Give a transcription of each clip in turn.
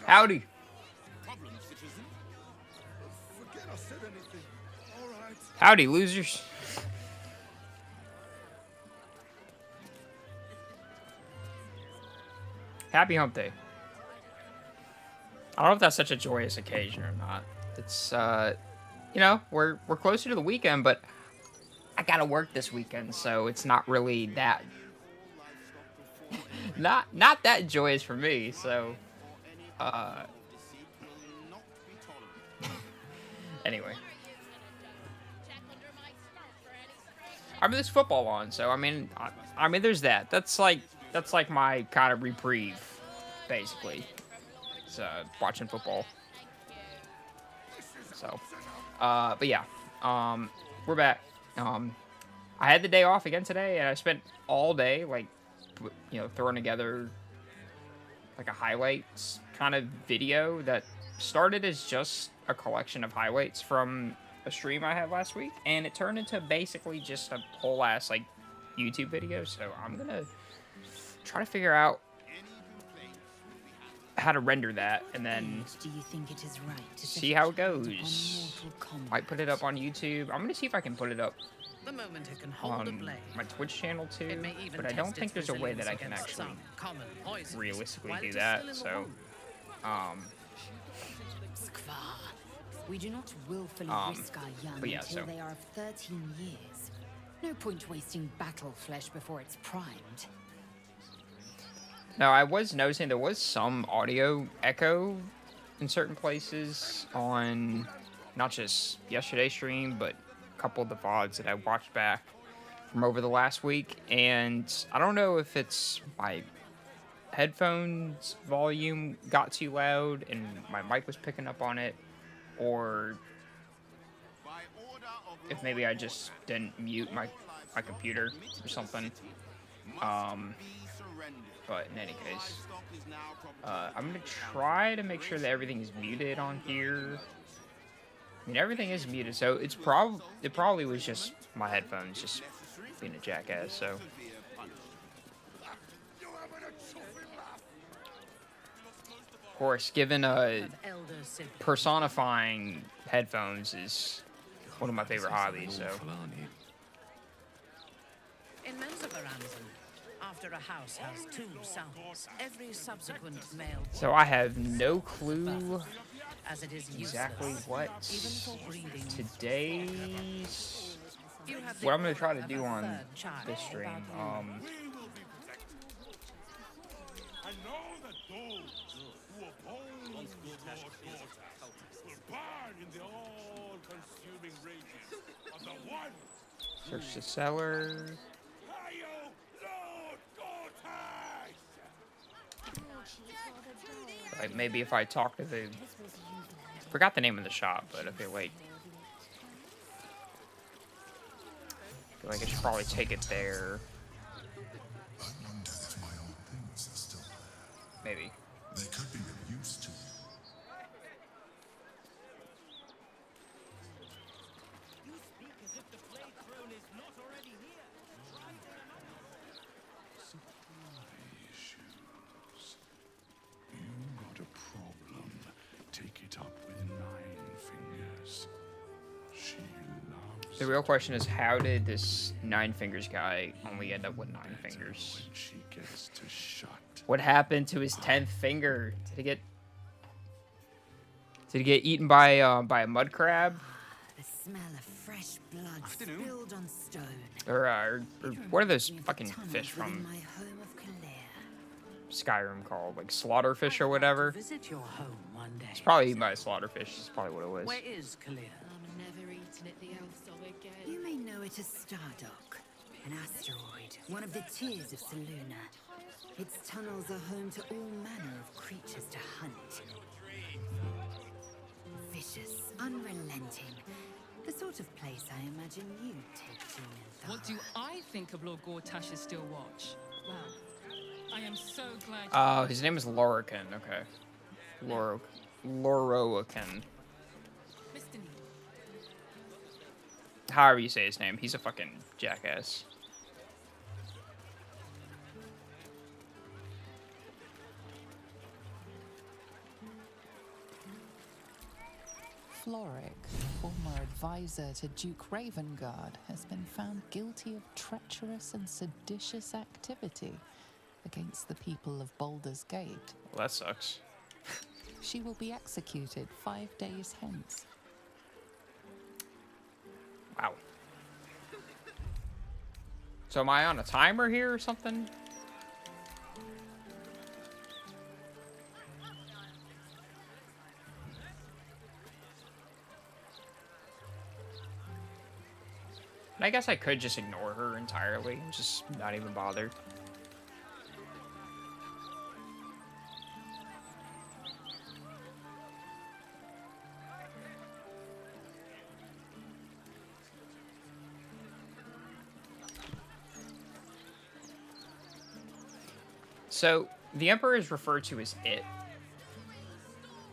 Howdy. Howdy, losers. Happy hump day. I don't know if that's such a joyous occasion or not. It's, you know, we're closer to the weekend, but I gotta work this weekend, so it's not really that, not that joyous for me, so, anyway. I mean, there's football on, so I mean, there's that. That's like my kind of reprieve, basically. It's watching football. So, but yeah, we're back. I had the day off again today, and I spent all day like, you know, throwing together like a highlights kind of video that started as just a collection of highlights from a stream I had last week, and it turned into basically just a whole ass like YouTube video. So I'm gonna try to figure out how to render that, and then do you think it is right to see how it goes. Might put it up on YouTube. I'm gonna see if I can put it up on my Twitch channel too, but I don't think there's a way that I can actually realistically do that. So, we do not willfully risk our young but yeah, until they are of 13 years. No point wasting battle flesh before it's primed. Now, I was noticing there was some audio echo in certain places on not just yesterday's stream, but a couple of the VODs that I watched back from over the last week. And I don't know if it's my headphones volume got too loud and my mic was picking up on it, or if maybe I just didn't mute my computer or something. But in any case, I'm gonna try to make sure that everything is muted on here. I mean, everything is muted, so it probably was just my headphones just being a jackass. So, of course, given personifying headphones is one of my favorite hobbies. So. After a house has two sons, every subsequent male. So I have no clue exactly what today's. What I'm gonna try to do on this stream. I know that those who oppose the Lord God will burn in the all-consuming rages of the one. Search the cellar. Like maybe if I talk to the, forgot the name of the shop, but I feel like I should probably take it there. Maybe. They could be of use to you. You speak as if the plague throne is not already here. Supply issues. You got a problem. Take it up with 9 fingers. She loves. The real question is, how did this 9 fingers guy only end up with 9 fingers? When she gets to shut. What happened to his 10th finger? Did he get eaten by a mud crab? The smell of fresh blood spilled on stone. Or what are those fucking fish from My home of Skyrim called? Like slaughterfish or whatever? Visit your home one day. It's probably eaten by a slaughterfish. That's probably what it was. Where is Kalir? I'm never eaten at the Elves again. You may know it as Stardock, an asteroid, one of the tears of Selûne. Its tunnels are home to all manner of creatures to hunt. Vicious, unrelenting. The sort of place I imagine you'd take to in What do I think of Lord Gortash's still watch? Well, I am so glad. Oh, his name is Lorican. Okay. Loroacan. However you say his name, he's a fucking jackass. Floric, former advisor to Duke Ravengard, has been found guilty of treacherous and seditious activity against the people of Baldur's Gate. Well, that sucks. She will be executed 5 days hence. Wow. So am I on a timer here or something? And I guess I could just ignore her entirely and just not even bother. So, the Emperor is referred to as it.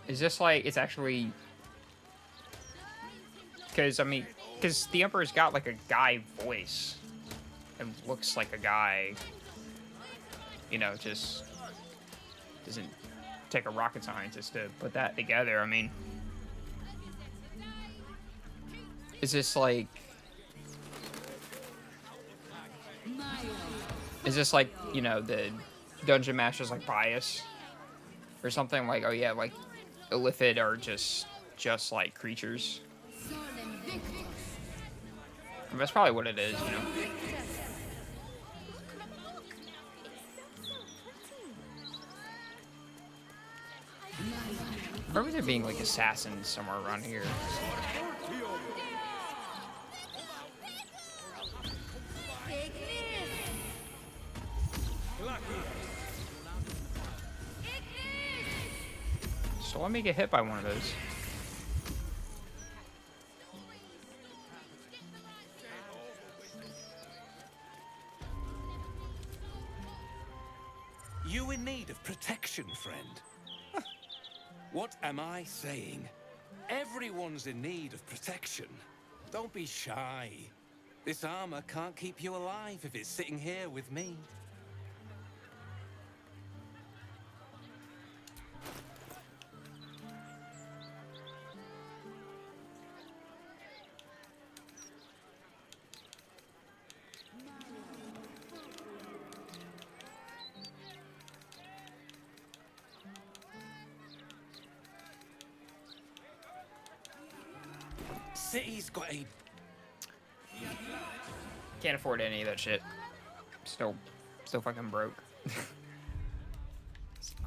Is this like, it's actually... Because, I mean, because the Emperor's got like a guy voice. And looks like a guy. You know, just doesn't take a rocket scientist to put that together. I mean, is this like... Is this like, you know, the Dungeon Master's like bias? Or something like, oh yeah, like Illithid are just like creatures. I mean, that's probably what it is, you know? I remember there being like assassins somewhere around here. So let me get hit by one of those. You in need of protection, friend? Huh. What am I saying? Everyone's in need of protection. Don't be shy. This armor can't keep you alive if it's sitting here with me. City's got a... Can't afford any of that shit. Still fucking broke.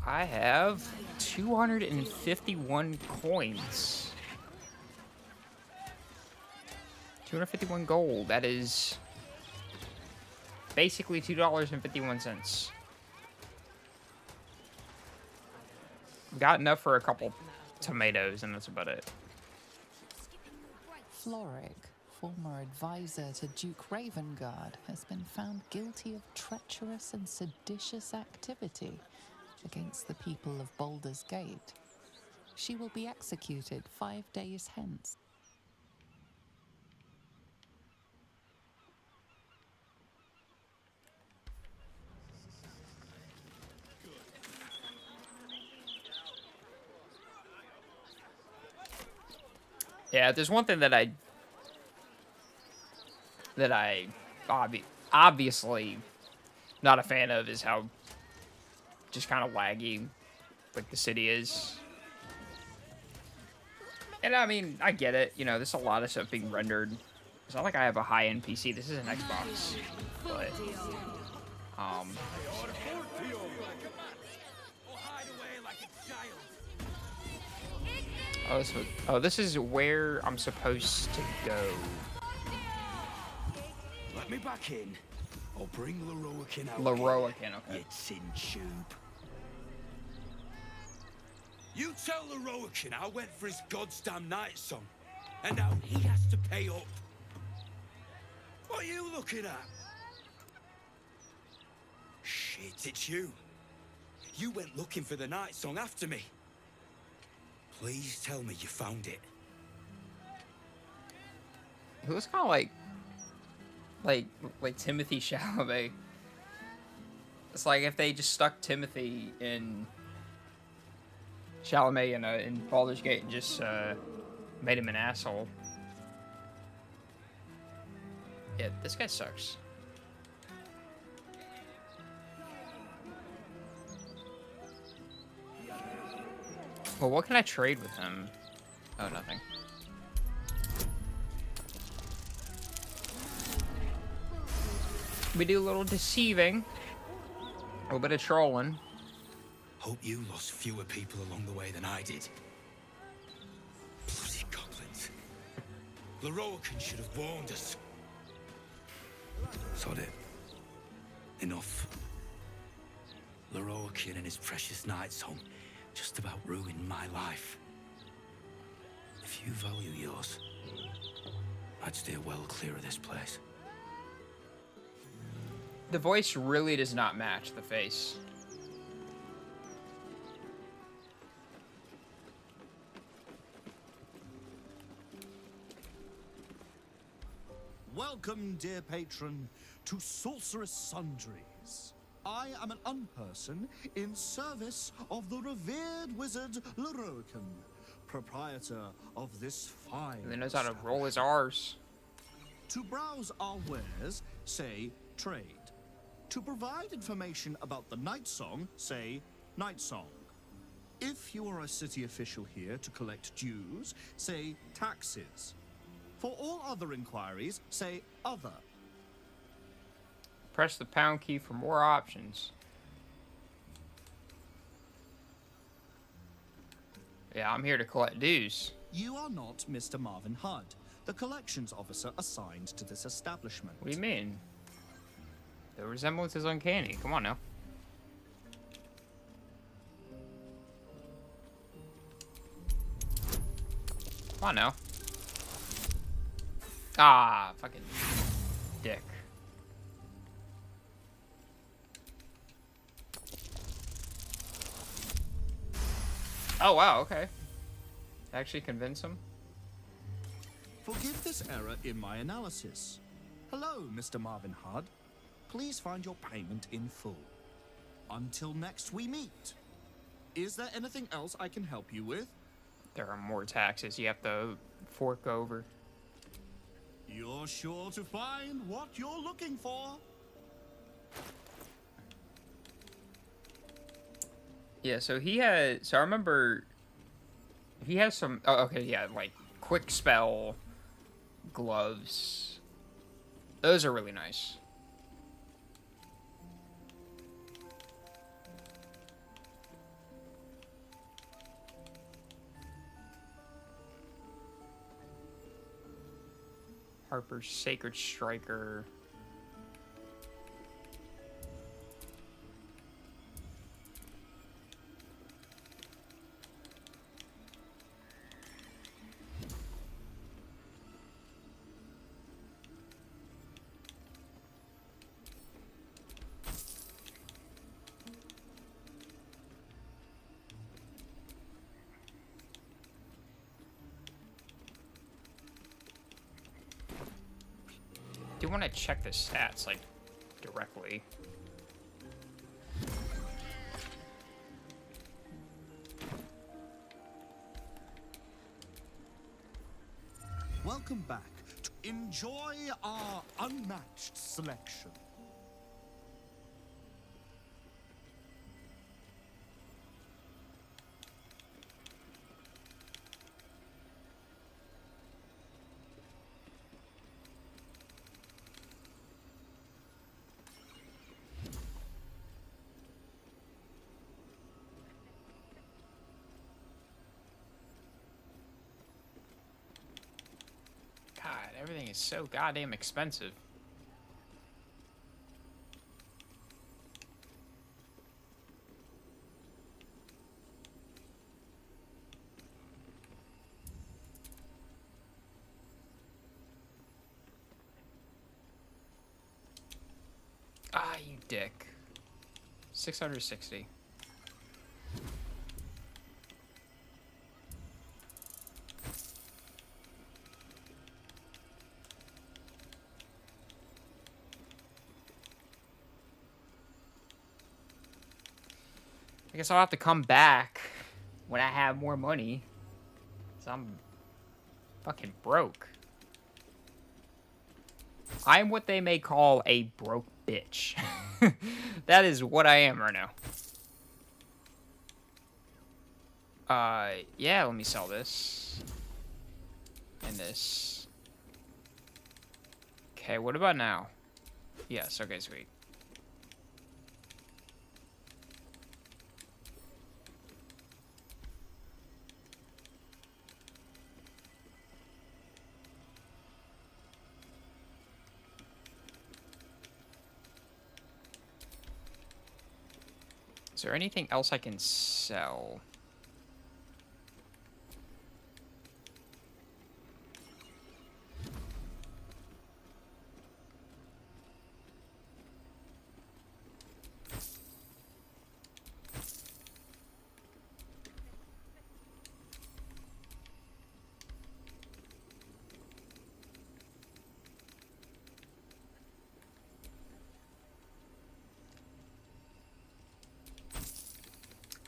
I have 251 coins. 251 gold. That is basically $2.51. Got enough for a couple tomatoes, and that's about it. Floric, former advisor to Duke Ravengard, has been found guilty of treacherous and seditious activity against the people of Baldur's Gate. She will be executed 5 days hence. Yeah, there's one thing that obviously not a fan of is how just kind of laggy like the city is. And I mean, I get it. You know, there's a lot of stuff being rendered. It's not like I have a high-end PC. This is an Xbox, but this is where I'm supposed to go. Let me back in. I'll bring Leroican out. Leroican, okay. You tin tube. You tell Leroican I went for his goddamn night song, and now he has to pay up. What are you looking at? Shit, it's you. You went looking for the night song after me. Please tell me you found it. It looks kind of like Timothy Chalamet. It's like if they just stuck Timothy in Chalamet in Baldur's Gate and just Made him an asshole. Yeah, this guy sucks. Well, what can I trade with him? Oh, nothing. We do a little deceiving. A little bit of trolling. Hope you lost fewer people along the way than I did. Bloody goblins. Loroakan should have warned us. Sod it. Enough. Loroakan and his precious night song just about ruined my life. If you value yours, I'd steer well clear of this place. The voice really does not match the face. Welcome, dear patron, to Sorceress Sundries. I am an unperson in service of the revered wizard Loroakan, proprietor of this fine. He knows how to roll his R's. To browse our wares, say trade. To provide information about the night song, say night song. If you are a city official here to collect dues, say taxes. For all other inquiries, say other. Press the pound key for more options. Yeah, I'm here to collect dues. You are not Mr. Marvin Hudd, the collections officer assigned to this establishment. What do you mean? The resemblance is uncanny. Come on now. Come on now. Ah, fucking dick. Oh, wow, okay. Actually convince him? Forgive this error in my analysis. Hello, Mr. Marvin Hudd. Please find your payment in full. Until next we meet. Is there anything else I can help you with? There are more taxes you have to fork over. You're sure to find what you're looking for. Yeah, so he has... So I remember... He has some... Oh, okay, yeah, like, quick spell gloves. Those are really nice. Harper's Sacred Striker. Do you want to check the stats, like, directly? Welcome back to enjoy our unmatched selection. God, everything is so goddamn expensive. Ah, you dick. 660. I guess I'll have to come back when I have more money. So I'm Fucking broke. I'm what they may call a broke bitch. That is what I am right now. Yeah, let me sell this. And this. Okay, what about now? Yes, okay, sweet. Is there anything else I can sell?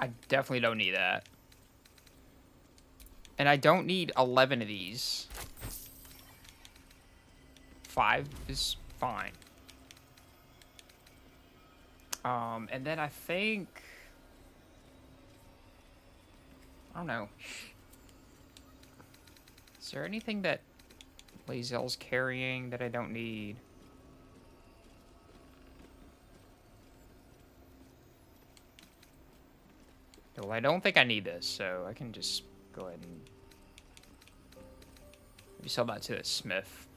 I definitely don't need that. And I don't need 11 of these. 5 is fine. And then I think... I don't know. Is there anything that Lae'zel's carrying that I don't need? Well, I don't think I need this, so I can just go ahead and maybe sell that to the smith.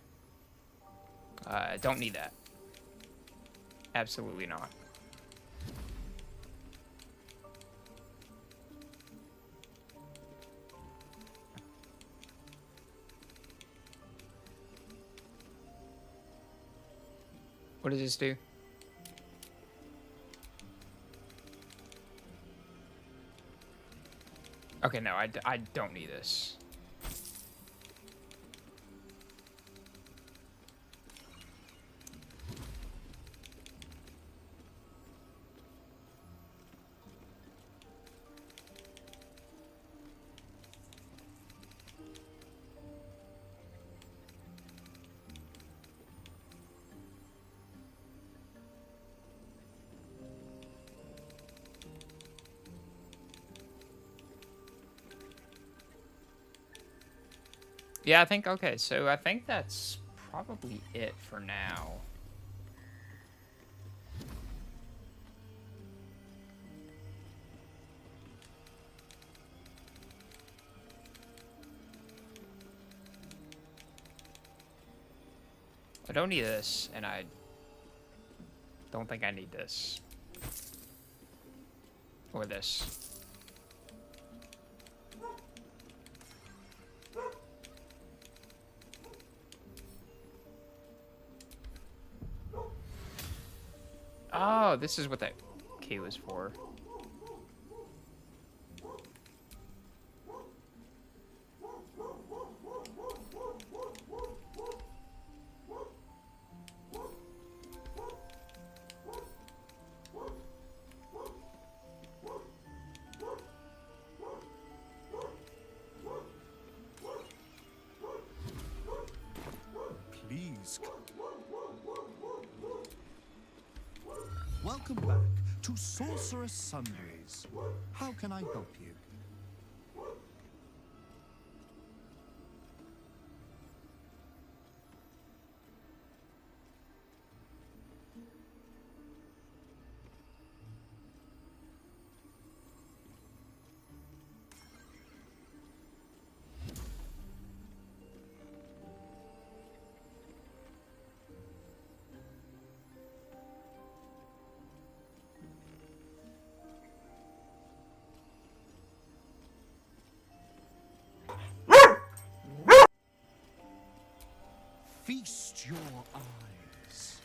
I don't need that. Absolutely not. What does this do? Okay, no, I don't need this. Yeah, I think, okay, so I think that's probably it for now. I don't need this, and I don't think I need this. Or this. Oh, this is what that key was for. Please. Welcome back to Sorceress Sundries. How can I help you? Feast your eyes.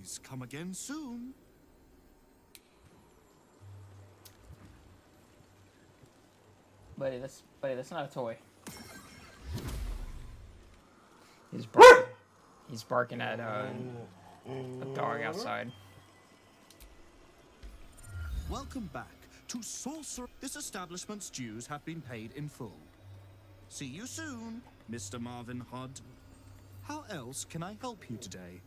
Please come again soon. Buddy, that's not a toy. He's barking at a dog outside. Welcome back to Sorcerer. This establishment's dues have been paid in full. See you soon, Mr. Marvin Hudd. How else can I help you today?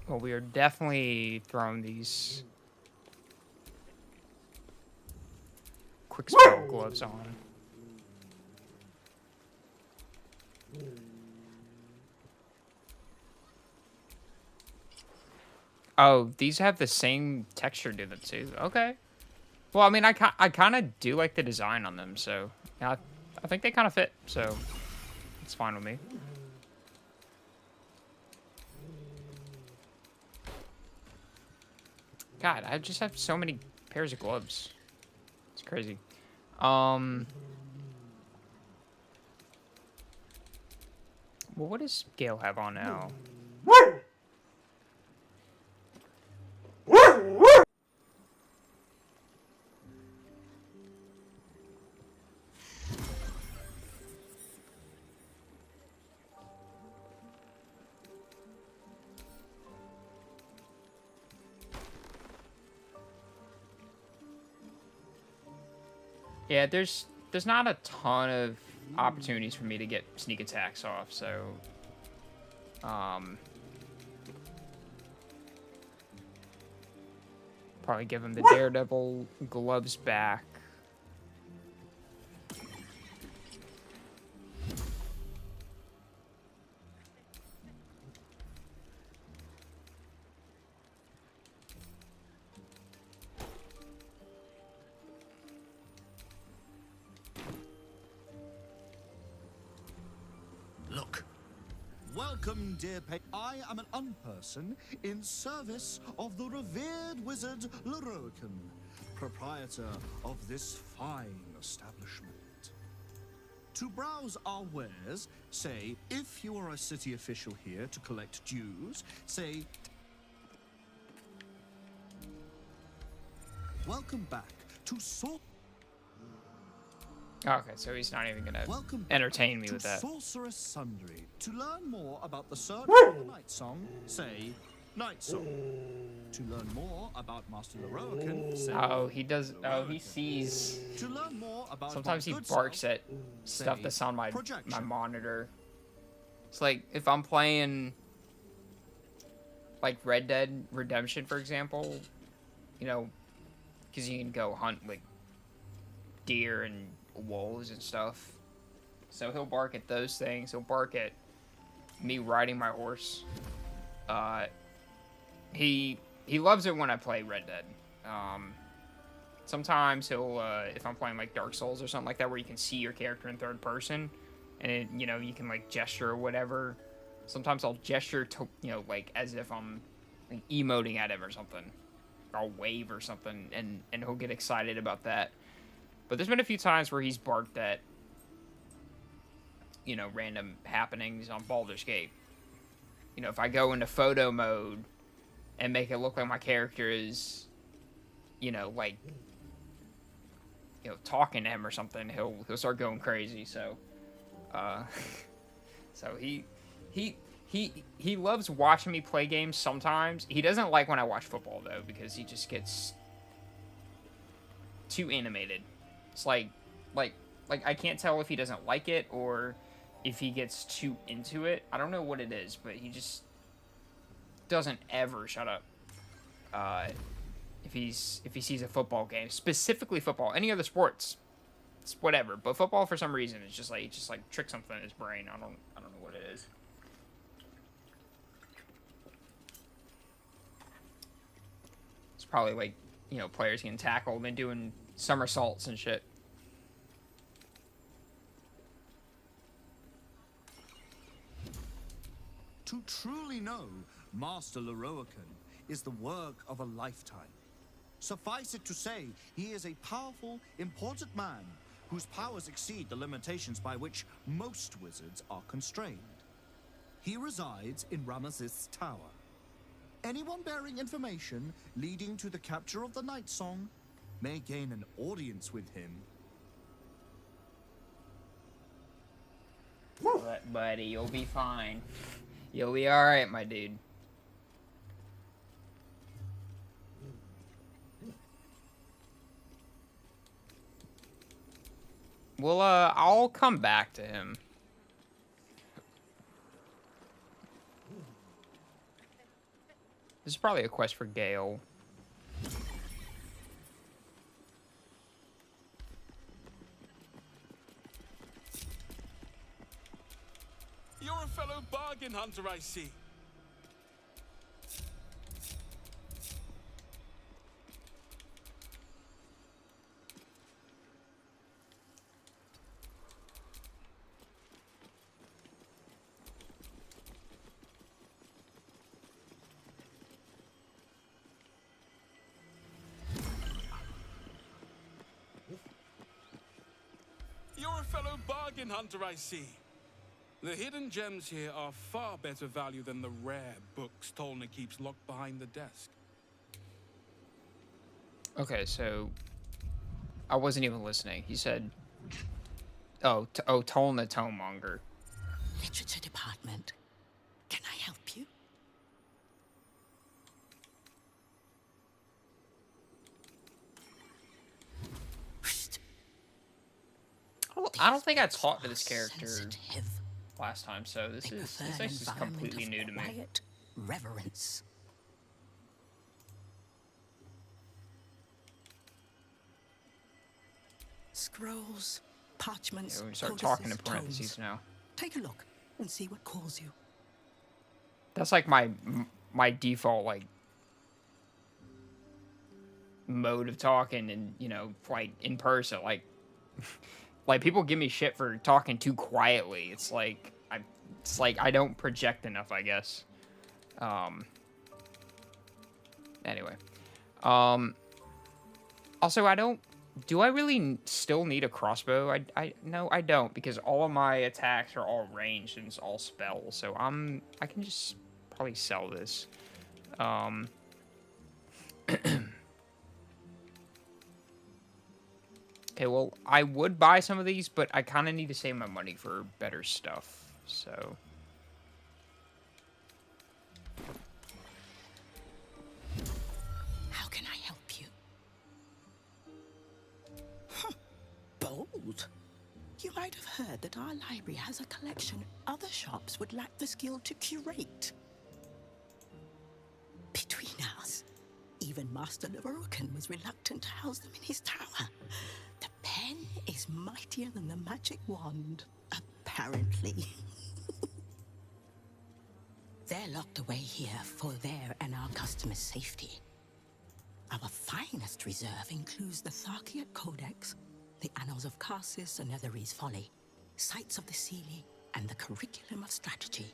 Well, we are definitely throwing these quick spell gloves on. Oh, these have the same texture to them too. Okay. Well, I mean, I kind of do like the design on them, so yeah, I think they kind of fit. So it's fine with me. God, I just have so many pairs of gloves. It's crazy. Well, what does Gale have on now? Yeah, there's not a ton of opportunities for me to get sneak attacks off, so probably give him the Daredevil gloves back. Look. Welcome, dear I am an unperson in service of the revered wizard Leroican, proprietor of this fine establishment. To browse our wares, say, if you are a city official here to collect dues, say, welcome back to Okay, so he's not even gonna entertain me with that. Sorceress Sundry. To learn more about the search for the Night Song, say Night Song. To learn more about Master Leroican, say Oh, he does. Oh, he sees. To learn more about Sometimes he barks at stuff that's on my monitor. It's like if I'm playing like Red Dead Redemption, for example, you know, because you can go hunt like deer and wolves and stuff. So he'll bark at those things. He'll bark at me riding my horse. He loves it when I play Red Dead. Sometimes he'll if I'm playing like Dark Souls or something like that, where you can see your character in third person, and it, you know, you can like gesture or whatever. Sometimes I'll gesture to, you know, like as if I'm like, emoting at him or something. I'll wave or something, and he'll get excited about that. But there's been a few times where he's barked at, you know, random happenings on Baldur's Gate. You know, if I go into photo mode and make it look like my character is, you know, like, you know, talking to him or something, he'll start going crazy. So, so he loves watching me play games sometimes. He doesn't like when I watch football though, because he just gets too animated. It's like I can't tell if he doesn't like it or if he gets too into it. I don't know what it is, but he just doesn't ever shut up. If he sees a football game, specifically football, any other sports, it's whatever. But football, for some reason, it just like tricks something in his brain. I don't know what it is. It's probably like, you know, players getting tackled and doing somersaults and shit. To truly know Master Leroican, is the work of a lifetime. Suffice it to say, he is a powerful, important man whose powers exceed the limitations by which most wizards are constrained. He resides in Ramesses Tower. Anyone bearing information leading to the capture of the Night Song may gain an audience with him. But, buddy, you'll be fine. You'll be alright, my dude. Well, I'll come back to him. This is probably a quest for Gale. You're a fellow bargain hunter, I see. You're a fellow bargain hunter, I see. The hidden gems here are far better value than the rare books Tolna keeps locked behind the desk. Okay, so I wasn't even listening. He said, "Oh, Tolna Tonemonger." Literature department. Can I help you? I don't think I talked to this character last time, so this is completely new to me. Quiet reverence. Scrolls, parchments, Yeah, we can start codices, talking in parentheses tomes. now. Take a look and see what calls you. That's like my default like mode of talking, and like in person, like like people give me shit for talking too quietly. It's like I don't project enough, I guess. Anyway, also do I really still need a crossbow? No, I don't, because all of my attacks are all ranged and it's all spells. So I can just probably sell this. Okay, well, I would buy some of these, but I kind of need to save my money for better stuff. So How can I help you? Huh. Bold. You might have heard that our library has a collection other shops would lack the skill to curate. Between us, even Master Leverokin was reluctant to house them in his tower. The pen is mightier than the magic wand, apparently. They're locked away here for their and our customers' safety. Our finest reserve includes the Tharkiat Codex, the Annals of Karsus and Netherese Folly, Sights of the Seelie, and the Curriculum of Strategy.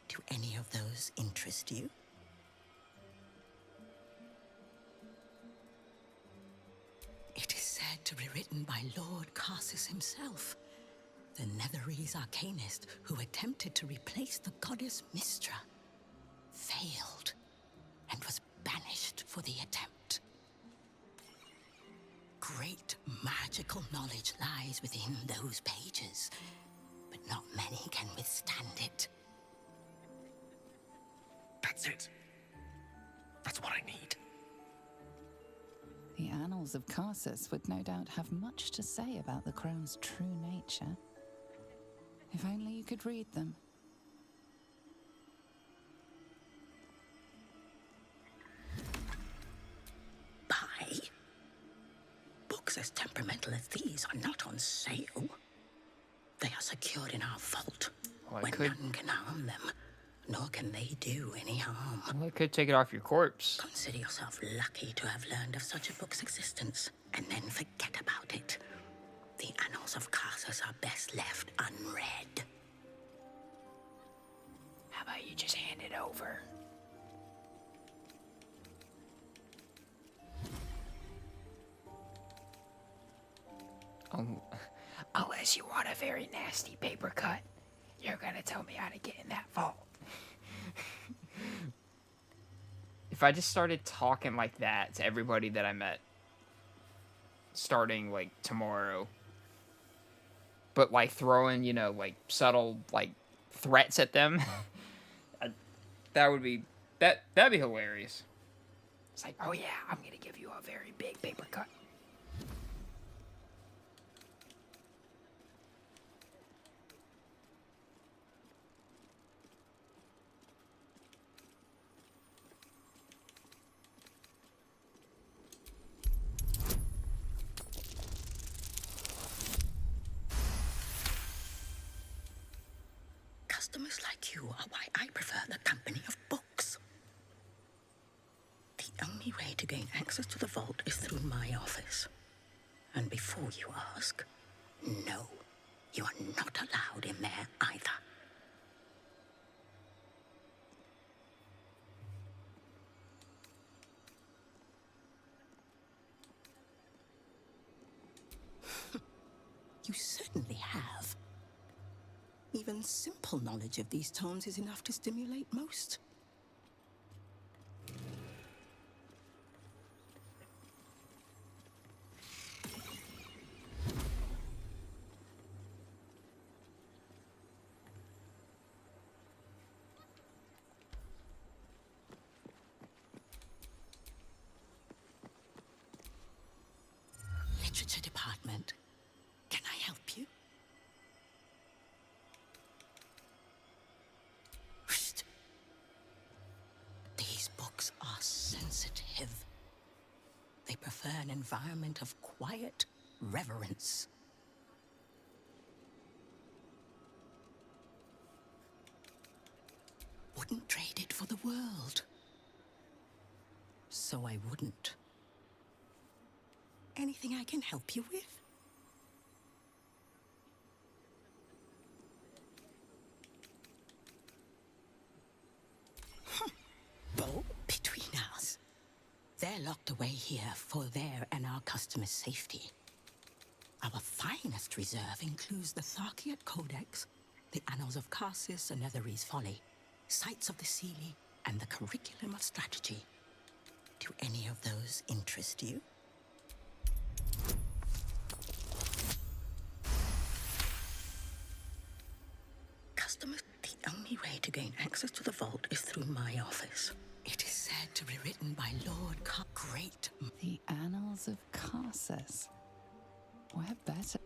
Do any of those interest you? It is said to be written by Lord Karsus himself, the Netherese arcanist who attempted to replace the goddess Mystra, failed, and was banished for the attempt. Great magical knowledge lies within those pages, but not many can withstand it. That's it. That's what I need. The Annals of Karsus would no doubt have much to say about the crone's true nature. If only you could read them. Buy? Books as temperamental as these are not on sale. They are secured in our vault, Well, where none can harm them, nor can they do any harm. Well, I could take it off your corpse. Consider yourself lucky to have learned of such a book's existence, and then forget about it. The Annals of Karsus are best left unread. How about you just hand it over? Unless you want a very nasty paper cut, you're gonna tell me how to get in that vault. If I just started talking like that to everybody that I met, starting, like, tomorrow, but, like, throwing, you know, like, subtle, like, threats at them, that'd be hilarious. It's like, oh yeah, I'm gonna give you a very big paper cut. Customers like you are why I prefer the company of books. The only way to gain access to the vault is through my office. And before you ask, no, you are not allowed in there either. You certainly have. Even simple knowledge of these tones is enough to stimulate most. Literature department. Can I help you? Shh. These books are sensitive. They prefer an environment of quiet reverence. Wouldn't trade it for the world. So I wouldn't. Anything I can help you with? Bo, between us. They're locked away here for their and our customers' safety. Our finest reserve includes the Tharkiat Codex, the Annals of Karsus and Netherese Folly, Sites of the Seelie, and the Curriculum of Strategy. Do any of those interest you? Customers, the only way to gain access to the vault is through my office. It is said to be written by Lord Great. The Annals of Karsus. We're better.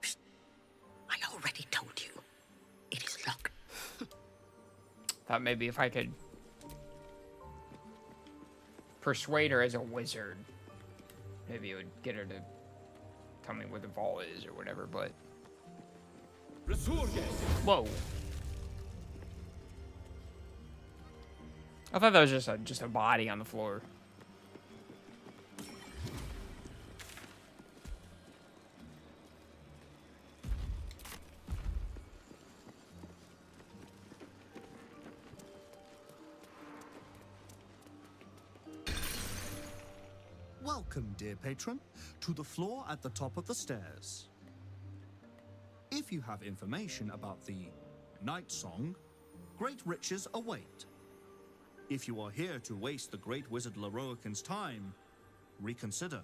Psst. I already told you. It is locked. Thought maybe if I could persuade her as a wizard, maybe it would get her to tell me where the vault is or whatever, but... Whoa. I thought that was just a body on the floor. Welcome, dear patron, to the floor at the top of the stairs. If you have information about the Night Song, great riches await. If you are here to waste the great wizard Leroican's time, reconsider.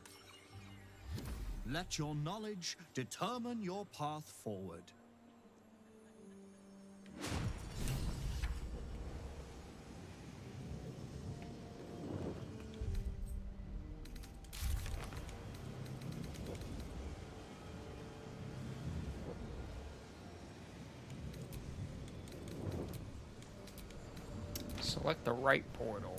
Let your knowledge determine your path forward. Select the right portal.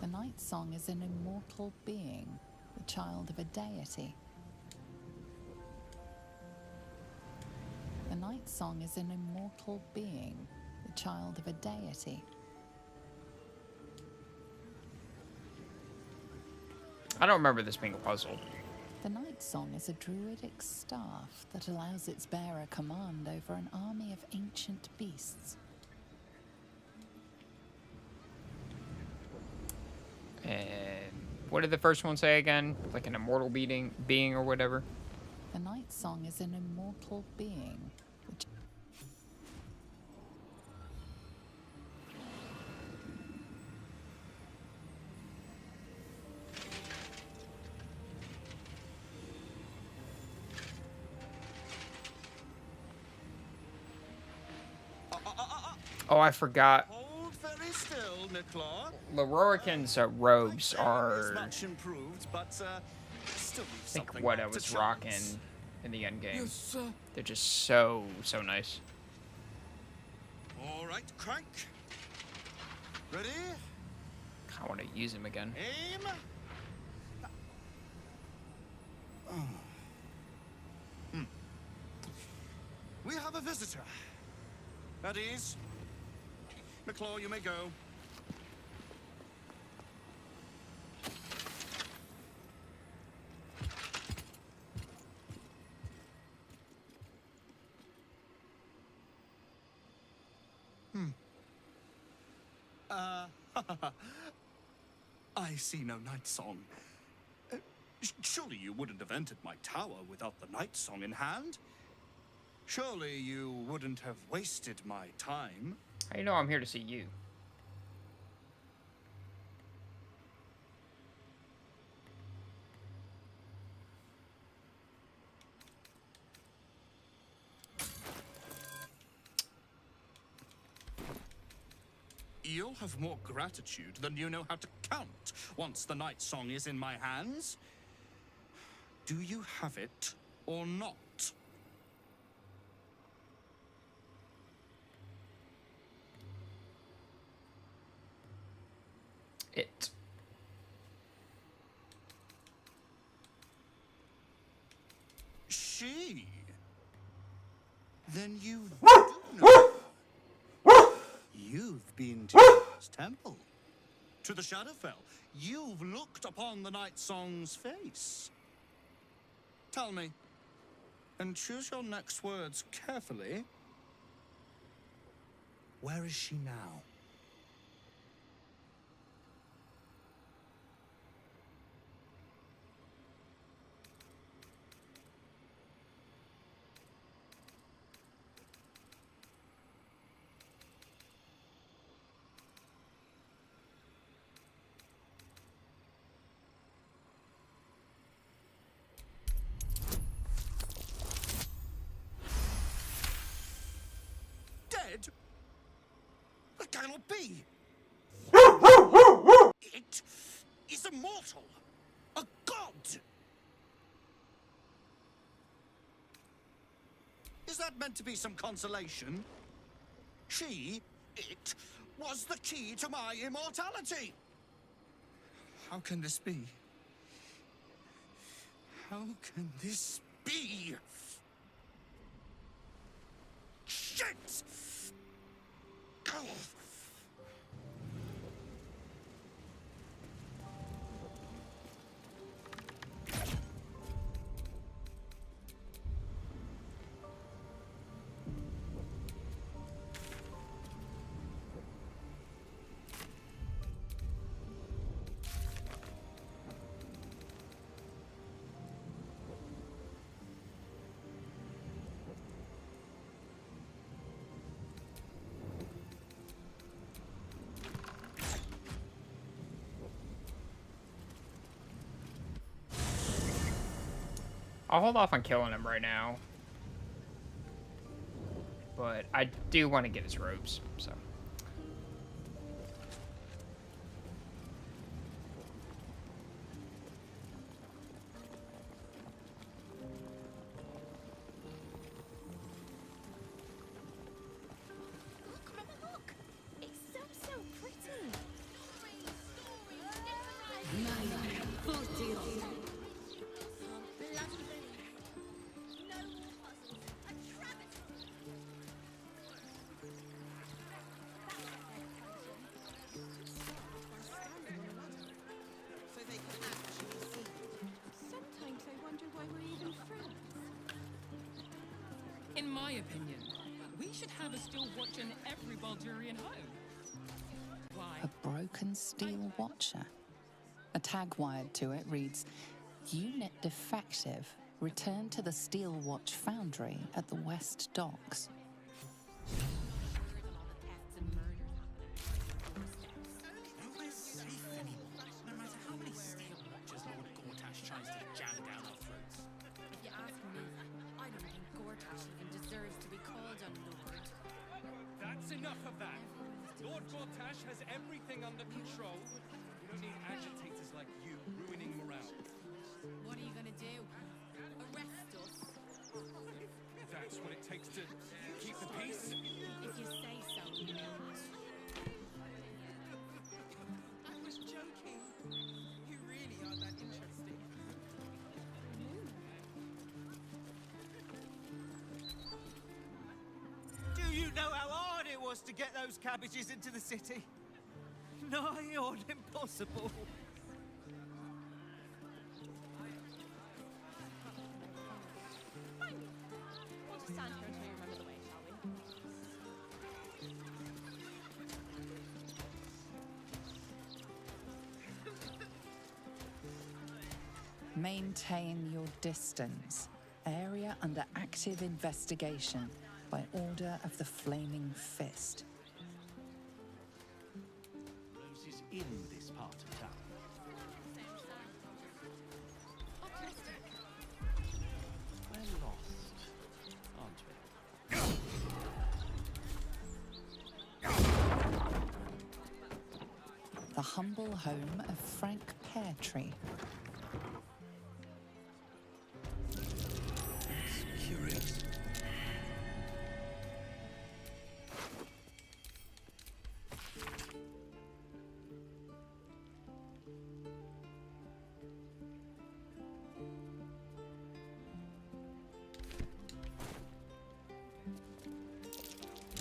The Night Song is an immortal being, the child of a deity. The Night Song is an immortal being, the child of a deity. I don't remember this being a puzzle. The Night Night Song is a druidic staff that allows its bearer command over an army of ancient beasts. And what did the first one say again? Like an immortal being or whatever? The Night Song is an immortal being, which... Oh, I forgot. Hold very still, Nicklaw. Lorroican's robes are, Much improved, but still I think, what I was rocking in the end game. They're just so nice. All right, crank. Ready? I want to use them again. Aim. We have a visitor. At ease. Nicklaw, you may go. I see no Night Song. Surely you wouldn't have entered my tower without the Night Song in hand? Surely you wouldn't have wasted my time? How do you know I'm here to see you? You'll have more gratitude than you know how to count once the Night Song is in my hands. Do you have it or not? It. She? Then you do know. You've been to his temple, to the Shadowfell. You've looked upon the Night Song's face. Tell me, and choose your next words carefully. Where is she now? Dead? That cannot be. It is immortal. A god. Is that meant to be some consolation? It was the key to my immortality. How can this be? How can this be? Shit! Oh. I'll hold off on killing him right now. But I do want to get his robes, so. Look! It's so pretty! Sometimes I wonder why we're opinion, we should have a steel watch in every Baldurian home. Why? A broken steel watcher. A tag wired to it reads, "Unit defective. Return to the Steel Watch Foundry at the West Docks." Nowhere's safe anymore, no matter how many steel watches Lord Gortash tries to jam down our throats. If you ask me, I don't think Gortash even deserves to be called a lord. That's enough of that. Lord Gortash has everything under control. We don't need agitators like you ruining morale. What are you gonna do? Arrest us? That's what it takes to keep the peace. If you say so, mate. I was joking. You really are that interesting. Do you know how hard it was to get those cabbages into the city? Nigh on impossible. Fine. We'll just stand here until you remember the way, shall we? Maintain your distance. Area under active investigation by order of the Flaming Fist. Rose is in this part of town. Optimistic. We're lost, aren't we? The humble home of Frank Peartree. Curious.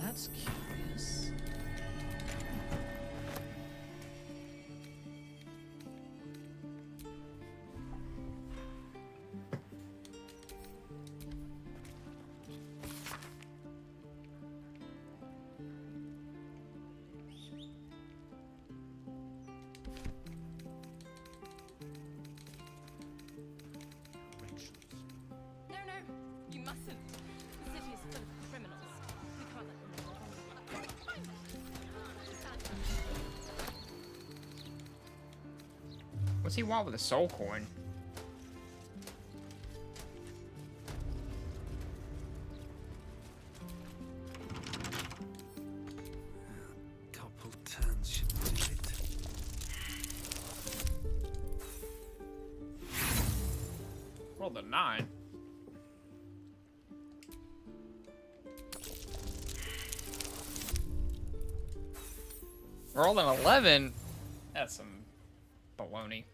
That's curious. No, you mustn't. The city is full of criminals. We can't let them live. Fine. Just stand here. What's he want with a soul coin? Couple turns should do it. Rolled a 9. Rolled an 11. That's some baloney.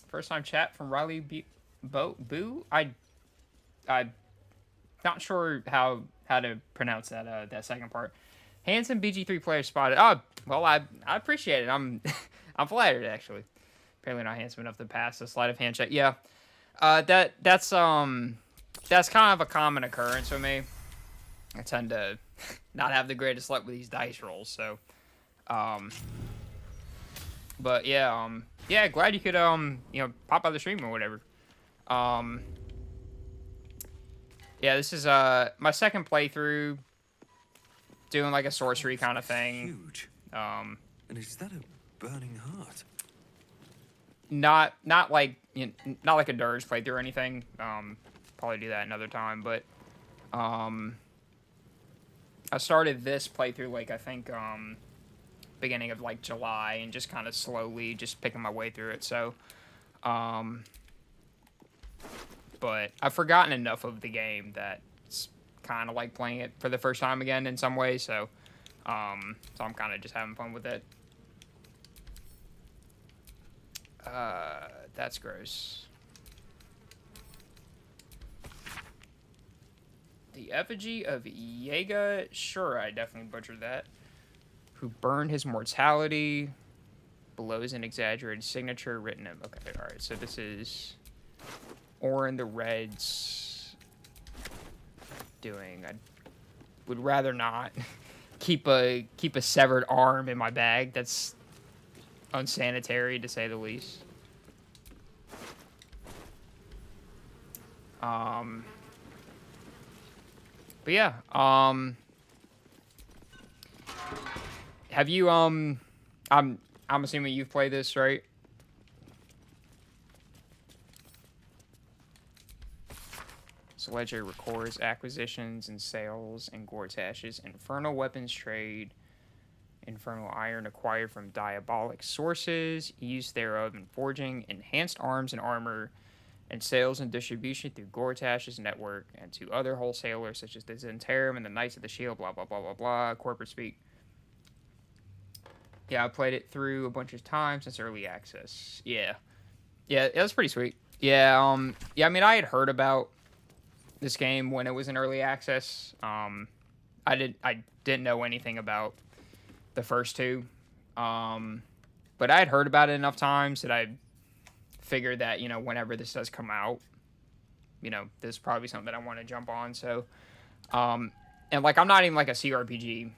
First time chat from Riley Boo. I'm not sure how to pronounce that that second part. Handsome BG3 player spotted. Oh, well, I appreciate it. I'm I'm flattered actually. Apparently not handsome enough to pass the sleight of hand check. Yeah, that's kind of a common occurrence with me. I tend to not have the greatest luck with these dice rolls, so but yeah, yeah, glad you could pop out the stream or whatever. Yeah, this is my second playthrough doing like a sorcery kind of thing. Huge. And is that a burning heart? Not like not like a dirge playthrough or anything. Probably do that another time, but I started this playthrough like I think beginning of like July and just kind of slowly just picking my way through it. So but I've forgotten enough of the game that it's kind of like playing it for the first time again in some ways. So I'm kind of just having fun with it. That's gross. The effigy of Yega, sure, I definitely butchered that. Who burned his mortality. Below is an exaggerated signature written in. Okay, alright, so this is Orin the Red's doing. I would rather not keep a severed arm in my bag. That's unsanitary, to say the least. But yeah, have you, I'm assuming you've played this, right? So Ledger records acquisitions and sales in Gortash's infernal weapons trade, infernal iron acquired from diabolic sources, use thereof in forging enhanced arms and armor, and sales and distribution through Gortash's network and to other wholesalers such as the Zentarum and the Knights of the Shield, blah, blah, blah, blah, blah, corporate speak. Yeah, I played it through a bunch of times since early access. Yeah. Yeah, it was pretty sweet. Yeah, yeah, I mean, I had heard about this game when it was in early access. I didn't know anything about the first two. But I had heard about it enough times that I figured that, you know, whenever this does come out, you know, this is probably something that I want to jump on. So, and like, I'm not even like a CRPG,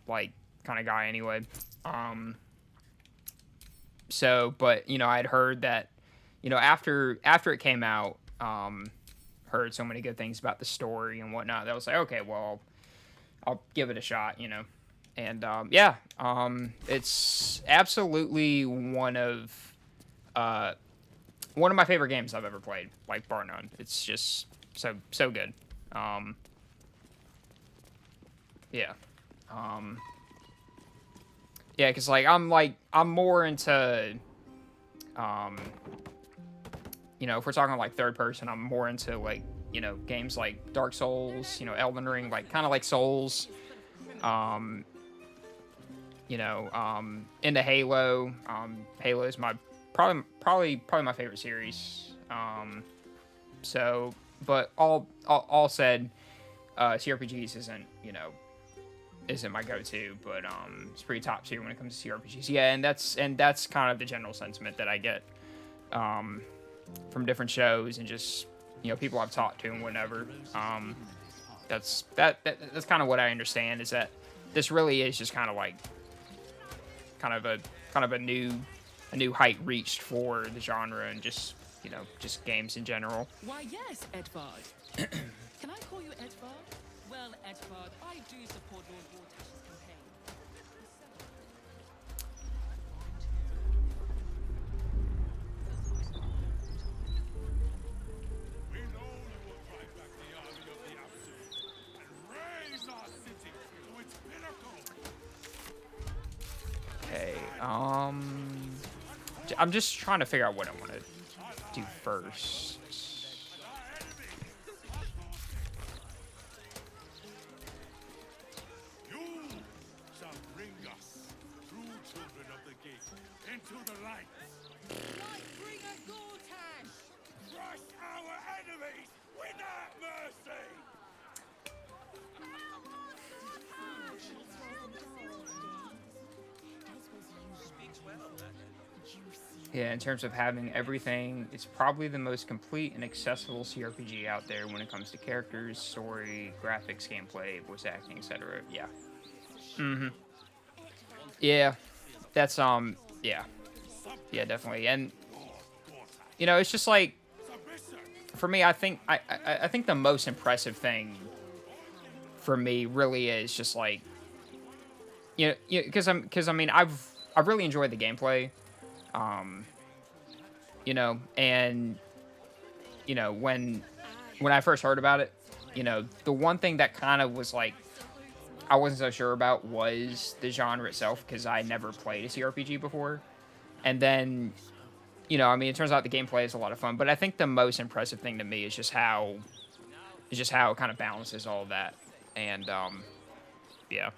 like, kind of guy anyway. So, but, you know, I'd heard that, you know, after it came out, heard so many good things about the story and whatnot, that I was like, okay, well, I'll give it a shot, you know. And, yeah, it's absolutely one of my favorite games I've ever played, like, bar none. It's just so good. Yeah. Yeah, because, like, I'm more into, you know, if we're talking, like, third person, I'm more into, like, you know, games like Dark Souls, you know, Elden Ring, like, kind of like Souls, you know, into Halo. Halo is my, probably my favorite series. So, but all said, CRPGs isn't my go-to, but it's pretty top tier when it comes to CRPGs. Yeah, and that's kind of the general sentiment that I get from different shows and just, you know, people I've talked to and whatever. That's kind of what I understand, is that this really is just kind of like kind of a new height reached for the genre and just, you know, just games in general. Why, yes, Edvard. Can I call you Edvard? Well, Edvard, I do support Lord Gortash's campaign. We know you will drive back the army of the Absolute and raise our city to its pinnacle. Okay, I'm just trying to figure out what I want to do first. You shall bring us, true children of the gate, into the light. Light bringer Gortash! Crush our enemies without mercy! Yeah, in terms of having everything, it's probably the most complete and accessible CRPG out there when it comes to characters, story, graphics, gameplay, voice acting, etc. Yeah. Yeah. That's yeah. Yeah, definitely. And you know, it's just like, for me, I think the most impressive thing for me really is just like, you know, because I mean, I've really enjoyed the gameplay. You know, and, you know, when I first heard about it, you know, the one thing that kind of was like, I wasn't so sure about was the genre itself, because I never played a CRPG before. And then, you know, I mean, it turns out the gameplay is a lot of fun, but I think the most impressive thing to me is just how it kind of balances all of that. And, yeah.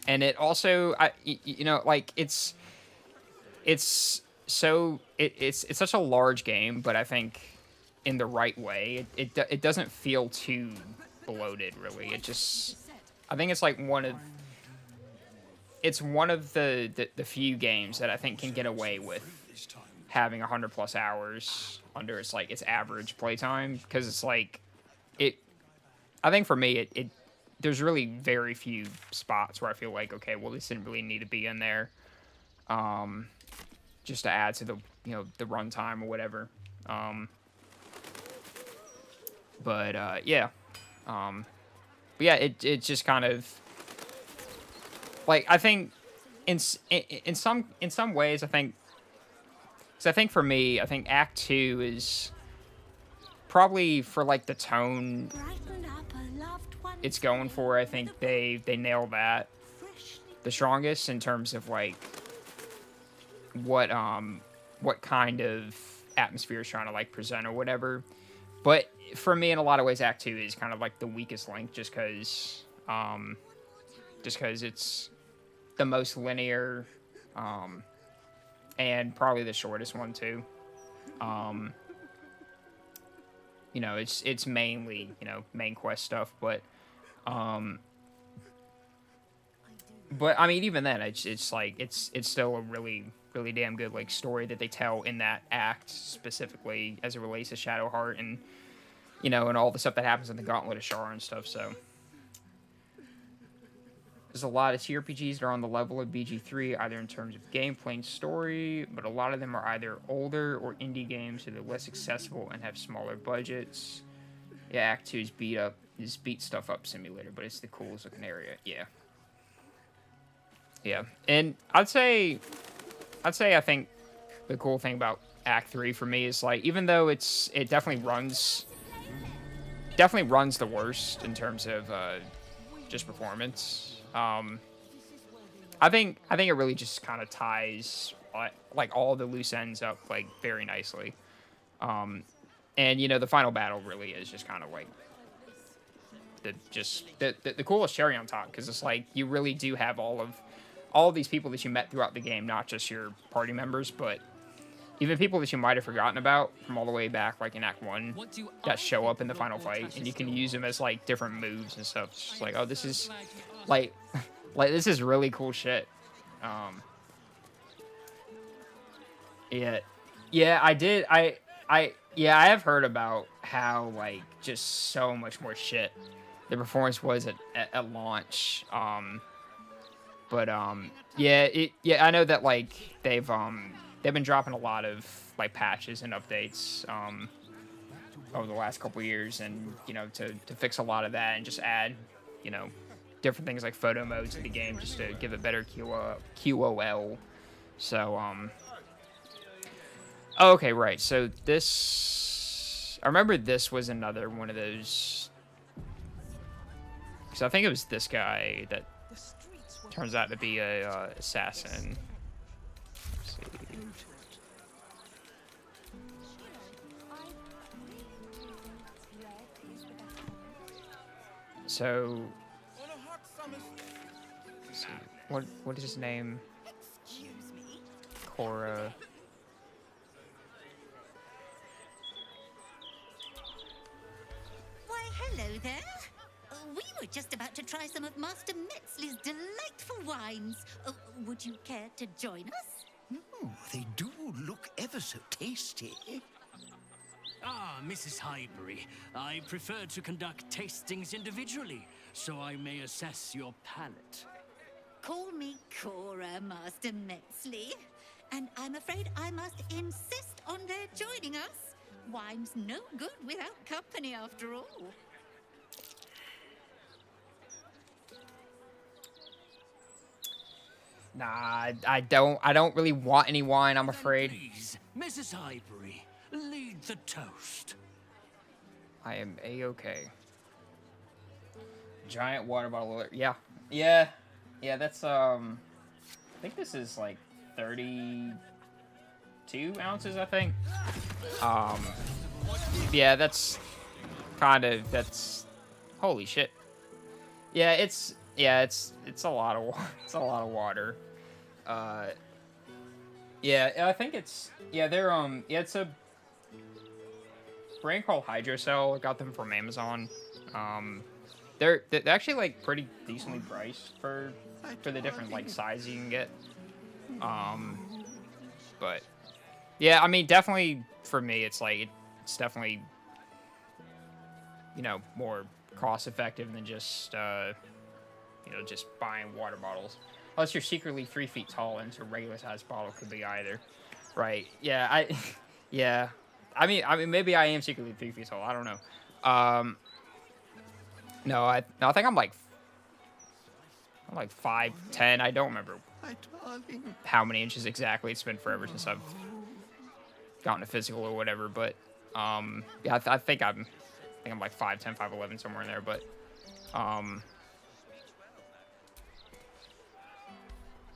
And it also, you know, like, it's such a large game, but I think in the right way, it doesn't feel too bloated, really. It just, I think it's like one of the few games that I think can get away with having 100+ hours under its like its average playtime, because it's like it. I think for me, it there's really very few spots where I feel like, okay, well, this didn't really need to be in there, just to add to the the runtime or whatever. Yeah, but yeah, it's just kind of like, I think in some ways, I think, because I think for me, I think Act 2 is probably, for like the tone it's going for, I think they nail that the strongest in terms of like what kind of atmosphere is trying to like present or whatever. But for me, in a lot of ways, Act 2 is kind of like the weakest link, just because it's the most linear, and probably the shortest one too. It's mainly main quest stuff, but I mean, even then, it's like it's still a really damn good like story that they tell in that act, specifically as it relates to Shadowheart and and all the stuff that happens in the Gauntlet of Shar and stuff. So there's a lot of TRPGs that are on the level of BG3, either in terms of gameplay and story, but a lot of them are either older or indie games, so they're less accessible and have smaller budgets. Yeah, Act 2 is beat stuff up simulator, but it's the coolest looking area. Yeah, and I'd say I think the cool thing about Act 3 for me is, like, even though it definitely runs the worst in terms of just performance. I think it really just kind of ties like all the loose ends up like very nicely. And the final battle really is just kind of like the coolest cherry on top, because it's like you really do have all of these people that you met throughout the game, not just your party members, but even people that you might have forgotten about from all the way back, like in Act 1, that show up in the final fight, and you can use them as like different moves and stuff. It's just like, oh, this is like this is really cool shit. Yeah, I have heard about how like just so much more shit the performance was at launch. I know that like they've been dropping a lot of like patches and updates over the last couple years, and to fix a lot of that and just add different things like photo modes to the game, just to give it better QOL. So okay, right. So this, I remember this was another one of those, because I think it was this guy that turns out to be a assassin. Let's see. So, let's see. What is his name? Cora. Why, hello there. We were just about to try some of Master Metzley's delightful wines. Would you care to join us? Oh, they do look ever so tasty. Ah, Mrs. Highbury, I prefer to conduct tastings individually, so I may assess your palate. Call me Cora, Master Metzley. And I'm afraid I must insist on their joining us. Wine's no good without company, after all. Nah, I don't really want any wine, I'm afraid. Please, Mrs. Highbury, lead the toast. I am A-okay. Giant water bottle. Yeah, that's I think this is like 32 ounces, I think. Yeah, that's holy shit. Yeah, it's a lot of water. I think it's it's a brand called Hydrocell. I got them from Amazon. They're actually like pretty decently priced for the different like sizes you can get. But Yeah, I mean, definitely for me, it's like it's definitely, you know, more cost effective than just you know, just buying water bottles. Unless you're secretly 3 feet tall, and so a regular sized bottle could be either. Right? Yeah, yeah. I mean, maybe I am secretly 3 feet tall. I don't know. No, I think I'm like 5'10". I don't remember how many inches exactly. It's been forever since I've gotten a physical or whatever. But yeah, I think I'm like 5'10", 5'11", somewhere in there. But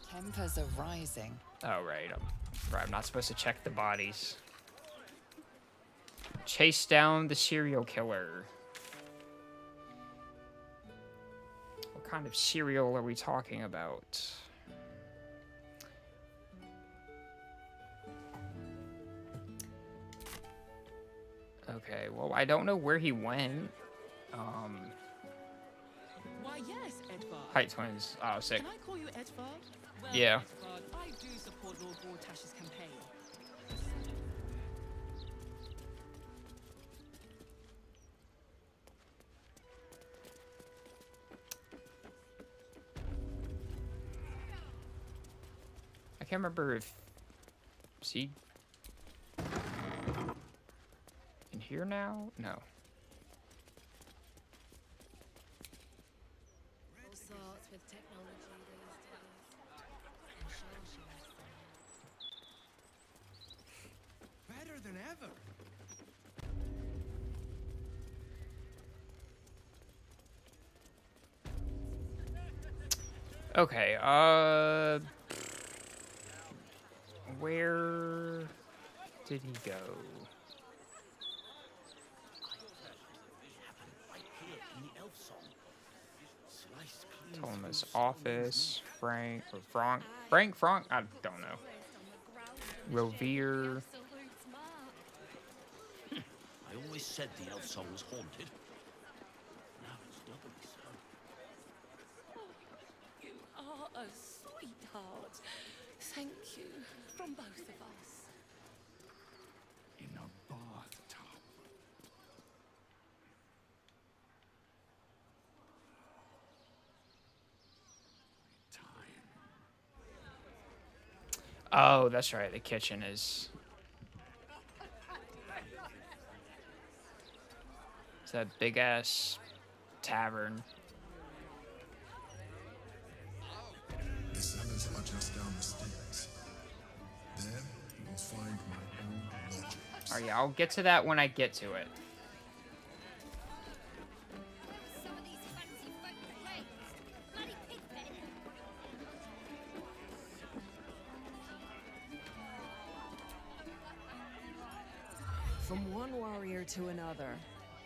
Tempers are rising. oh right, I'm not supposed to check the bodies. Chase down the serial killer. What kind of cereal are we talking about? Okay, well, I don't know where he went. Why, yes, Edvard. Height twins. Oh, sick. Can I call you Edvard? Well, Yeah. Edvard, I do support Lord Wartash's campaign. I can't remember if... Is he... in here now? No. All sorts with technology these days. And Better than ever. Okay, where did he go? Thomas' office, Frank, or Frank? Frank? I don't know. Rovere. I always said the elf song was haunted. Now it's doubly so. You are a sweetheart. Thank you from both of us. In a bathtub. Oh, that's right. The kitchen is... It's that big-ass tavern. The cellars are just down the stairs. There you will find my old lodgings. Alright, yeah, I'll get to that when I get to it. some of these fancy folk behave. Bloody pigpen. From one warrior to another,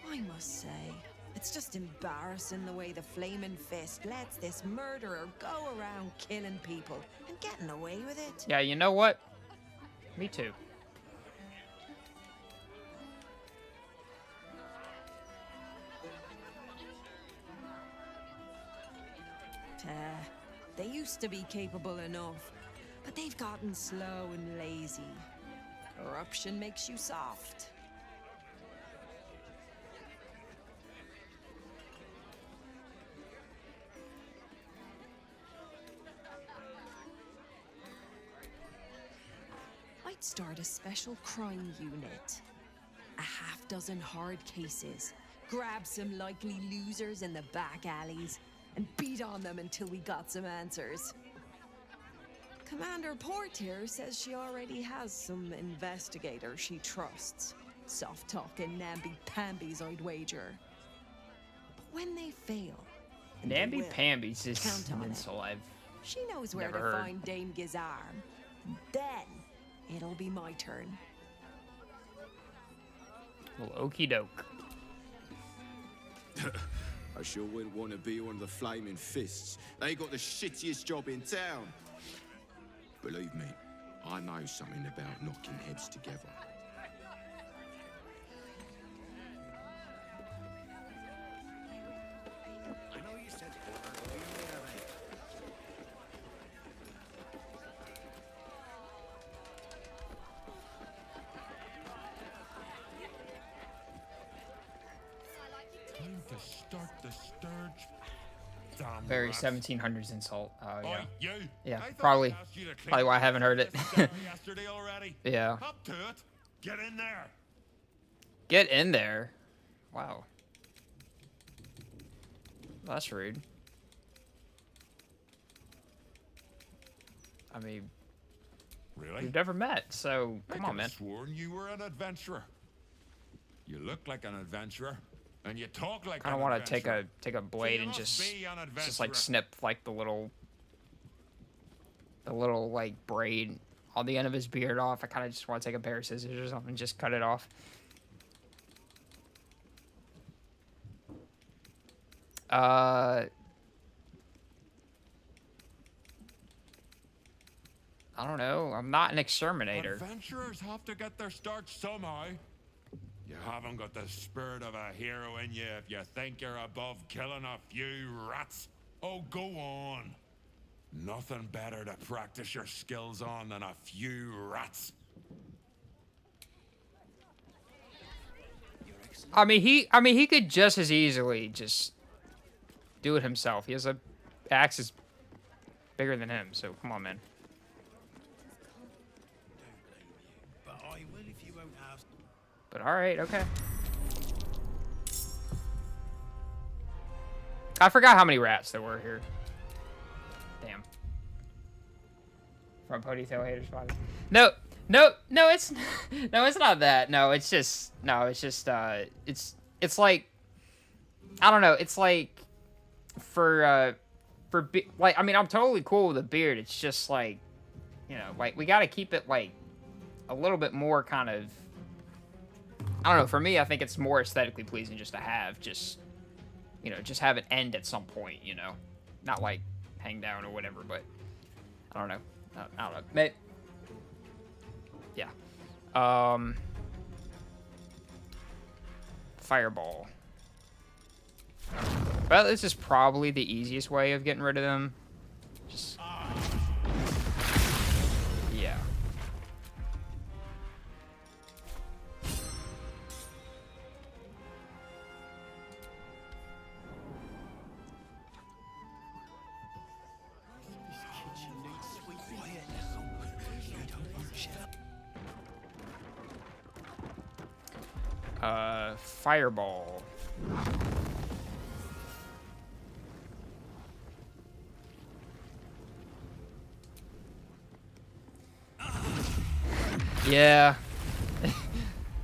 I must say, it's just embarrassing the way the Flaming Fist lets this murderer go around killing people and getting away with it. Yeah, you know what? Me too. They used to be capable enough, but they've gotten slow and lazy. Corruption makes you soft. I'd start a special crime unit. A half-dozen hard cases. Grab some likely losers in the back alleys and beat on them until we got some answers. Commander Portier says she already has some investigators she trusts. Soft-talking namby-pambies, I'd wager. But when they fail... and they will, Namby-pambies is count an on it. insult I've She knows where never to heard. find Dame Gizarm. Then, it'll be my turn. Well, okie doke. I sure wouldn't want to be one of the Flaming Fists. They got the shittiest job in town. Believe me, I know something about knocking heads together. I know you said order, but we only have 8. to start the scourge. Damn Very rats. 1700s insult. Oh yeah. Oi, you. Yeah, I thought probably. I asked you to clean Probably why I up haven't heard it. this cellar yesterday already. Yeah. Up to it. Get in there. Get in there. Wow. That's rude. I mean, Really? we've never met, so come on, man. Sworn you were an adventurer. You look like an adventurer, and you talk like. I don't want to take a blade and must just be an like adventurer. snip like the little like braid on the end of his beard off. I kind of just want to take a pair of scissors or something, and just cut it off. I don't know. I'm not an exterminator. Adventurers have to get their start somehow. You haven't got the spirit of a hero in you if you think you're above killing a few rats. Oh, go on. Nothing better to practice your skills on than a few rats. I mean, he could just as easily just do it himself. He has a axe is bigger than him, so come on, man. But I will if you won't ask. But all right, okay. I forgot how many rats there were here. Damn. From ponytail haters spotted. No, it's no, it's not that. No, it's just it's like I don't know. It's like for like I mean I'm totally cool with a beard. It's just like like we got to keep it like a little bit more kind of. I don't know. For me, I think it's more aesthetically pleasing just to have just have it end at some point. Not like hang down or whatever. But I don't know. I don't know. Maybe, yeah. Fireball. Well, this is probably the easiest way of getting rid of them. Just yeah. Fireball. Yeah.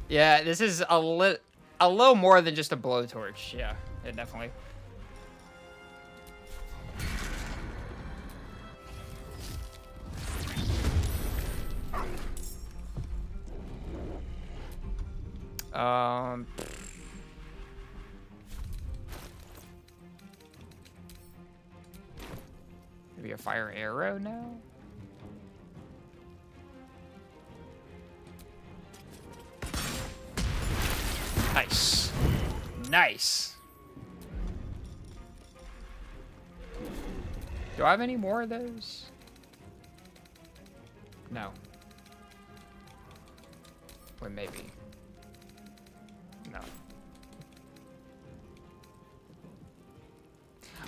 Yeah, this is a little more than just a blowtorch. Yeah, definitely. Maybe a fire arrow now? Nice. Nice. Do I have any more of those? No. Wait, maybe. No.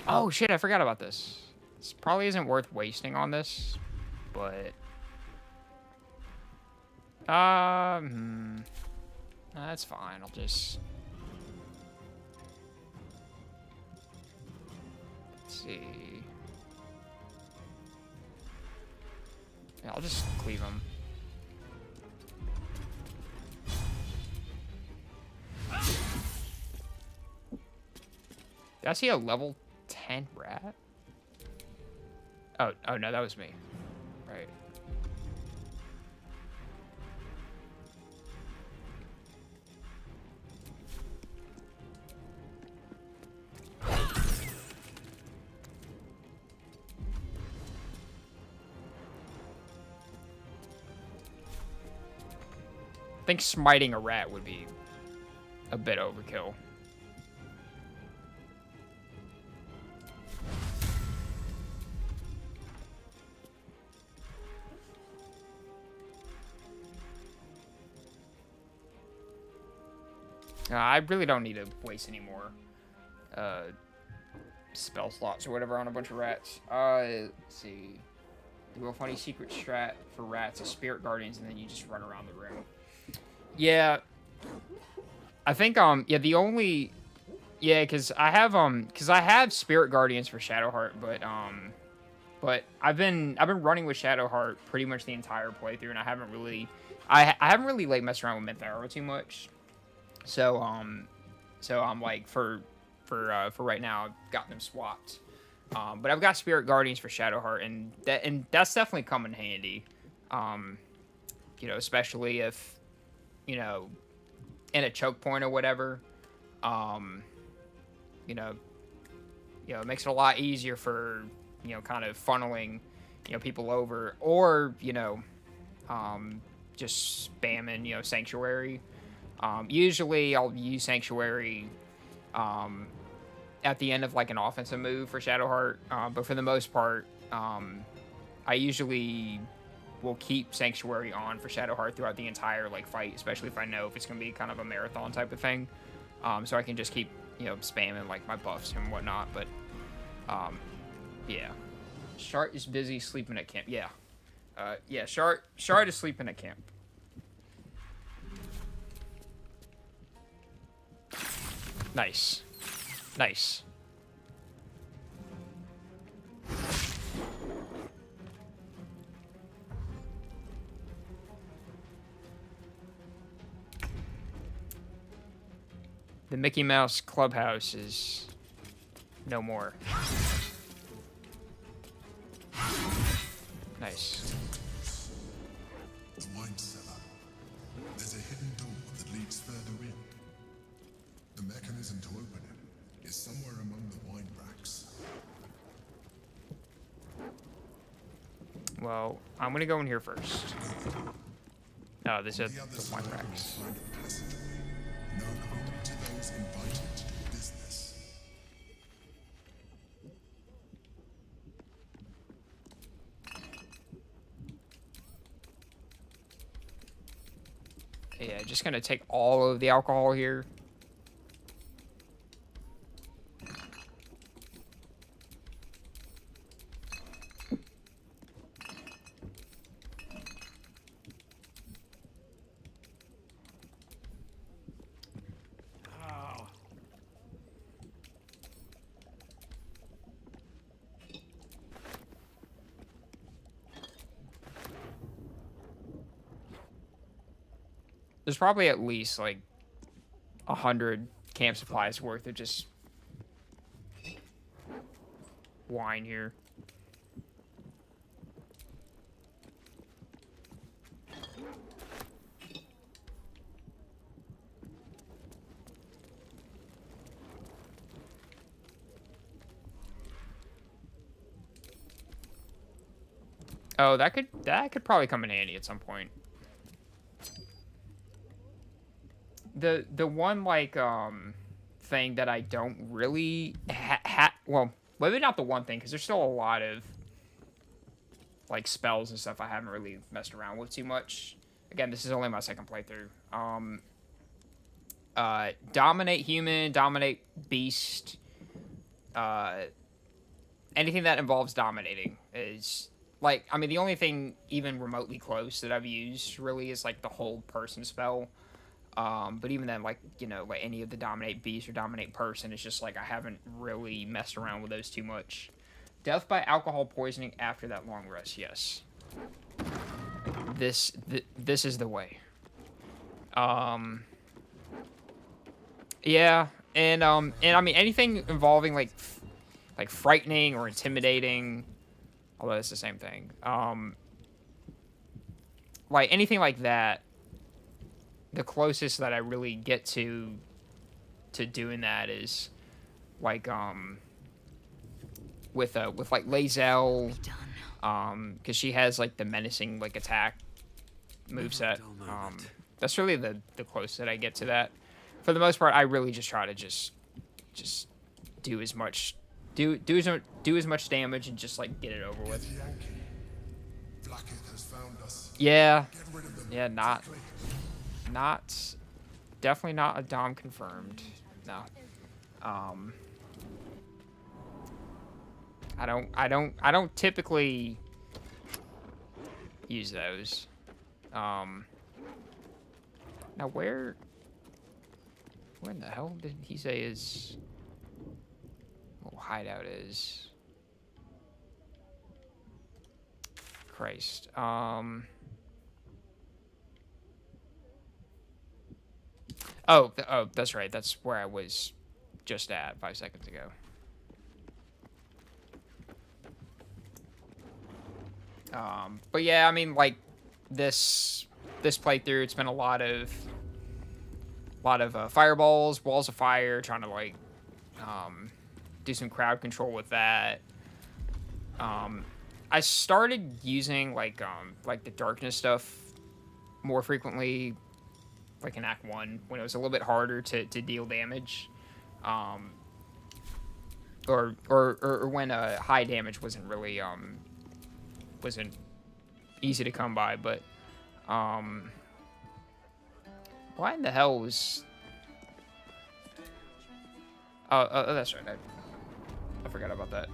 Oh shit, I forgot about this. This probably isn't worth wasting on this, but that's fine. I'll just see. Yeah, I'll just cleave them. Did I see a level 10 rat? Oh no, that was me. Right. I think smiting a rat would be a bit overkill. I really don't need to waste any more spell slots or whatever on a bunch of rats. Let's see. The real funny secret strat for rats is spirit guardians, and then you just run around the room. Yeah. I think yeah, the only cuz I have spirit guardians for Shadowheart, but I've been running with Shadowheart pretty much the entire playthrough, and I haven't really like messed around with Myth Arrow too much. So I'm like for right now I've gotten them swapped. But I've got Spirit Guardians for Shadowheart, and that's definitely come in handy. You know, especially if, you know, in a choke point or whatever. You know, it makes it a lot easier for, you know, kind of funneling, you know, people over, or, you know, just spamming, you know, Sanctuary. Usually I'll use Sanctuary at the end of like an offensive move for Shadowheart, but for the most part, I usually will keep Sanctuary on for Shadowheart throughout the entire like fight, especially if I know if it's gonna be kind of a marathon type of thing, so I can just keep, you know, spamming like my buffs and whatnot. But yeah, Shart is busy sleeping at camp. Yeah, yeah, Shart is sleeping at camp. Nice. Nice. The Mickey Mouse Clubhouse is no more. Nice. The wine cellar. There's a hidden door that leads further in. The mechanism to open it is somewhere among the wine racks. Well, I'm gonna go in here first. Oh, this is the wine racks. Known only to those invited to do business. Yeah, just gonna take all of the alcohol here. There's probably at least like 100 camp supplies worth of just wine here. Oh, that could probably come in handy at some point. The one like thing that I don't really well, maybe not the one thing, because there's still a lot of like spells and stuff I haven't really messed around with too much. Again, this is only my second playthrough. Dominate human, dominate beast, anything that involves dominating is like, I mean, the only thing even remotely close that I've used really is like the hold person spell. But even then, like, you know, like any of the dominate beast or dominate person, it's just like I haven't really messed around with those too much. Death by alcohol poisoning after that long rest, yes. This is the way. Yeah, and I mean anything involving like frightening or intimidating, although it's the same thing. Like anything like that. The closest that I really get to doing that is like with like Lae'zel, because she has like the menacing like attack moveset. That's really the closest that I get to that. For the most part, I really just try to just do as much damage and just like get it over with. Yeah, definitely not a Dom confirmed. No. I don't typically use those. Now where in the hell did he say his little hideout is? Christ. Oh, that's right. That's where I was just at 5 seconds ago. But yeah, I mean, like this playthrough, it's been a lot of fireballs, walls of fire, trying to like do some crowd control with that. I started using like the darkness stuff more frequently, like in Act 1, when it was a little bit harder to deal damage. Or when high damage wasn't really wasn't easy to come by, but why in the hell was oh that's right, I forgot about that.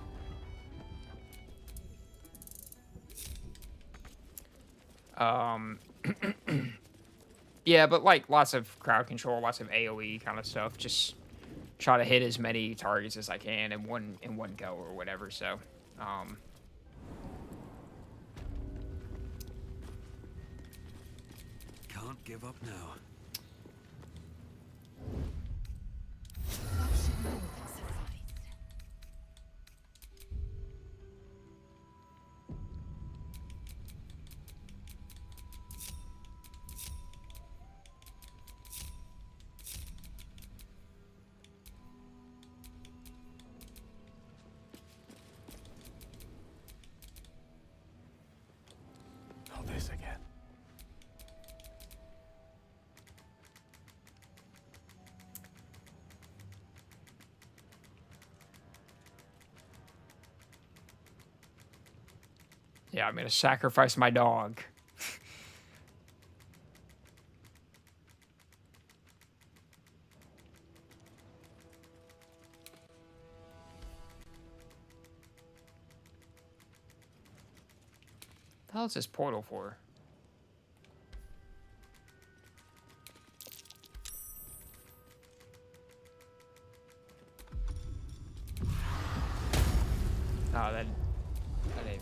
Yeah, but like lots of crowd control, lots of AoE kind of stuff, just try to hit as many targets as I can in one go or whatever. So Can't give up now. Oh, this again. yeah, I'm gonna sacrifice my dog. What the hell is this portal for? Oh, that ain't.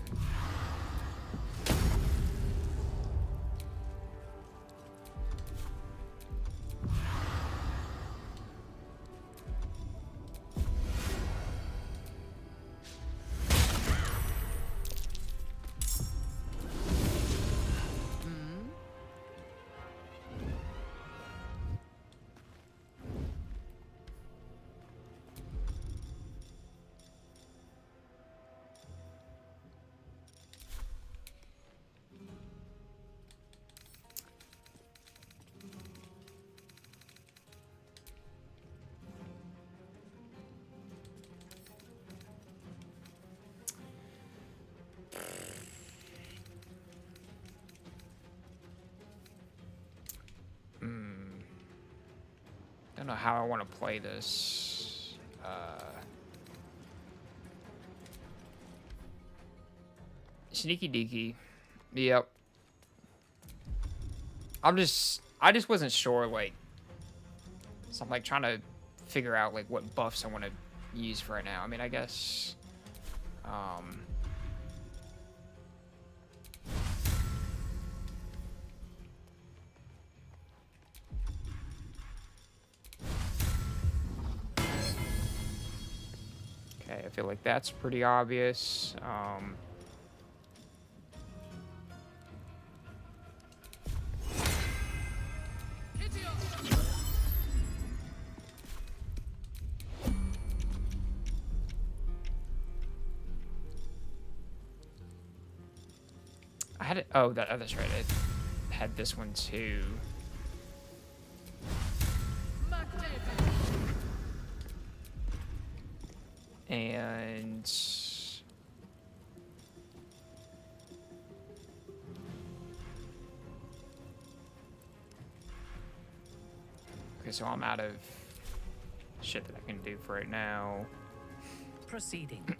Don't know how I want to play this. Sneaky deaky. Yep. I just wasn't sure, like, so I'm like trying to figure out like what buffs I want to use for right now. I mean, I guess okay, I feel like that's pretty obvious. I had it. Oh, that's right. I had this one too. And okay, so I'm out of shit that I can do for right now. Proceeding.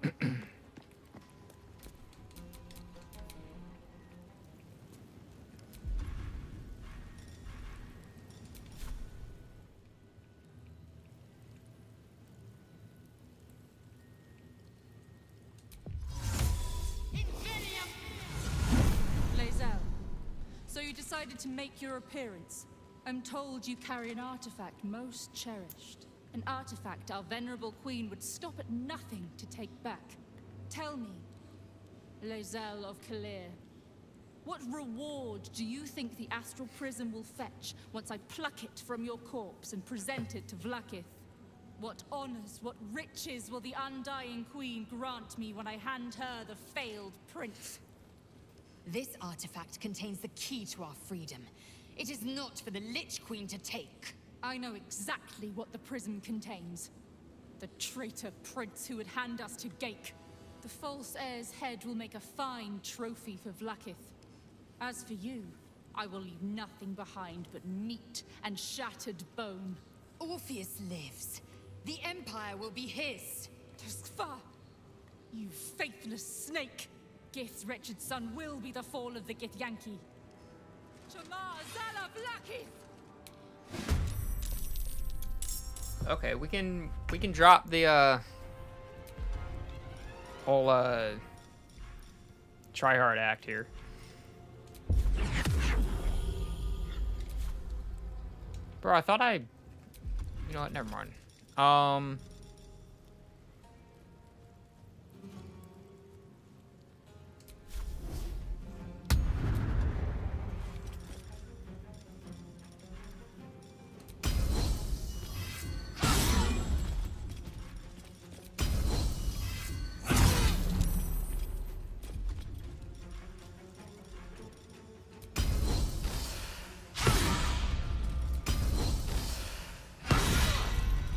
decided to make your appearance. I'm told you carry an artifact most cherished. An artifact our venerable queen would stop at nothing to take back. Tell me, Lae'zel of Kalir, what reward do you think the astral prism will fetch once I pluck it from your corpse and present it to Vlaakith? What honors, what riches will the Undying Queen grant me when I hand her the failed prince? This artifact contains the key to our freedom. It is not for the Lich Queen to take. I know exactly what the prism contains. The traitor prince who would hand us to Gake. The false heir's head will make a fine trophy for Vlaakith. As for you, I will leave nothing behind but meat and shattered bone. Orpheus lives. The Empire will be his. Tusktha! You faithless snake! Gith's wretched son will be the fall of the Githyanki. Shamar Zala Vlaakith! Okay, we can drop the whole try-hard act here. Bro, I thought you know what, never mind.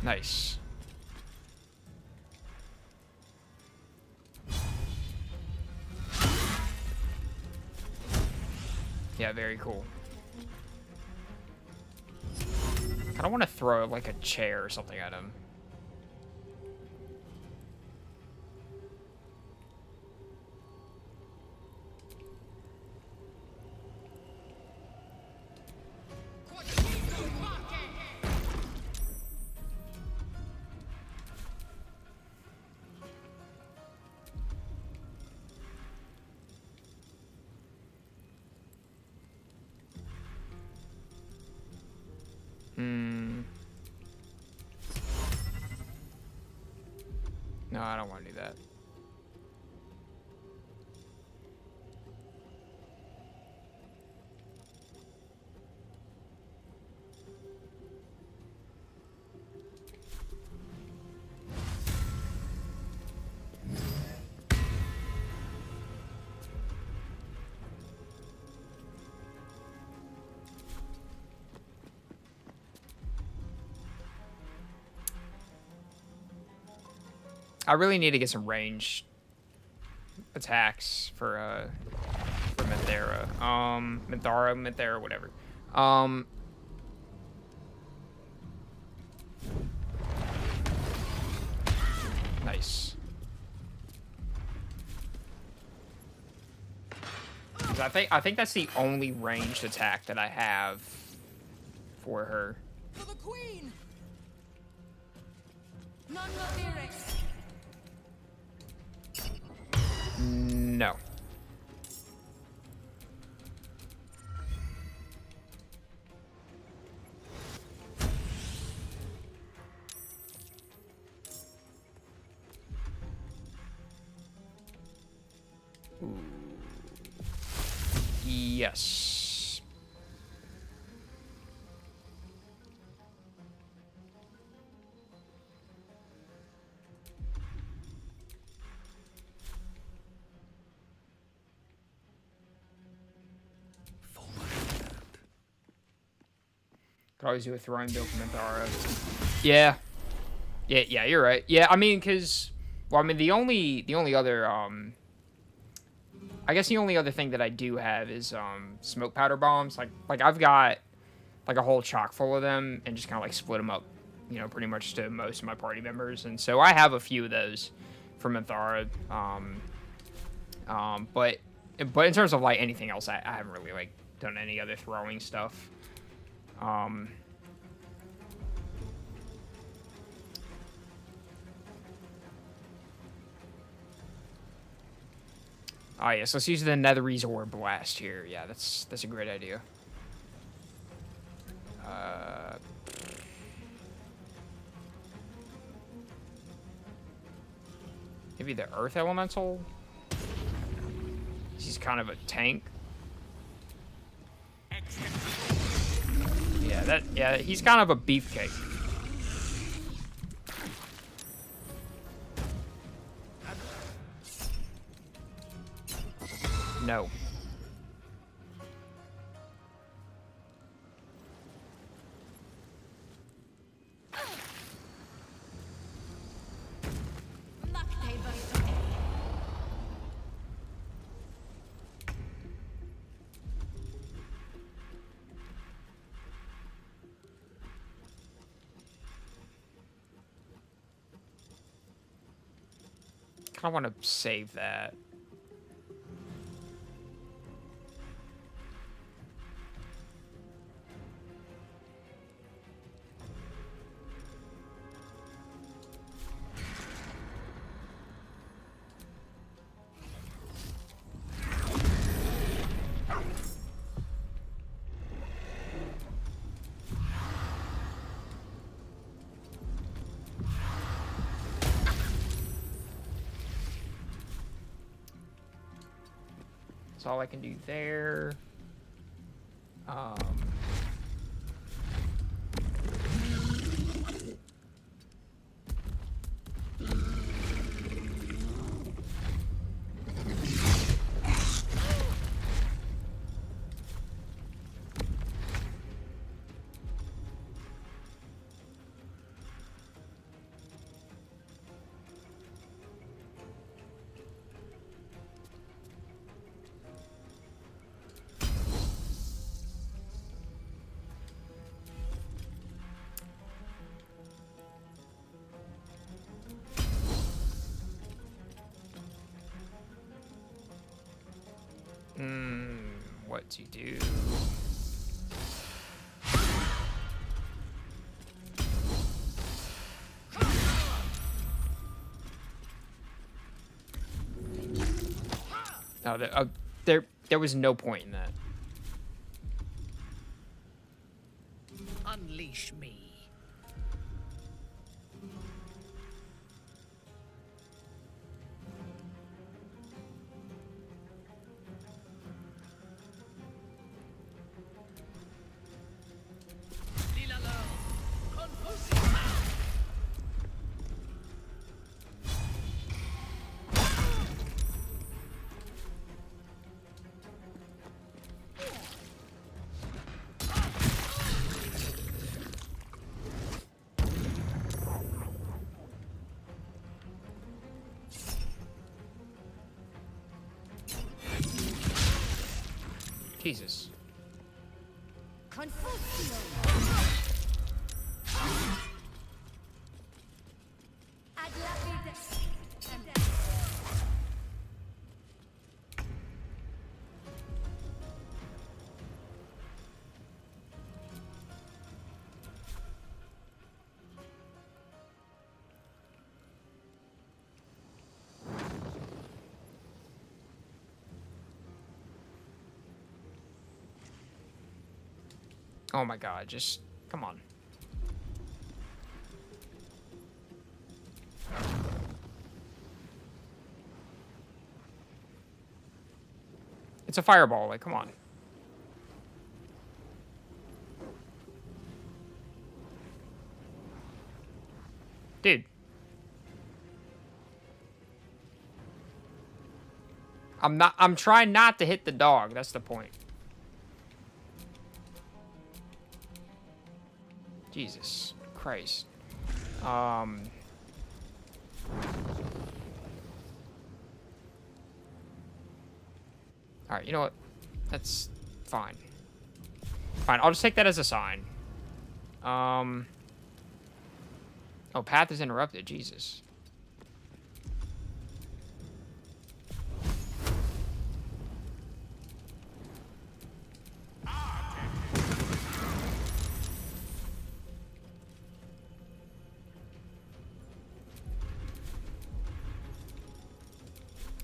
Nice. Yeah, very cool. I don't want to throw like a chair or something at him. No, I don't want to do that. I really need to get some ranged attacks for Minthara. Minthara, whatever. Nice. 'Cause I think that's the only ranged attack that I have for her. For the queen! None love Erex. No. Ooh. Yes. Could always do a throwing build from Minthara. Yeah. Yeah, you're right. Yeah, I mean, because, well, I mean, the only other, I guess the only other thing that I do have is, smoke powder bombs. Like I've got, like, a whole chock full of them and just kind of, like, split them up, you know, pretty much to most of my party members. And so I have a few of those from Minthara. But in terms of, like, anything else, I haven't really, like, done any other throwing stuff. Oh yes, let's use the Netherese Orb Blast here. Yeah, that's a great idea. Maybe the Earth Elemental? He's kind of a tank. Yeah, he's kind of a beefcake. No. I want to save that. That's all I can do there. What to do? No, there was no point in that. Unleash me. Jesus. Oh my god, just come on. It's a fireball, like, come on. Dude. I'm trying not to hit the dog, that's the point. Jesus Christ. Alright, you know what? That's fine. Fine, I'll just take that as a sign. Oh, path is interrupted, Jesus.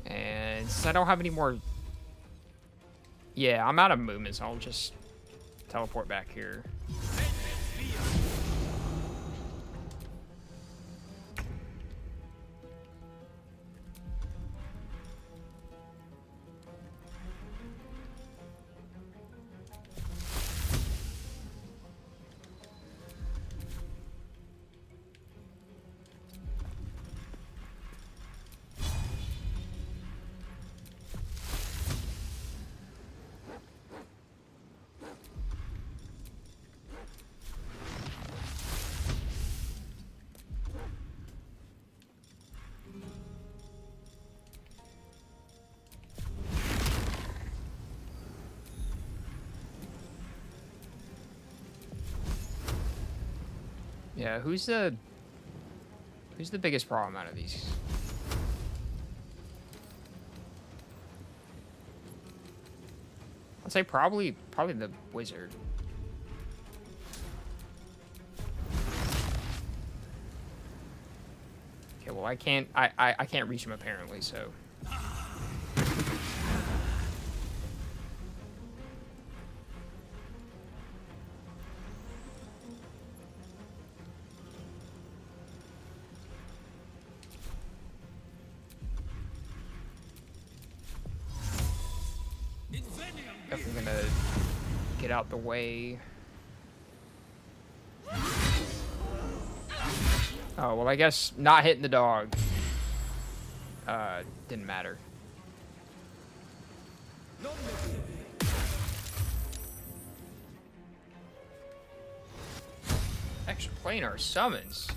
And since I don't have any more... Yeah, I'm out of movement, so I'll just teleport back here. Yeah, who's the biggest problem out of these? I'd say probably the wizard. Okay, well I can't reach him apparently, so. Definitely gonna get out the way. Oh, well, I guess not hitting the dog didn't matter. Extra planar summons.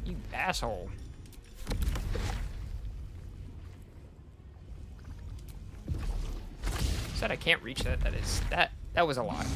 You asshole. Said I can't reach that. That was a lot.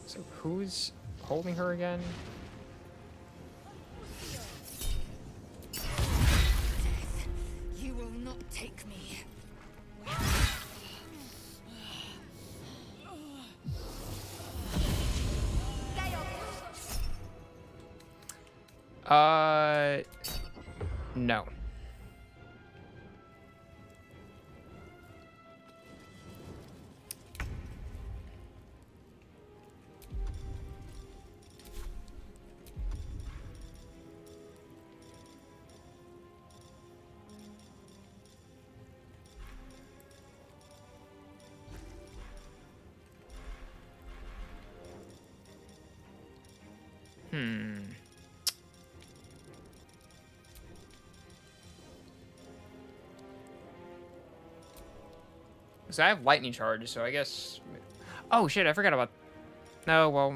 So who's holding her again? You will not take me. No. Because I have lightning charge, so I guess... Oh, shit, I forgot about... No, well,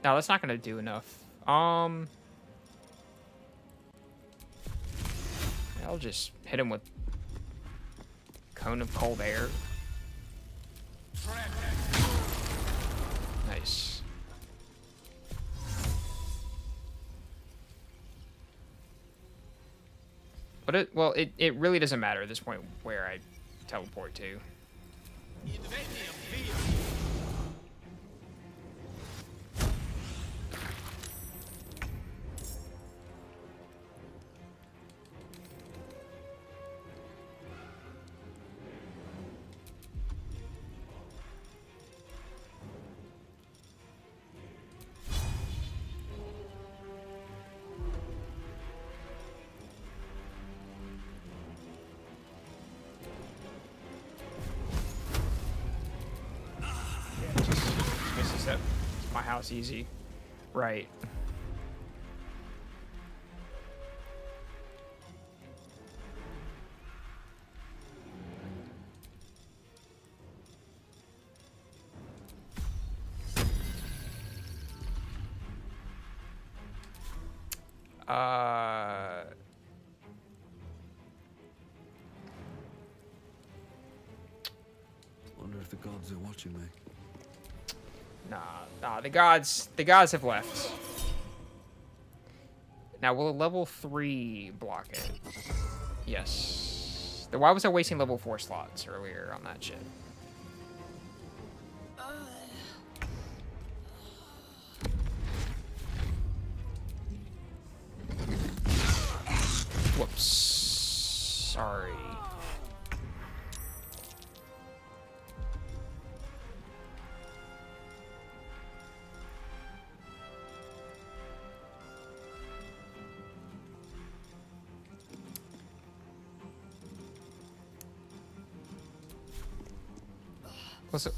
No, that's not going to do enough. I'll just hit him with Cone of Cold Air. Nice. But it really doesn't matter at this point where I teleport to. My house easy. Right. Wonder if the gods are watching me. Nah, the gods have left. Now, will a level 3 block it? Yes. Then why was I wasting level 4 slots earlier on that shit? Whoops. Sorry.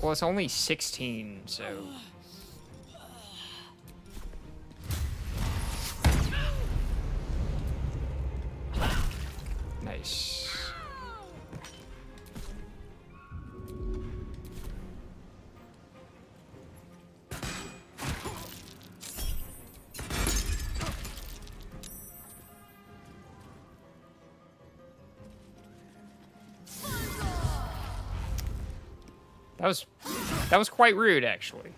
Well, it's only 16, so... Nice. That was quite rude, actually.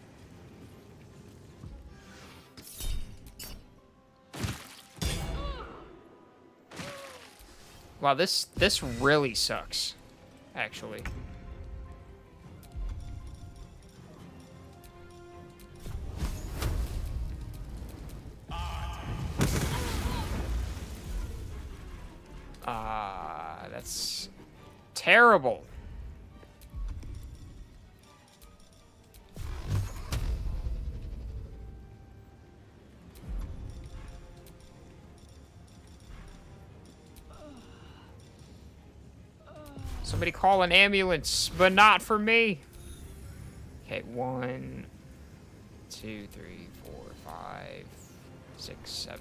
Wow, this really sucks, actually. That's terrible. Somebody call an ambulance, but not for me. Okay, 1, 2, 3, 4, 5, 6, 7.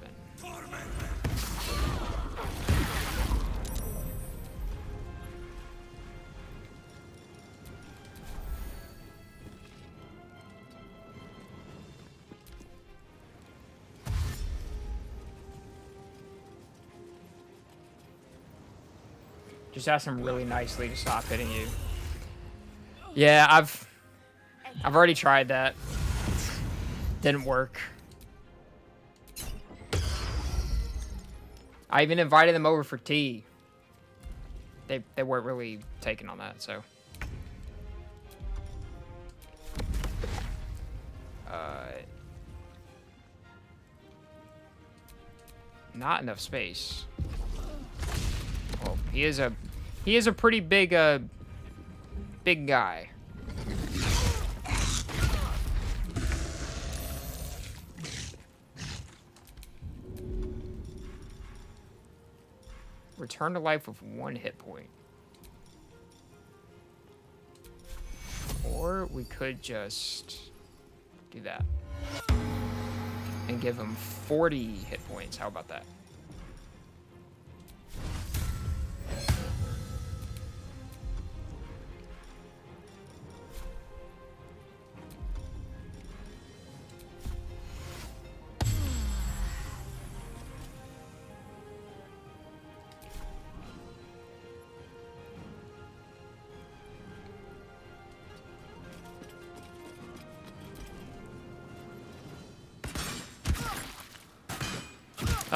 Just ask him really nicely to stop hitting you. Yeah, I've already tried that. Didn't work. I even invited them over for tea. They weren't really taking on that, so. Not enough space. Well, he is a pretty big big guy. Return to life with 1 hit point. Or we could just do that. And give him 40 hit points. How about that?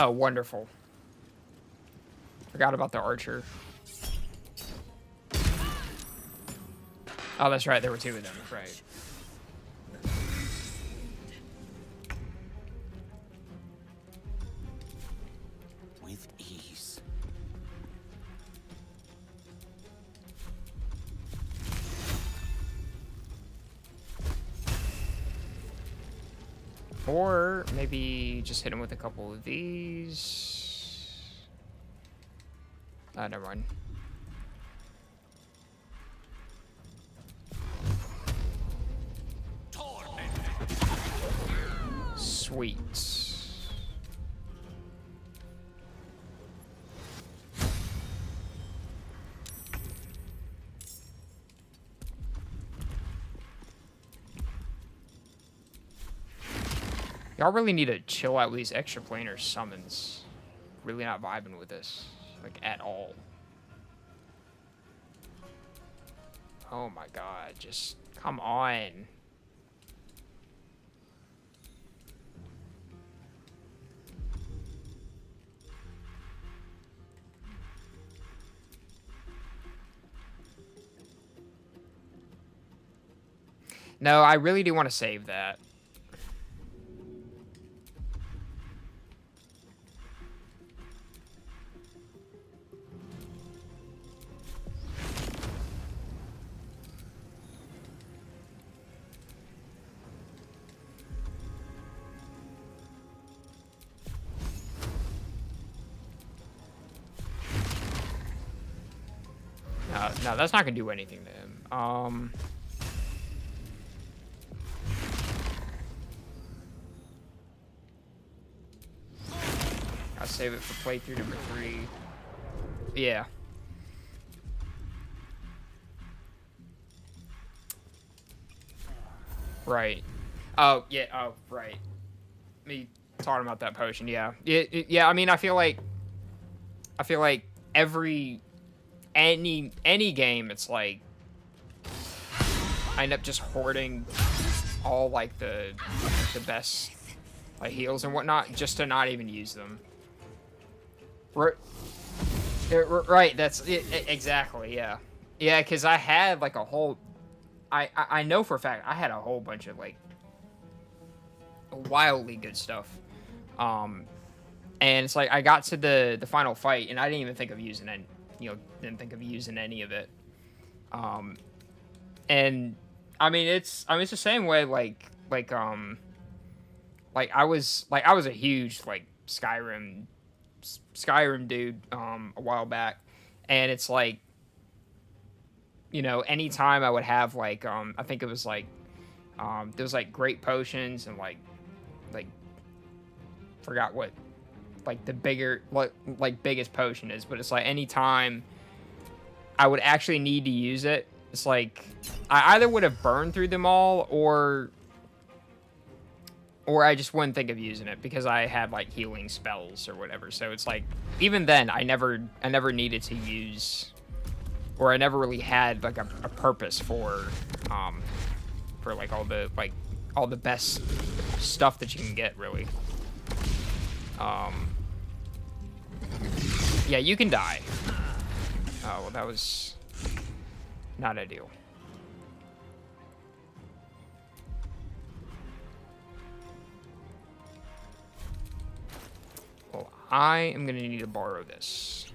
Oh, wonderful. Forgot about the archer. Oh, that's right. There were 2 of them. Right. With ease. Or maybe just hit him with a couple of these. Never mind. Sweet. Y'all really need to chill out with these extra planar summons. Really not vibing with this, like, at all. Oh my god, just come on. No, I really do want to save that. No, that's not gonna do anything to him. I'll save it for playthrough number 3. Yeah. Right. Oh, yeah. Oh, right. Me talking about that potion. Yeah. Yeah. I mean, I feel like any game, it's like I end up just hoarding all like the best like heals and whatnot just to not even use them. Right. That's it, exactly. Yeah. Yeah. Because I had like a whole. I know for a fact I had a whole bunch of like wildly good stuff. And it's like I got to the final fight and I didn't even think of using any, didn't think of using any of it. And I mean it's the same way like I was a huge like Skyrim dude a while back, and it's like anytime I would have like I think it was like there was like great potions and like forgot what like the biggest potion is, but it's like anytime I would actually need to use it, it's like I either would have burned through them all or I just wouldn't think of using it because I had like healing spells or whatever. So it's like even then I never needed to use, or I never really had like a purpose for like all the best stuff that you can get, really. Yeah, you can die. Oh, well, that was not ideal. Well, I am gonna need to borrow this.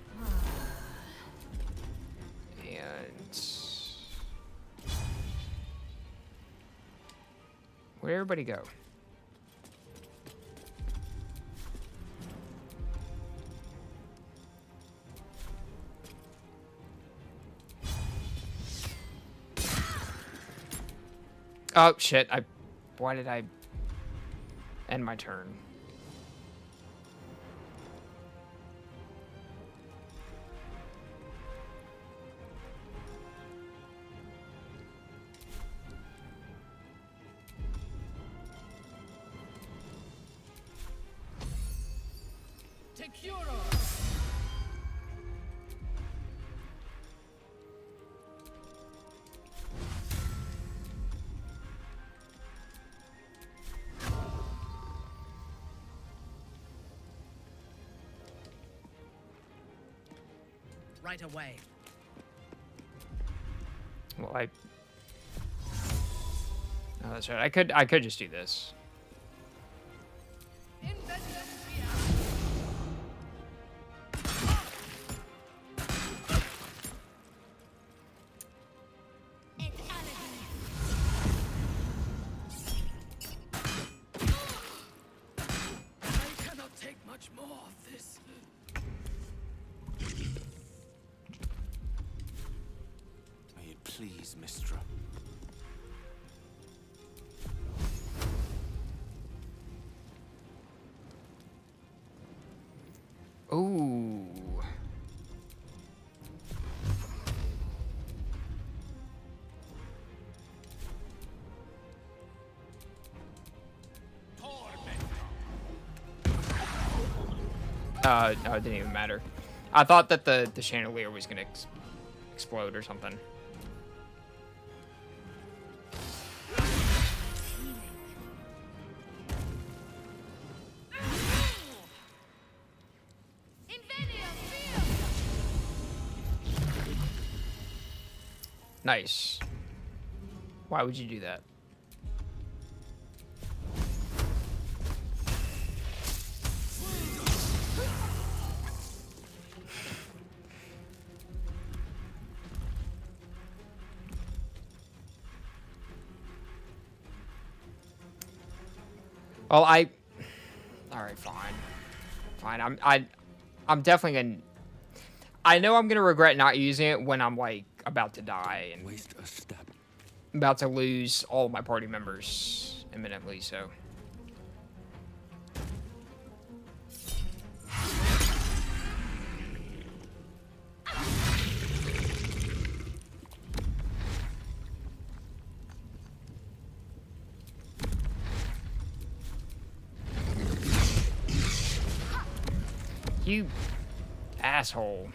And where'd everybody go? Oh, shit. Why did I end my turn? Right away. Well, oh, that's right. I could just do this. I cannot take much more of this. May it please, Mistra. Ooh. No, it didn't even matter. I thought that the chandelier was gonna explode or something. Nice. Why would you do that? Well, all right, fine. Fine. I'm definitely gonna. I know I'm gonna regret not using it when I'm like about to die and Waste a step. about to lose all of my party members imminently. So. You asshole.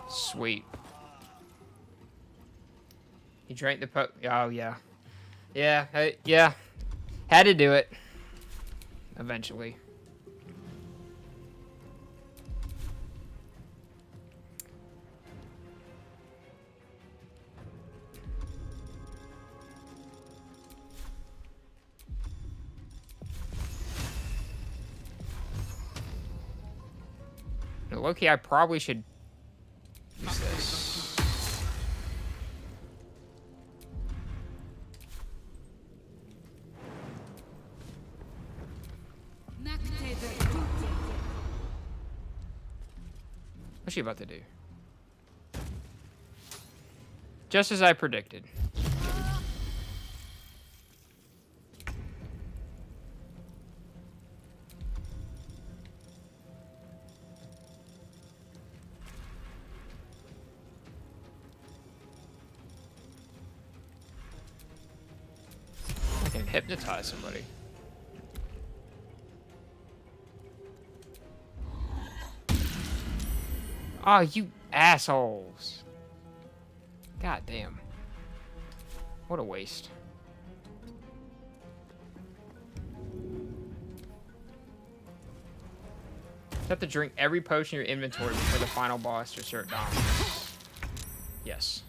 Sweet. You drank the oh, yeah. Yeah, yeah. Had to do it. Eventually. No, Loki, I probably should use this. What's she about to do? Just as I predicted. I can hypnotize somebody. Oh, you assholes. God damn. What a waste. You have to drink every potion in your inventory before the final boss to assert dominance. Yes.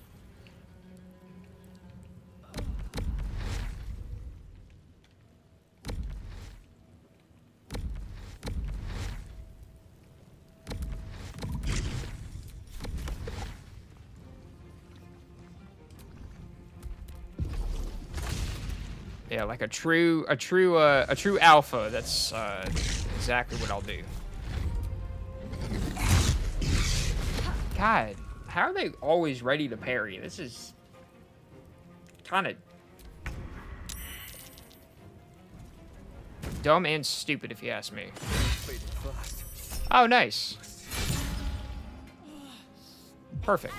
Yeah, like a true alpha. That's exactly what I'll do. God, how are they always ready to parry? This is kind of dumb and stupid, if you ask me. Oh, nice. Perfect.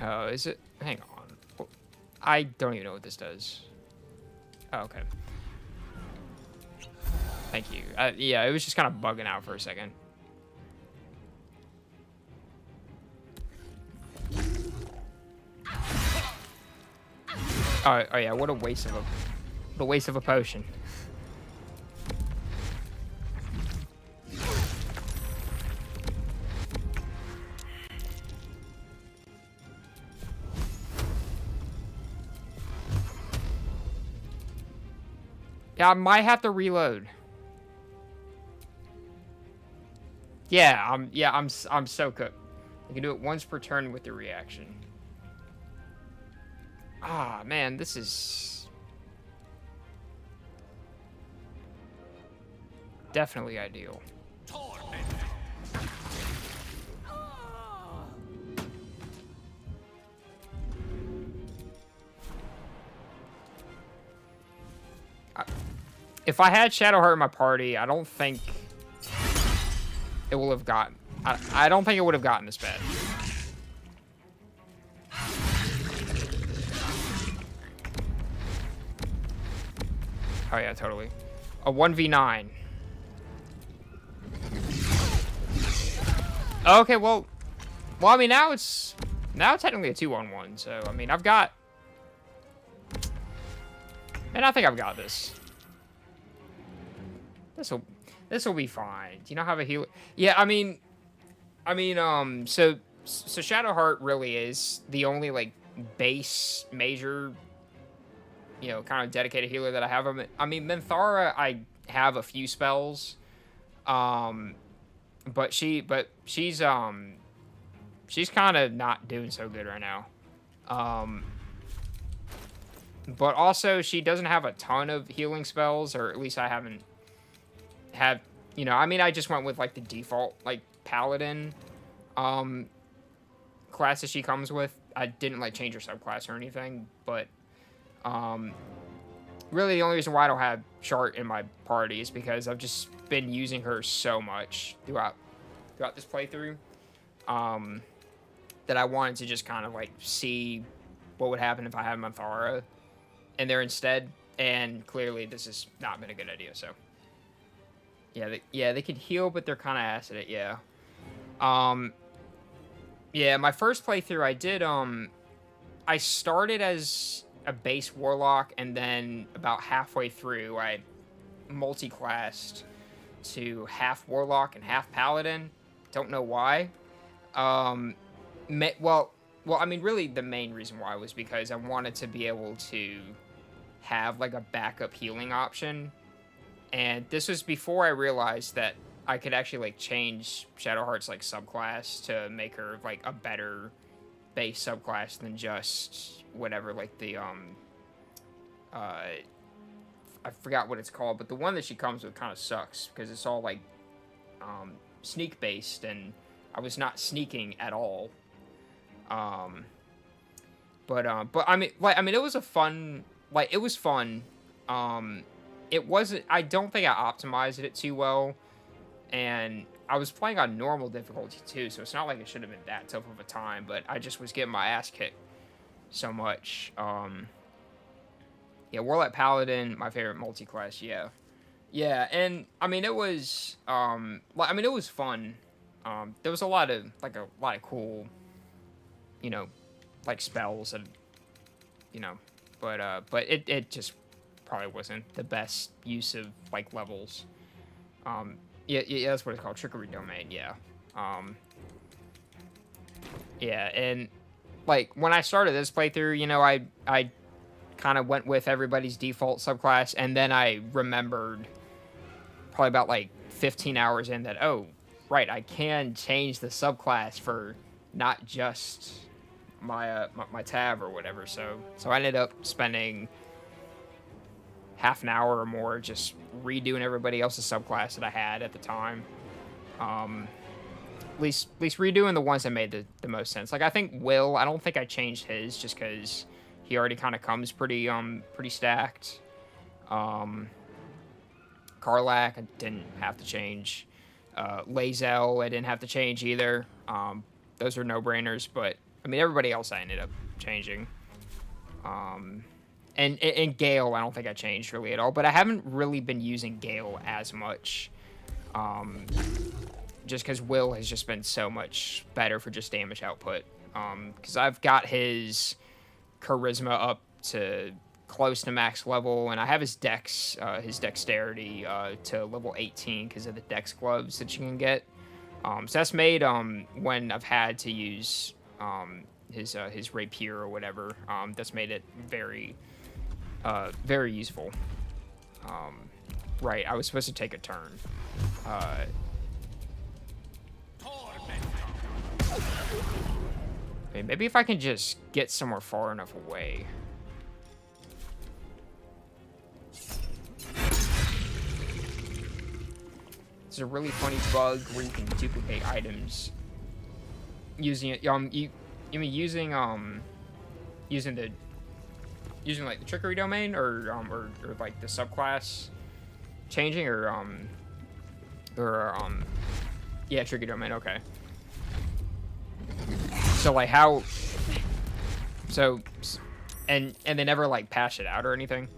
Oh, is it? Hang on. I don't even know what this does. Oh, okay. Thank you. Yeah, it was just kind of bugging out for a second. Oh yeah, what a waste of a potion. Yeah, I might have to reload. Yeah, I'm so cooked. I can do it once per turn with the reaction. Ah, man, this is definitely ideal. If I had Shadowheart in my party, I don't think it will have gotten... I don't think it would have gotten this bad. Oh yeah, totally. A 1v9. Okay, well, I mean, now it's technically a 2-on-1, so, I mean, I've got... Man, I think I've got this. This'll be fine. Do you not have a healer? Yeah, I mean, so Shadowheart really is the only, like, base major, you know, kind of dedicated healer that I have. I mean, Minthara, I have a few spells, but she's kind of not doing so good right now. But also, she doesn't have a ton of healing spells, or at least I haven't had, you know, I mean, I just went with, like, the default, like, Paladin, class that she comes with. I didn't, like, change her subclass or anything, but, really the only reason why I don't have Chart in my party is because I've just been using her so much throughout this playthrough, that I wanted to just kind of, like, see what would happen if I had Minthara in there instead, and clearly this has not been a good idea, so. Yeah, they could heal, but they're kind of ass at it, yeah. Yeah, my first playthrough, I did, I started as a base Warlock, and then about halfway through, I multi-classed to half Warlock and half Paladin. Don't know why. Well, I mean, really, the main reason why was because I wanted to be able to have, like, a backup healing option. And this was before I realized that I could actually, like, change Shadowheart's, like, subclass to make her, like, a better base subclass than just whatever, like, the, I forgot what it's called, but the one that she comes with kind of sucks, because it's all, like, sneak-based, and I was not sneaking at all. But I mean, it was a fun, like, it was fun. It wasn't, I don't think I optimized it too well, and I was playing on normal difficulty too, so it's not like it should have been that tough of a time, but I just was getting my ass kicked so much. Yeah, Warlock Paladin, my favorite multi-class, yeah. Yeah, and, I mean, it was, it was fun. There was a lot of cool, you know, like, spells, and, you know, but it just probably wasn't the best use of, like, levels. Yeah, that's what it's called, Trickery Domain, yeah. Yeah, and, like, when I started this playthrough, you know, I kind of went with everybody's default subclass, and then I remembered probably about, like, 15 hours in that, oh, right, I can change the subclass for not just my my tab or whatever, so I ended up spending half an hour or more just redoing everybody else's subclass that I had at the time. At least redoing the ones that made the most sense. Like, I think Will, I don't think I changed his just because he already kind of comes pretty stacked. Karlak, I didn't have to change. Lae'zel, I didn't have to change either. Those are no-brainers, but, I mean, everybody else I ended up changing. And Gale, I don't think I changed really at all, but I haven't really been using Gale as much. Just because Will has just been so much better for just damage output. Because I've got his charisma up to close to max level, and I have his dex, his dexterity to level 18 because of the dex gloves that you can get. So that's made when I've had to use his rapier or whatever. That's made it very, very useful. Right, I was supposed to take a turn. Okay, maybe if I can just get somewhere far enough away. It's a really funny bug where you can duplicate items using it. Using like the trickery domain or like the subclass changing yeah, trickery domain. Okay. So like how? So, and they never like patch it out or anything.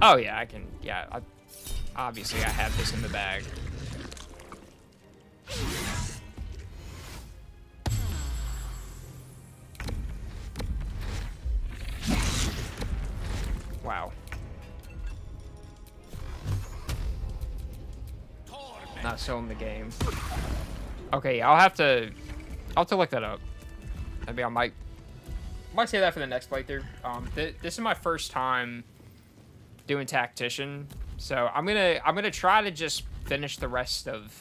Oh yeah, I can. Yeah, obviously I have this in the bag. Wow. Not so in the game. Okay, I'll have to look that up. Maybe I might say that for the next playthrough. This is my first time doing Tactician, so I'm gonna try to just finish the rest of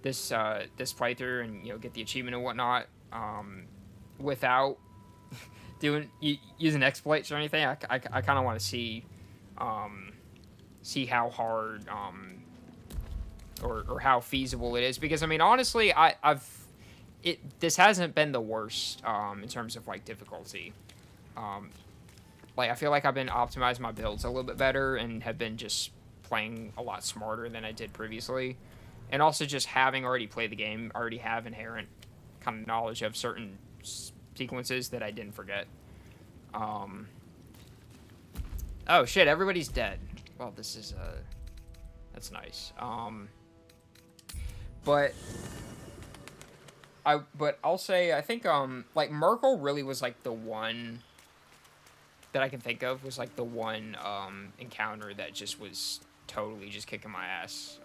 this this playthrough and get the achievement and whatnot without using exploits or anything. I kind of want to see how hard or how feasible it is, because I mean honestly this hasn't been the worst in terms of like difficulty. Like I feel like I've been optimizing my builds a little bit better and have been just playing a lot smarter than I did previously, and also just having already played the game, I already have inherent kind of knowledge of certain sequences that I didn't forget. Oh shit, everybody's dead. Well, this is that's nice. But I'll say I think like Merkel really was like the one that I can think of, was like the one encounter that just was totally just kicking my ass.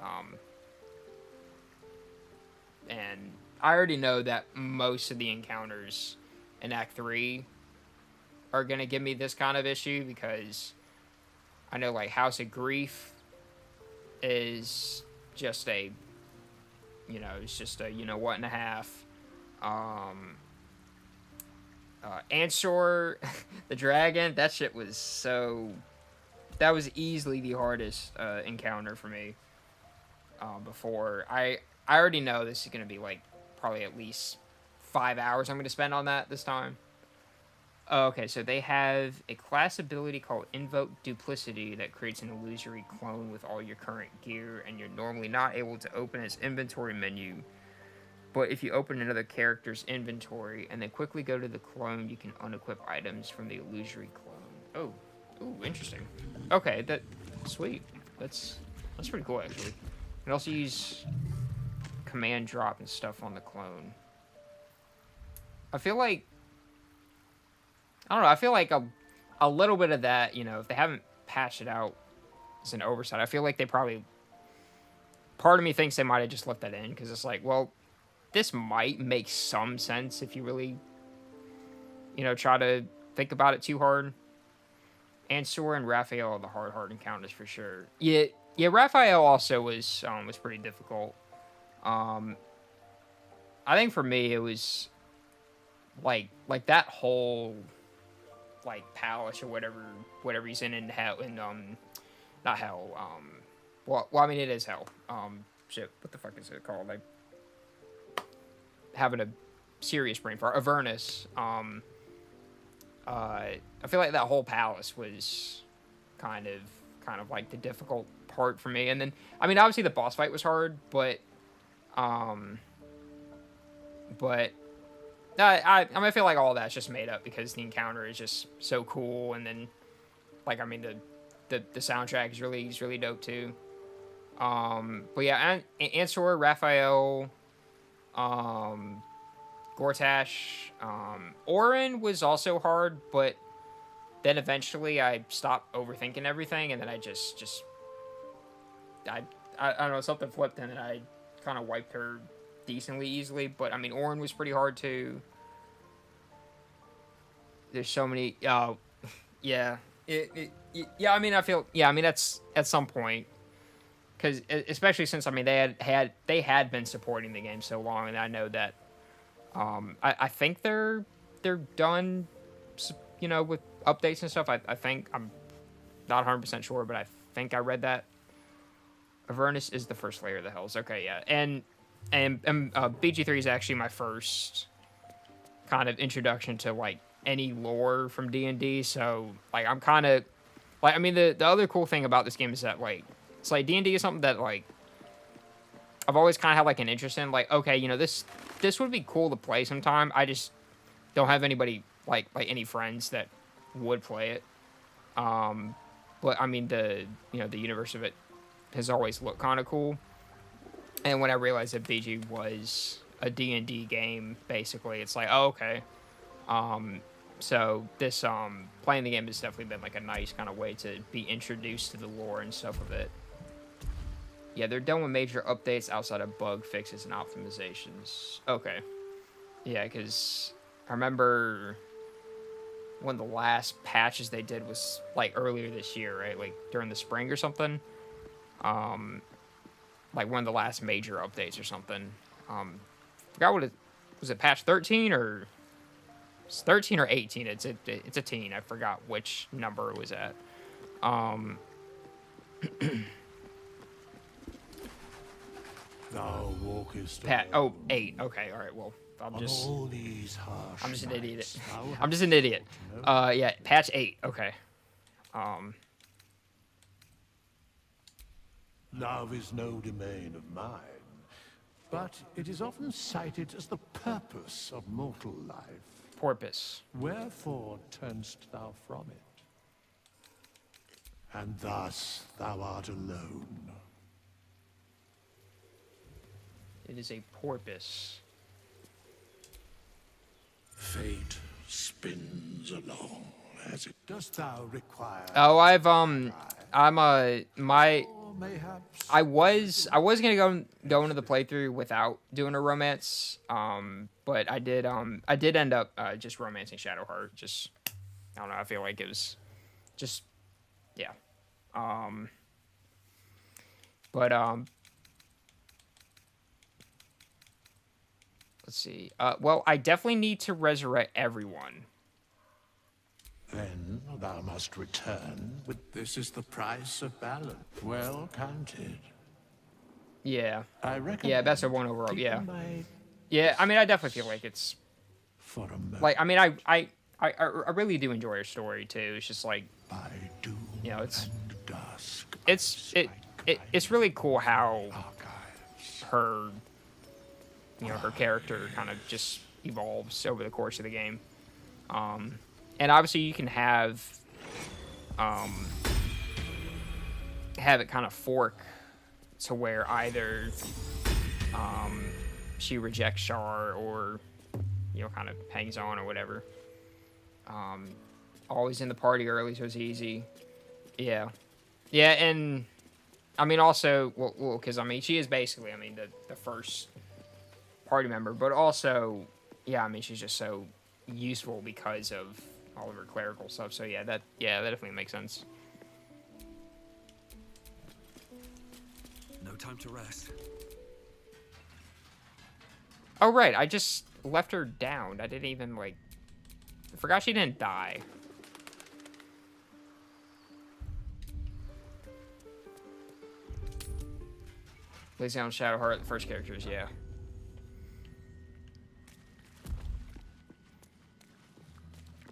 And I already know that most of the encounters in Act 3 are going to give me this kind of issue, because I know like House of Grief is just a, it's just a what and a half. Ansor, the dragon, that shit was so... That was easily the hardest encounter for me before. I already know this is going to be like probably at least 5 hours I'm going to spend on that this time. Okay, so they have a class ability called Invoke Duplicity that creates an illusory clone with all your current gear, and you're normally not able to open its inventory menu. But if you open another character's inventory and then quickly go to the clone, you can unequip items from the illusory clone. Oh, ooh, interesting. Okay, sweet. That's pretty cool actually. You can also use command drop and stuff on the clone. I feel like, I don't know, I feel like a little bit of that, if they haven't patched it out as an oversight, I feel like they probably, part of me thinks they might have just left that in, because it's like, well, this might make some sense if you really, try to think about it too hard. Ansor and Raphael are the hard encounters for sure. Yeah, Raphael also was pretty difficult. I think for me it was like that whole like palace or whatever he's in hell, not hell. Well, I mean it is hell. Shit, what the fuck is it called? Like, having a serious brain fart. Avernus. I feel like that whole palace was kind of like the difficult part for me. And then, I mean, obviously the boss fight was hard, but I feel like all that's just made up because the encounter is just so cool. And then, like, I mean, the soundtrack is really dope too. But yeah, Ansor, Raphael, Gortash, Orin was also hard, but then eventually I stopped overthinking everything, and then I I don't know, something flipped, and then I kind of wiped her decently easily. But I mean, Orin was pretty hard too. there's so many. Yeah. Yeah. I mean, I feel. Yeah. I mean, that's at some point, because especially since I mean they had been supporting the game so long, and I know that. I think they're done, you know, with updates and stuff. I think I'm not 100% sure, but I think I read that. Avernus is the first layer of the Hells. Okay, yeah, and BG3 is actually my first kind of introduction to like any lore from D&D. So like I'm kind of like, I mean, the other cool thing about this game is that like it's like D&D is something that like I've always kind of had like an interest in. Like, okay, you know, this would be cool to play sometime. I just don't have anybody like any friends that would play it. But I mean, the universe of it has always looked kind of cool. And when I realized that BG was a D&D game, basically, it's like, oh, okay. So this playing the game has definitely been like a nice kind of way to be introduced to the lore and stuff of it. Yeah, they're done with major updates outside of bug fixes and optimizations. Okay. Yeah, because I remember one of the last patches they did was like earlier this year, right? Like during the spring or something. Like one of the last major updates or something. Forgot what it was. It patch 13 or it's 13 or 18? It's a teen. I forgot which number it was at. Thou walkest Oh, 8. Okay, all right. Well, I'm just an idiot. I'm just an idiot. Yeah, patch 8. Okay. Love is no domain of mine, but it is often cited as the purpose of mortal life. Porpoise. Wherefore turnst thou from it? And thus thou art alone. It is a porpoise. Fate spins along as it dost thou require. Oh, I was gonna go into the playthrough without doing a romance, but I did end up just romancing Shadowheart. Just, I don't know, I feel like it was just, yeah, but let's see. Well, I definitely need to resurrect everyone. Then thou must return with this is the price of balance. Well counted. Yeah. I reckon. Yeah, best of one overall. Yeah. Yeah, I mean, I definitely feel like it's like, I mean, I really do enjoy her story too. It's just like, you know, it's really cool how her, you know, her character kind of just evolves over the course of the game. And obviously you can have it kind of fork to where either she rejects Char or, you know, kind of hangs on or whatever. Always in the party early, so it's easy. Yeah. Yeah, and I mean also, well, because I mean she is basically, I mean, the first party member, but also, yeah, I mean she's just so useful because of all of her clerical stuff. So yeah, that definitely makes sense. No time to rest. Oh right, I just left her down. I didn't even I forgot she didn't die. Lays down Shadowheart, the first characters, yeah.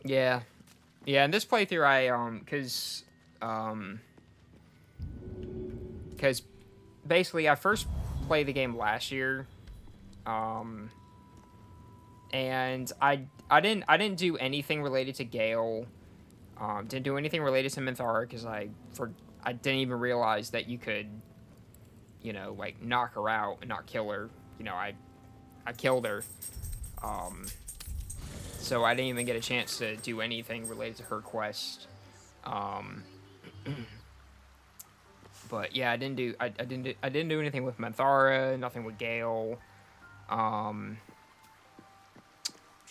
Yeah. Yeah, in this playthrough cause basically I first played the game last year. And I didn't do anything related to Gale. Didn't do anything related to Minthara because I didn't even realize that you could, you know, like knock her out and not kill her. You know, I killed her. So I didn't even get a chance to do anything related to her quest. But yeah, I didn't do anything with Minthara, nothing with Gale.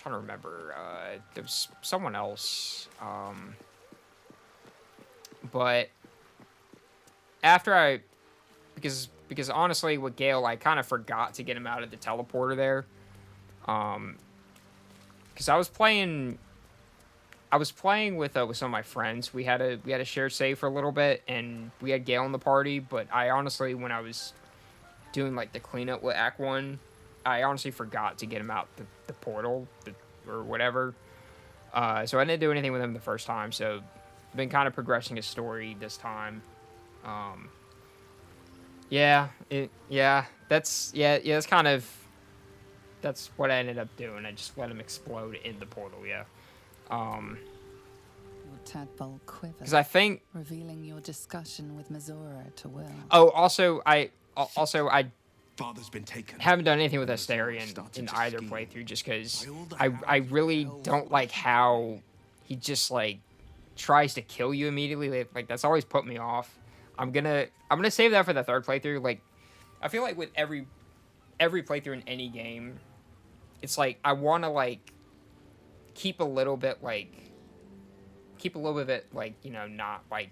trying to remember. There was someone else. But after because honestly, with Gale, I kind of forgot to get him out of the teleporter there. Because I was playing with some of my friends. We had a shared save for a little bit, and we had Gale in the party. But I honestly, when I was doing like the cleanup with Act 1, I honestly forgot to get him out the portal or whatever. So I didn't do anything with him the first time. So I've been kind of progressing his story this time. That's what I ended up doing. I just let him explode in the portal. Yeah. Your tadpole quivered. Because I think, revealing your discussion with Mazora to Will. Oh, also I Father's been taken. haven't done anything with Asterion in either playthrough, just because I really don't like how he just like tries to kill you immediately. Like that's always put me off. I'm gonna save that for the third playthrough. Like I feel like with every playthrough in any game, it's like I want to like keep a little bit of it like, you know, not like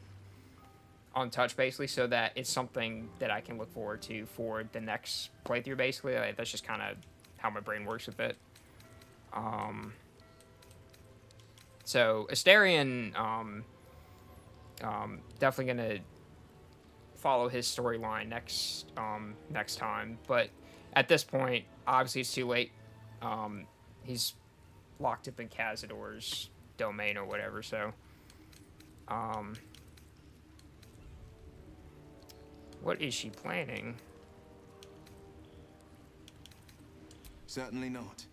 untouched basically, so that it's something that I can look forward to for the next playthrough basically. Like, that's just kind of how my brain works with it. So Asterion, definitely gonna follow his storyline next time, but at this point obviously it's too late. He's locked up in Cazador's domain or whatever, so what is she planning? Certainly not.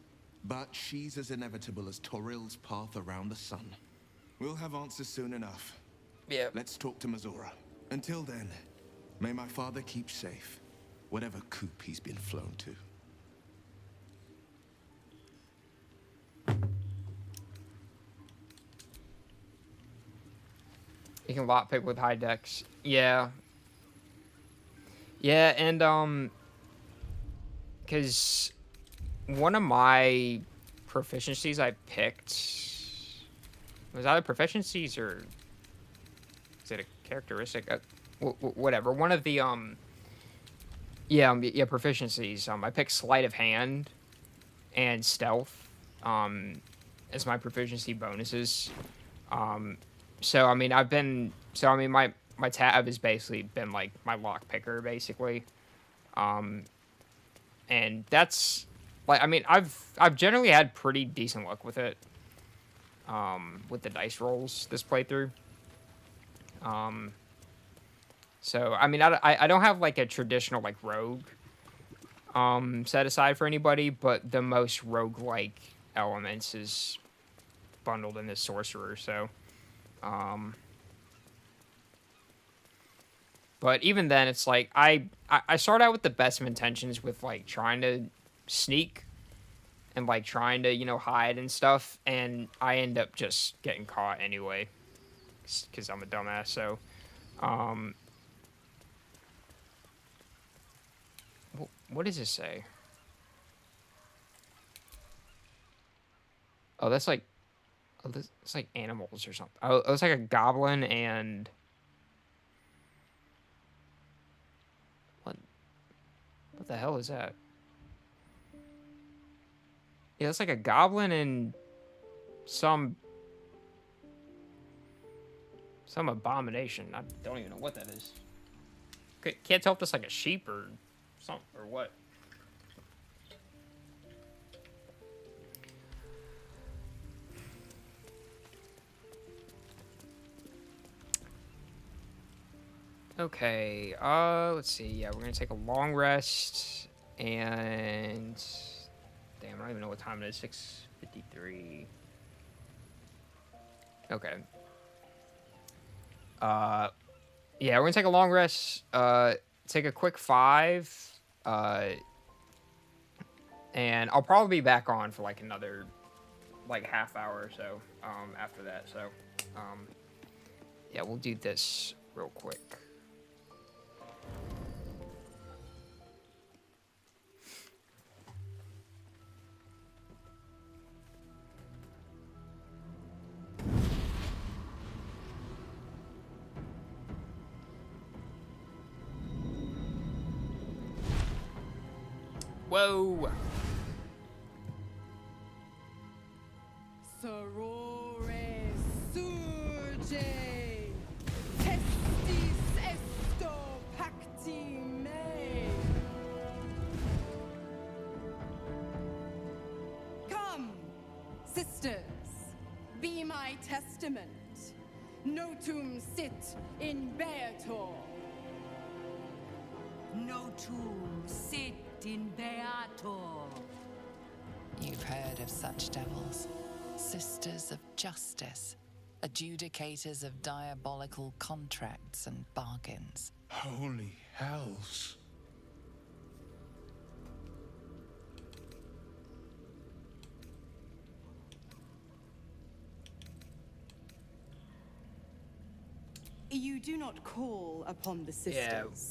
But she's as inevitable as Toril's path around the sun. We'll have answers soon enough. Yeah. Let's talk to Mazora. Until then, may my father keep safe, whatever coop he's been flown to. You can lockpick with high dex. Yeah. Yeah, and because one of my proficiencies I picked was either proficiencies or is it a characteristic? Whatever. One of the proficiencies. I picked sleight of hand and stealth as my proficiency bonuses. So I mean my tab has basically been like my lock picker basically. And that's like, I mean, I've generally had pretty decent luck with it. With the dice rolls this playthrough. So I mean, I don't have like a traditional like rogue set aside for anybody, but the most rogue-like elements is bundled in this sorcerer, so but even then, it's like I start out with the best of intentions with like trying to sneak and like trying to, you know, hide and stuff, and I end up just getting caught anyway because I'm a dumbass. So what does this say? Oh, that's like, oh, it's like animals or something. Oh, it's like a goblin and what the hell is that? Yeah, it's like a goblin and some abomination. I don't even know what that is. Can't tell if that's like a sheep or something or what. Okay, let's see. Yeah, we're gonna take a long rest, and damn, I don't even know what time it is. 6:53. Okay. Yeah, we're gonna take a long rest. Take a quick 5. And I'll probably be back on for like another like half hour or so. After that, so yeah, we'll do this real quick. Whoa. Sorore surge, testis esto pacti me. Come, sisters, be my testament. Notum sit in beator. Notum sit in beator. You've heard of such devils. Sisters of justice. Adjudicators of diabolical contracts and bargains. Holy hells. You do not call upon the sisters.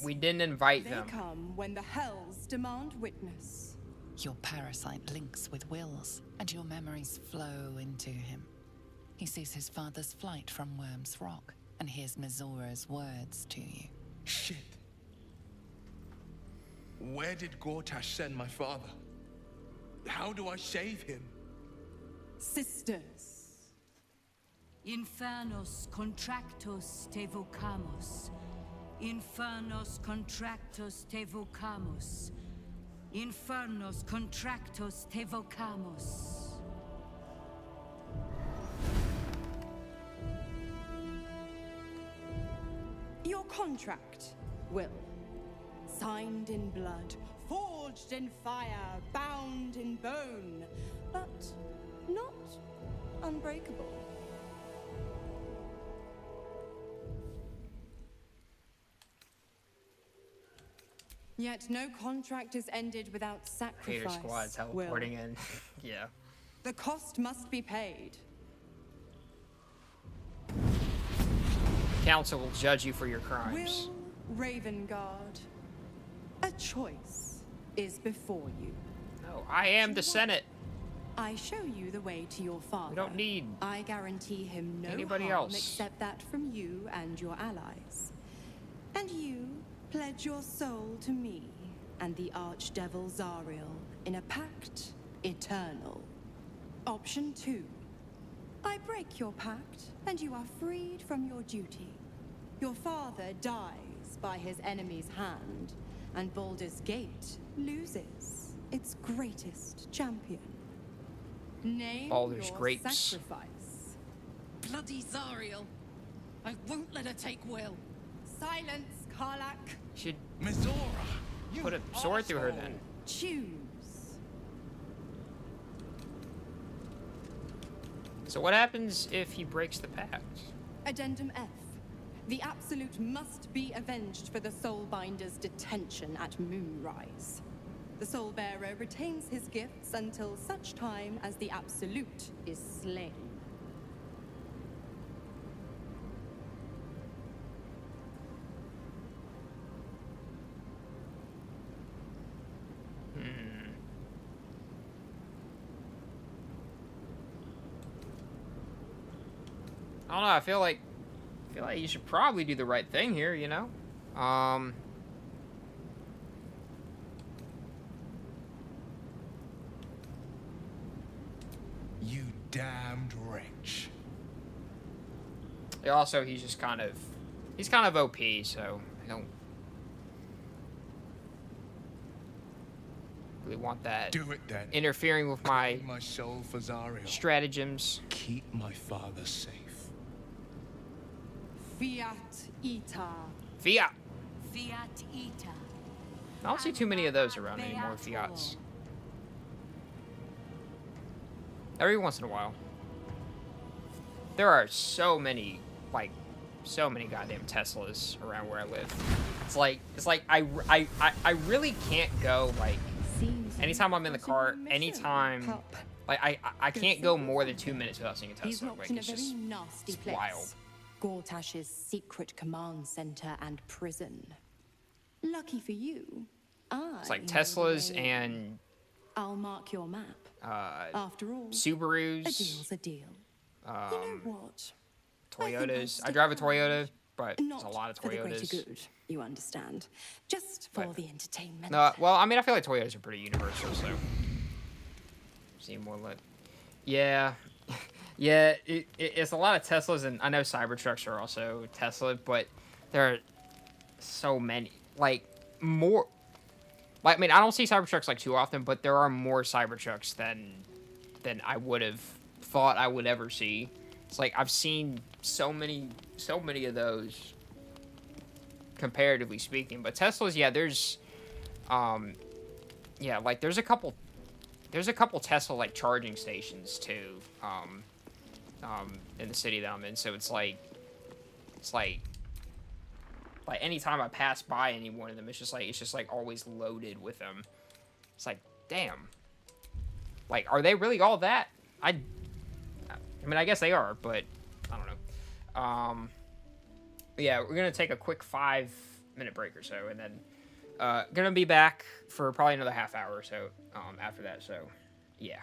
Yeah, we didn't invite They them. come when the hells demand witness. Your parasite links with Will's, and your memories flow into him. He sees his father's flight from Worm's Rock, and hears Mizora's words to you. Shit. Where did Gortash send my father? How do I save him? Sisters. Infernos contractos te vocamos. Infernos contractos te vocamos. Infernos contractos te vocamos. Your contract, Will. Signed in blood, forged in fire, bound in bone, but not unbreakable. Yet no contract is ended without sacrifice. Hater squad teleporting in. Yeah. The cost must be paid. The council will judge you for your crimes. Will Ravengard, a choice is before you. No, I am the Senate. I show you the way to your father. We don't need I guarantee him no anybody harm else. except that from you and your allies. And you pledge your soul to me and the Archdevil Zariel in a pact eternal. Option 2. I break your pact, and you are freed from your duty. Your father dies by his enemy's hand, and Baldur's Gate loses its greatest champion. Name Baldur's your Grapes. sacrifice. Bloody Zariel. I won't let her take Will. Silence, Karlak. Should Mizora, put a sword through her then. Choose. So what happens if he breaks the pact? Addendum F. The Absolute must be avenged for the Soulbinder's detention at Moonrise. The Soulbearer retains his gifts until such time as the Absolute is slain. I don't know. I feel like you should probably do the right thing here. You know. You damned wretch. Also, he's just kind of OP. So I don't really want that Do it then. interfering with my My soul for Zariel. stratagems. Keep my father safe. Fiat Ita. Fiat. Fiat Ita. I don't see too many of those around anymore. Fiats. Every once in a while. There are so many goddamn Teslas around where I live. It's like I really can't go like anytime I'm in the car, anytime like I can't go more than 2 minutes without seeing a He's Tesla. locked Like in a it's very just nasty it's place. wild. Gortash's secret command center and prison. Lucky for you, It's like know the Teslas way. and I'll mark your map. After all, Subarus. a deal's a deal. You know what? Toyotas. I drive a Toyota. but Not there's a lot of for the greater Toyotas. good, you understand. Just for the entertainment. No, well, I mean, I feel like Toyotas are pretty universal, so seem more lit. Yeah, yeah, it's a lot of Teslas, and I know Cybertrucks are also Tesla, but there are so many, like, more. Like, I mean, I don't see Cybertrucks like too often, but there are more Cybertrucks than I would have thought I would ever see. It's like I've seen so many of those, comparatively speaking. But Teslas, yeah, there's, yeah, like there's a couple Tesla like charging stations too, in the city that I'm in. So it's like anytime I pass by any one of them, it's just like always loaded with them. It's like, damn. Like, are they really all that? I mean, I guess they are, but I don't know. Yeah, we're gonna take a quick 5-minute break or so, and then gonna be back for probably another half hour or so after that. So, yeah.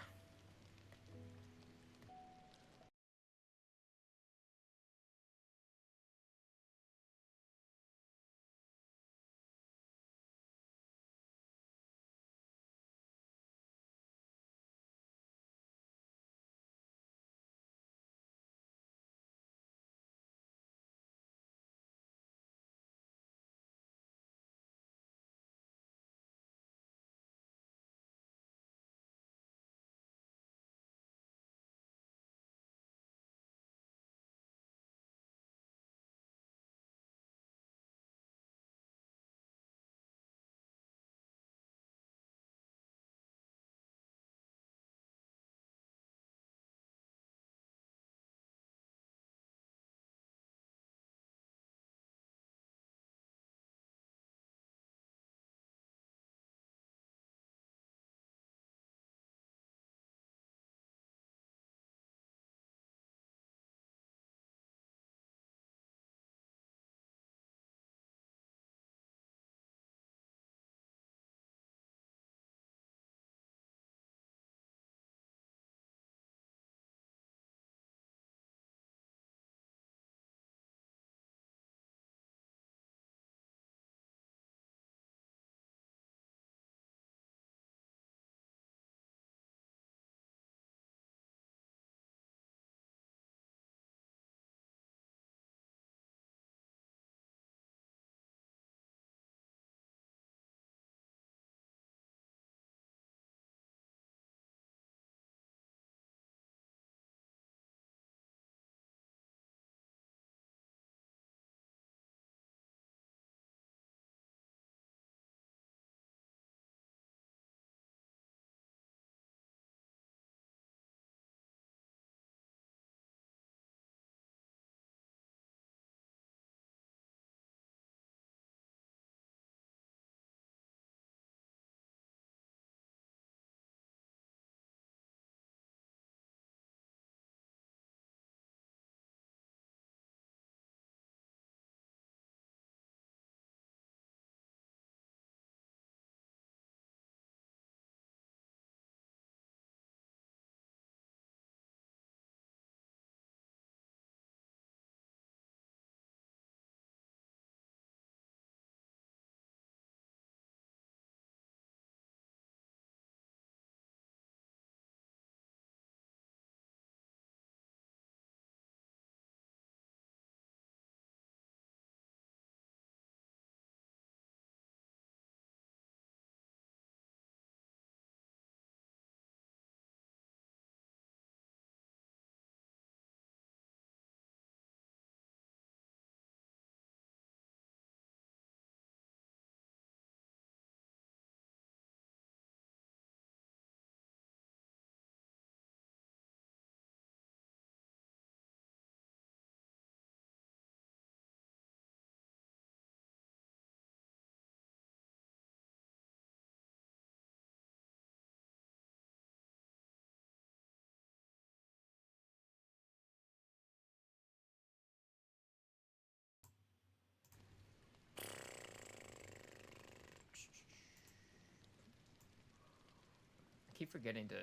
I keep forgetting to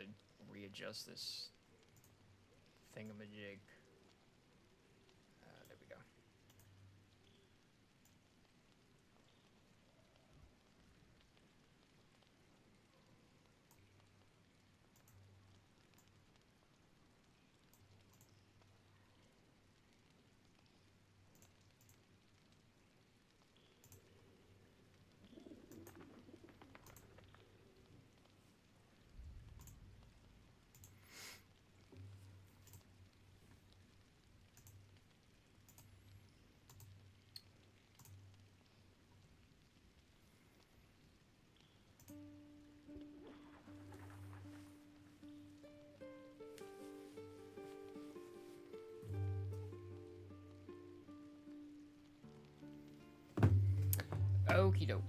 readjust this thingamajig. There we go. Okie doke.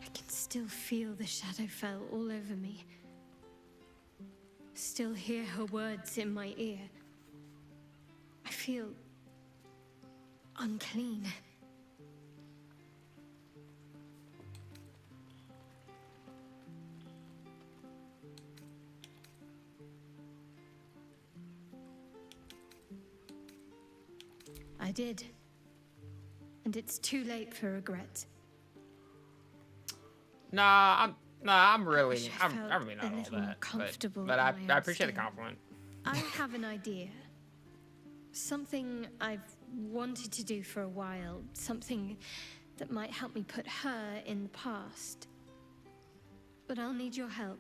I can still feel the Shadowfell all over me. Still hear her words in my ear. I feel unclean. I did. And it's too late for regret. I'm really not felt all a little that. more comfortable But in I my appreciate the own skin. compliment. I have an idea. Something I've wanted to do for a while. Something that might help me put her in the past. But I'll need your help.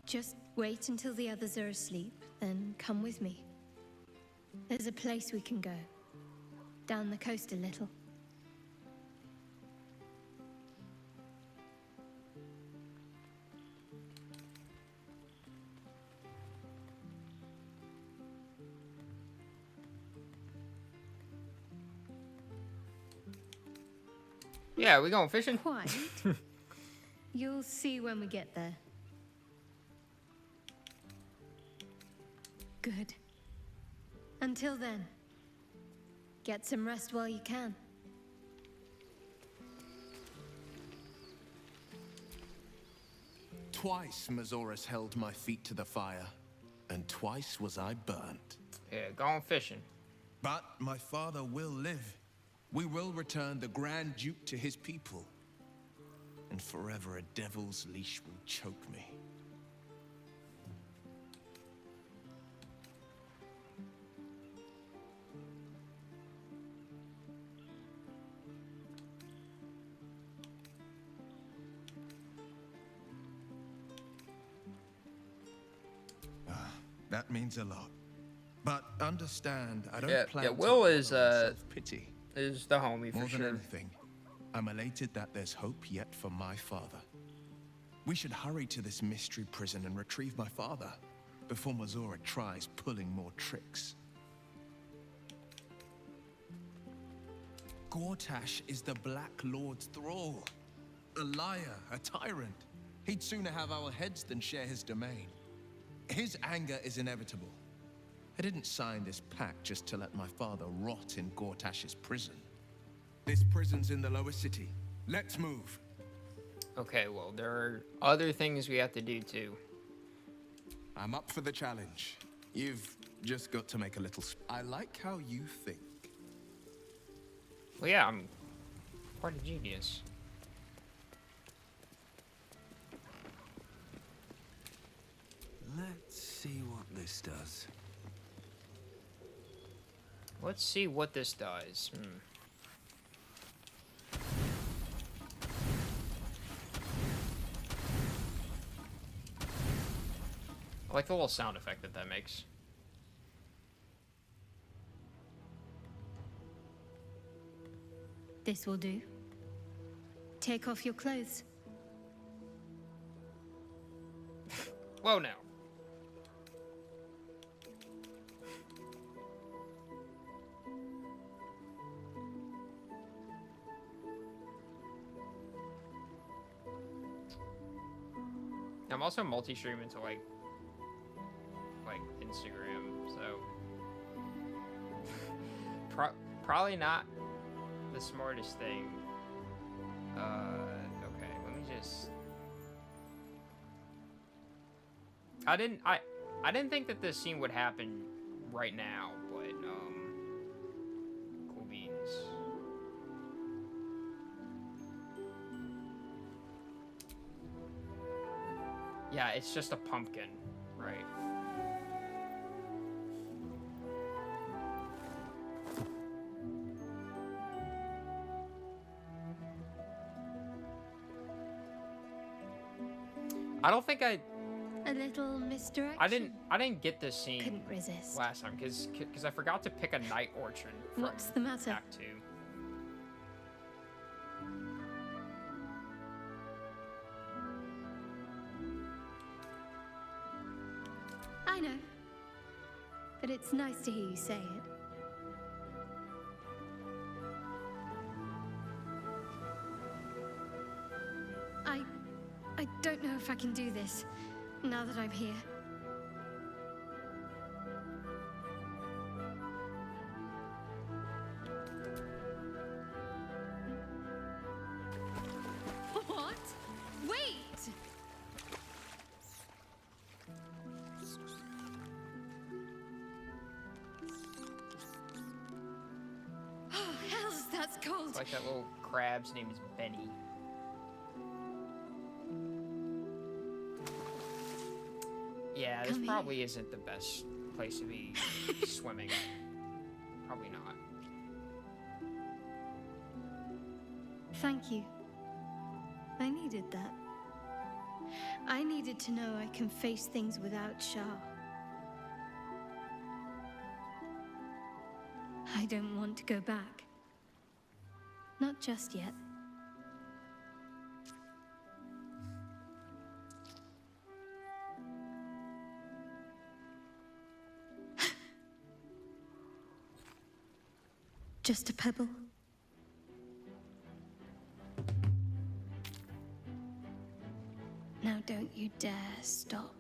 Just wait until the others are asleep, then come with me. There's a place we can go. Down the coast a little. Yeah, we going fishing? Quite. You'll see when we get there. Good. Until then, get some rest while you can. Twice Mazoris held my feet to the fire, and twice was I burnt. Yeah, going fishing. But my father will live. We will return the Grand Duke to his people. And forever a devil's leash will choke me. That means a lot. But understand, I don't plan to Will is self-pity. Is the homie for More sure. than anything, I'm elated that there's hope yet for my father. We should hurry to this mystery prison and retrieve my father before Mazora tries pulling more tricks. Gortash is the Black Lord's thrall. A liar, a tyrant. He'd sooner have our heads than share his domain. His anger is inevitable. I didn't sign this pact just to let my father rot in Gortash's prison. This prison's in the lower city. Let's move. Okay, well, there are other things we have to do too. I'm up for the challenge. You've just got to make a little... I like how you think. Well, yeah, I'm quite a genius. Let's see what this does. Let's see what this does. I like the little sound effect that makes. This will do. Take off your clothes. Whoa, now. I'm also multi-streaming to like Instagram, so probably not the smartest thing. Okay, let me just. I didn't think that this scene would happen right now, but cool beans. Yeah, it's just a pumpkin, right? I don't think I A little misdirection. I didn't get this scene Couldn't resist. last time because I forgot to pick a night orchard from What's the matter? Act 2. I know. But it's nice to hear you say it. I don't know if I can do this, now that I'm here. What? Wait! Oh, hells, that's cold. It's like that little crab's name is Benny. Yeah, this probably isn't the best place to be swimming. Probably not. Thank you. I needed that. I needed to know I can face things without Shah. I don't want to go back. Not just yet. Just a pebble. Now don't you dare stop.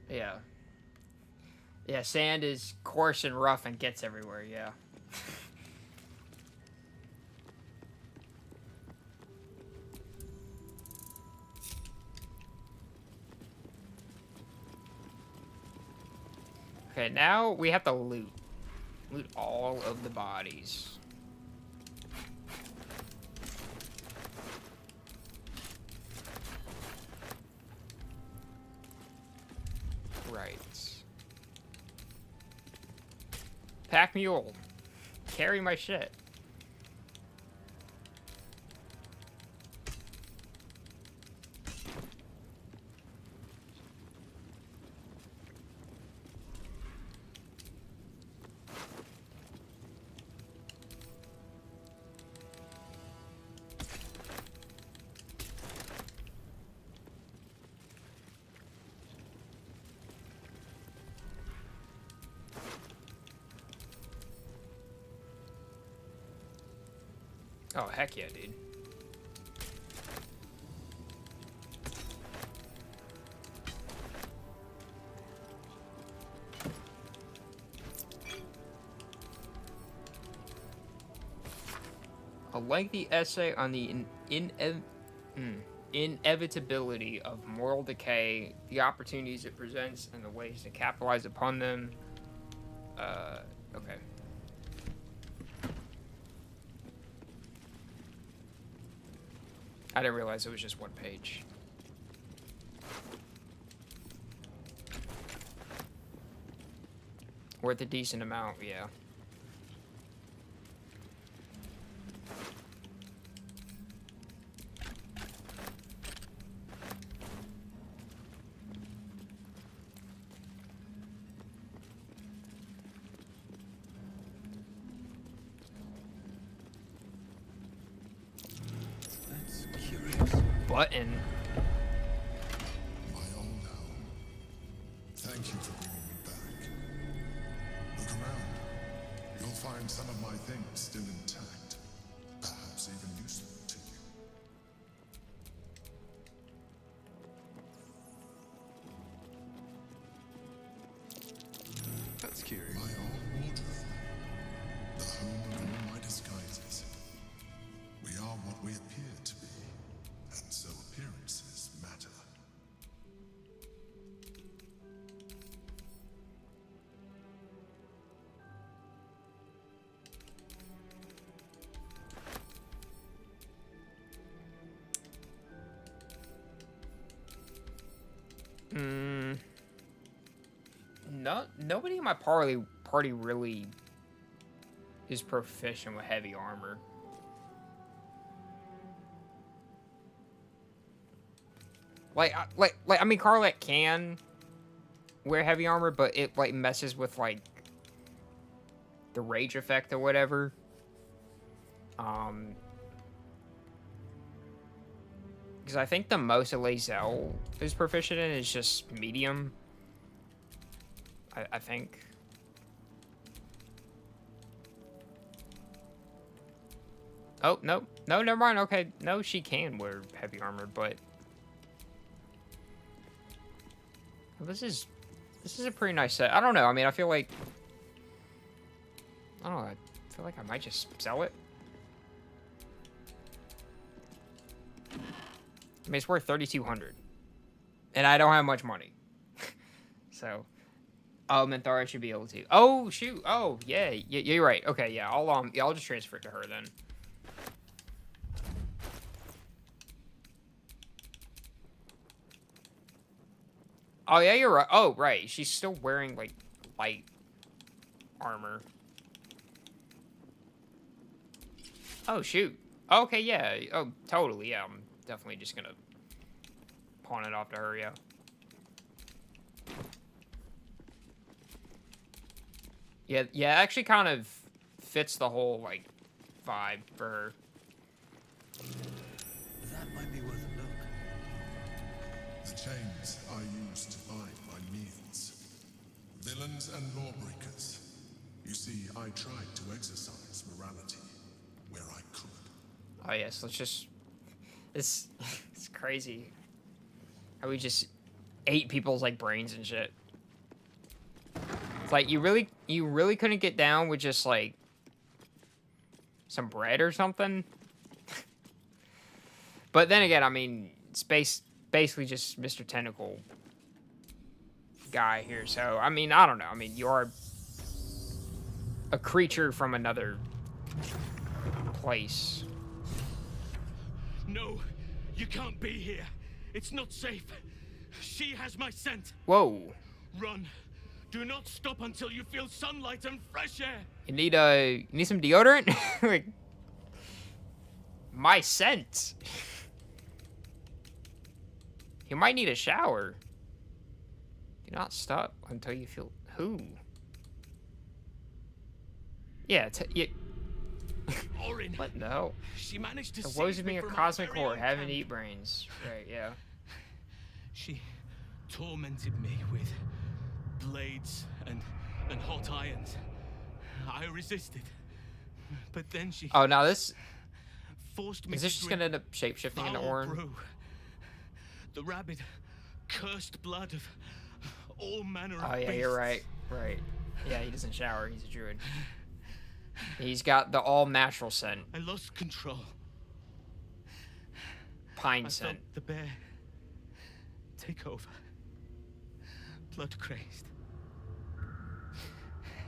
Yeah. Yeah, sand is coarse and rough and gets everywhere, yeah. Okay, now we have to loot. Loot all of the bodies. Right. Pack mule. Carry my shit. Oh, heck yeah, dude. A lengthy essay on the inevitability of moral decay, the opportunities it presents, and the ways to capitalize upon them. Okay. I didn't realize it was just one page. Worth a decent amount, yeah. Button. My old home. Thank you for bringing me back. Look around. You'll find some of my things still intact. Perhaps even useful to you. That's curious. My Nobody in my party really is proficient with heavy armor. I mean, Carlette can wear heavy armor, but it like messes with like the rage effect or whatever. Because I think the most Lae'zel is proficient in is just medium. I think. Oh, no, never mind. Okay, no, she can wear heavy armor, but this is a pretty nice set. I don't know. I mean, I feel like I don't know. I feel like I might just sell it. I mean, it's worth 3,200, and I don't have much money, so. Oh, Minthara should be able to. Oh shoot! Oh yeah, you're right. Okay, yeah, I'll just transfer it to her then. Oh yeah, you're right. Oh right, she's still wearing like light armor. Oh shoot. Okay, yeah. Oh, totally. Yeah, I'm definitely just gonna pawn it off to her. Yeah. Yeah, it actually kind of fits the whole, like, vibe for her. That might be worth a look. The chains I used to bind my means. Villains and lawbreakers. You see, I tried to exercise morality where I could. Oh, yes, let's just... It's crazy. How we just ate people's, like, brains and shit. It's like, you really couldn't get down with just, like, some bread or something? But then again, I mean, it's basically just Mr. Tentacle guy here. So, I mean, I don't know. I mean, you are a creature from another place. No, you can't be here. It's not safe. She has my scent. Whoa. Run. Do not stop until you feel sunlight and fresh air. You need some deodorant? Like, my scent. You might need a shower. Do not stop until you feel... Who? Yeah, Orin. What? No. She managed to The woes save of me me a from cosmic my very horror. own Haven't camp. eat brains. Right, yeah. She tormented me with blades and hot irons. I resisted. But then she... Oh, now this... forced me Is this to just drink gonna end up shape-shifting into foul Orin? brew. The rabid, cursed blood of all manner of Oh, yeah, beasts. you're right. Right. Yeah, he doesn't shower. He's a druid. He's got the all-natural scent. I lost control. Pine I scent. felt the bear take over. Blood crazed.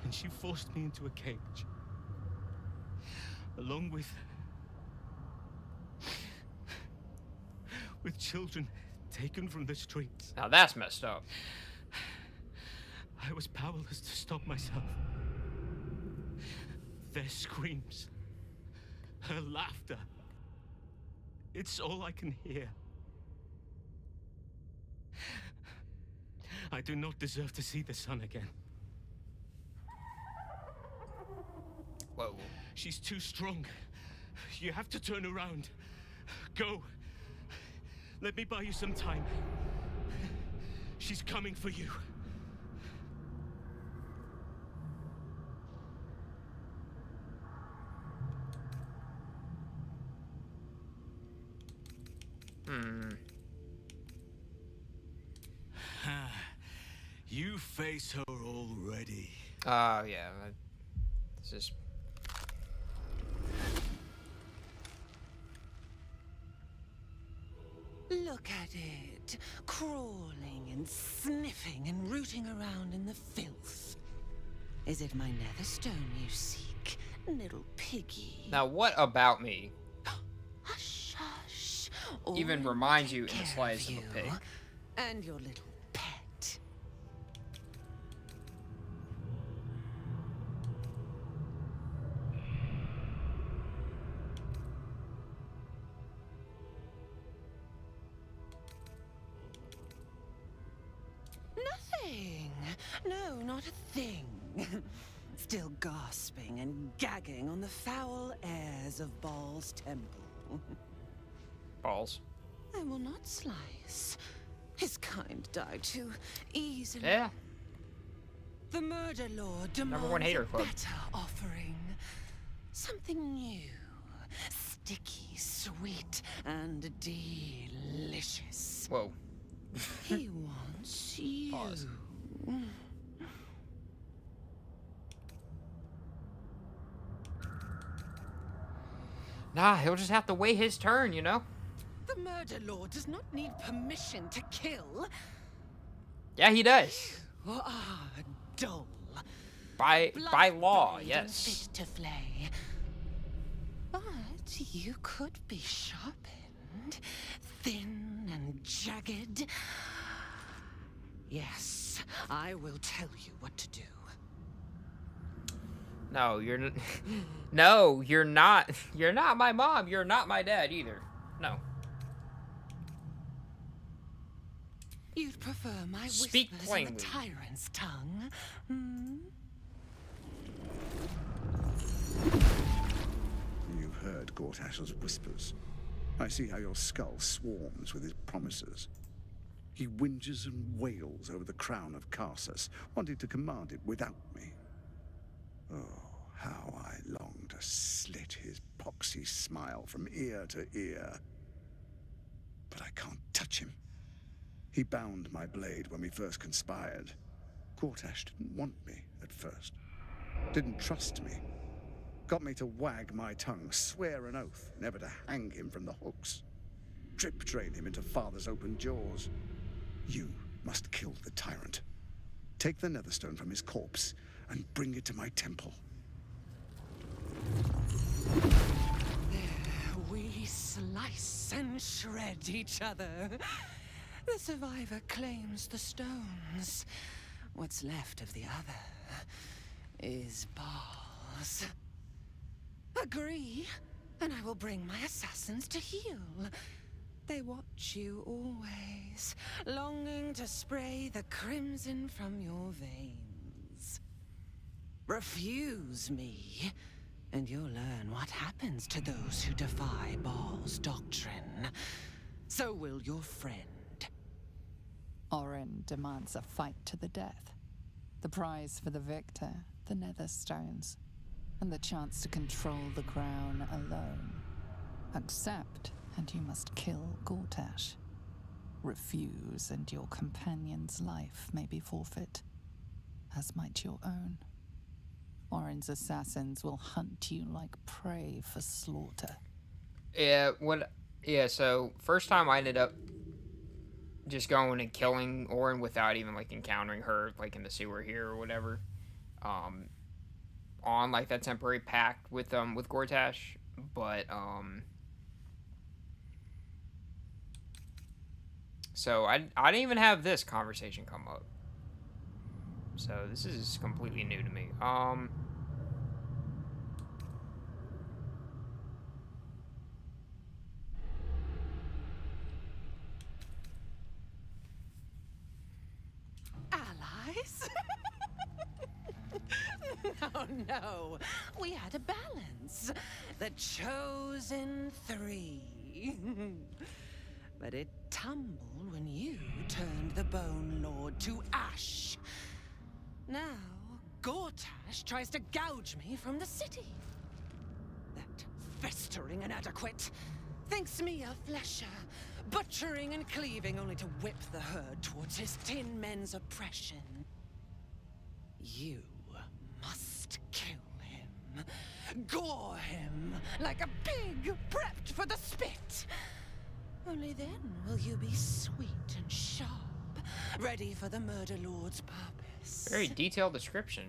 And she forced me into a cage. Along with children taken from the streets. Now that's messed up. I was powerless to stop myself. Their screams, her laughter. It's all I can hear. I do not deserve to see the sun again. Whoa. She's too strong. You have to turn around. Go. Let me buy you some time. She's coming for you. You face her already. Oh, yeah. This is... Look at it, crawling and sniffing and rooting around in the filth. Is it my netherstone you seek, little piggy? Now, what about me Hush. even All reminds you in take the care slightest of of a pig? And your little pet. No, not a thing. Still gasping and gagging on the foul airs of Baal's temple. Balls. I will not slice. His kind died too easily. Yeah. The Murder Lord demands #1 hater a club. better offering. Something new. Sticky, sweet, and delicious. Whoa. He wants you. Pause. Nah, he'll just have to wait his turn, you know? The Murder Lord does not need permission to kill. Yeah, he does. Dull. By law, Blood-brained yes. and fit to flay. But you could be sharpened, thin and jagged. Yes, I will tell you what to do. No, you're no, you're not. You're not my mom. You're not my dad either. No. You'd prefer my Speak whispers in plainly. the tyrant's tongue? Hmm? You've heard Gortash's whispers. I see how your skull swarms with his promises. He whinges and wails over the crown of Karsus, wanting to command it without me. Oh, how I long to slit his poxy smile from ear to ear. But I can't touch him. He bound my blade when we first conspired. Gortash didn't want me at first. Didn't trust me. Got me to wag my tongue, swear an oath, never to hang him from the hooks. Drip train him into father's open jaws. You must kill the tyrant. Take the netherstone from his corpse and bring it to my temple. There we slice and shred each other. The survivor claims the stones. What's left of the other is Baal's. Agree, and I will bring my assassins to heal. They watch you always, longing to spray the crimson from your veins. Refuse me, and you'll learn what happens to those who defy Baal's doctrine. So will your friend. Orin demands a fight to the death. The prize for the victor, the Netherstones, and the chance to control the crown alone. Accept, and you must kill Gortash. Refuse, and your companion's life may be forfeit, as might your own. Orin's assassins will hunt you like prey for slaughter. Yeah, so first time I ended up just going and killing Orin without even like encountering her like in the sewer here or whatever. On like that temporary pact with Gortash, but so I didn't even have this conversation come up. So this is completely new to me. Allies? No. We had a balance. The chosen three. But it tumbled when you turned the Bone Lord to ash. Now, Gortash tries to gouge me from the city. That festering inadequate thinks me a flesher, butchering and cleaving only to whip the herd towards his tin men's oppression. You must kill him. Gore him like a pig prepped for the spit. Only then will you be sweet and sharp, ready for the Murder Lord's purpose. Very detailed description.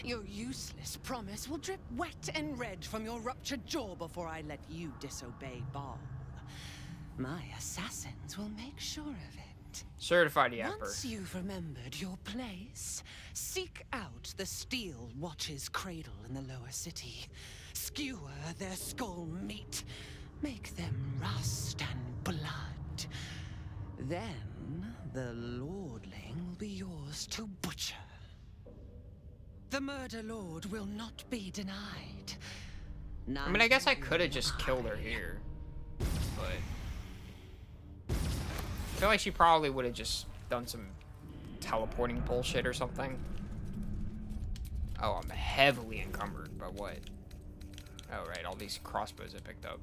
Your useless promise will drip wet and red from your ruptured jaw before I let you disobey Baal. My assassins will make sure of Certified yapper. Once you've remembered your place, seek out the steel watch's cradle in the lower city. Skewer their skull meat. Make them rust and blood. Then the lordling will be yours to butcher. The murder lord will not be denied. I mean, I guess I could have just killed her here, but I feel like she probably would have just done some teleporting bullshit or something. Oh, I'm heavily encumbered by what? Oh, right, all these crossbows I picked up.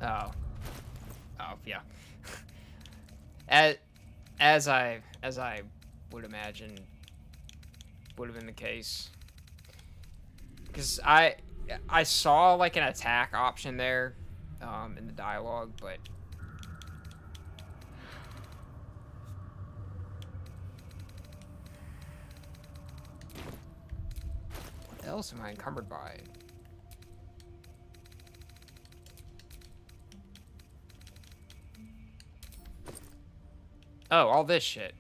Oh. Oh, yeah. As I would imagine would have been the case. Because I saw like an attack option there in the dialogue, but what else am I encumbered by? Oh, all this shit.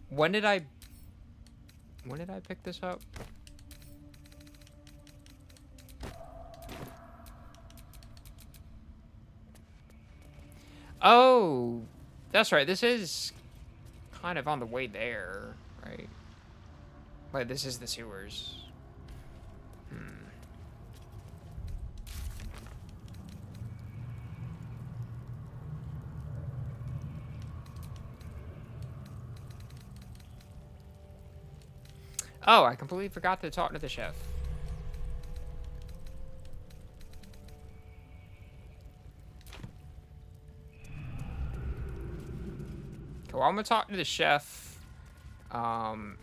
When did I pick this up? Oh, that's right. This is kind of on the way there, right? Like, this is the sewers. Oh, I completely forgot to talk to the chef. Cool, I'm gonna talk to the chef. And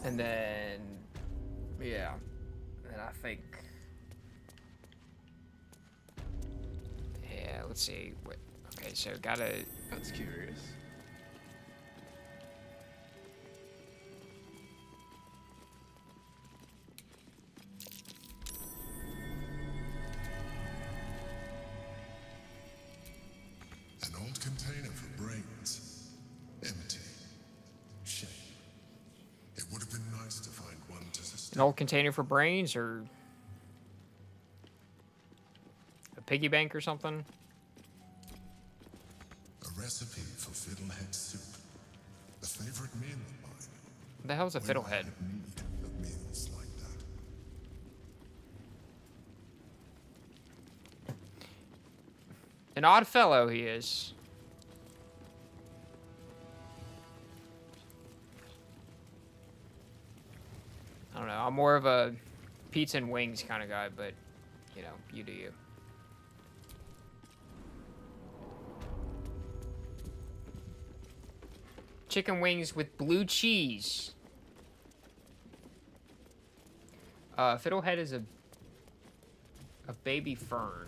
then, yeah. And I think, yeah, let's see. Okay, so gotta. That's curious. An old container for brains. Empty. Shame. It would have been nice to find one to sustain. An old container for brains, or a piggy bank or something? A recipe for fiddlehead soup. A favorite meal of mine. What the hell's a fiddlehead? Need of meals like that. An odd fellow he is. I don't know. I'm more of a pizza and wings kind of guy, but, you know, you do you. Chicken wings with blue cheese. Fiddlehead is a baby fern.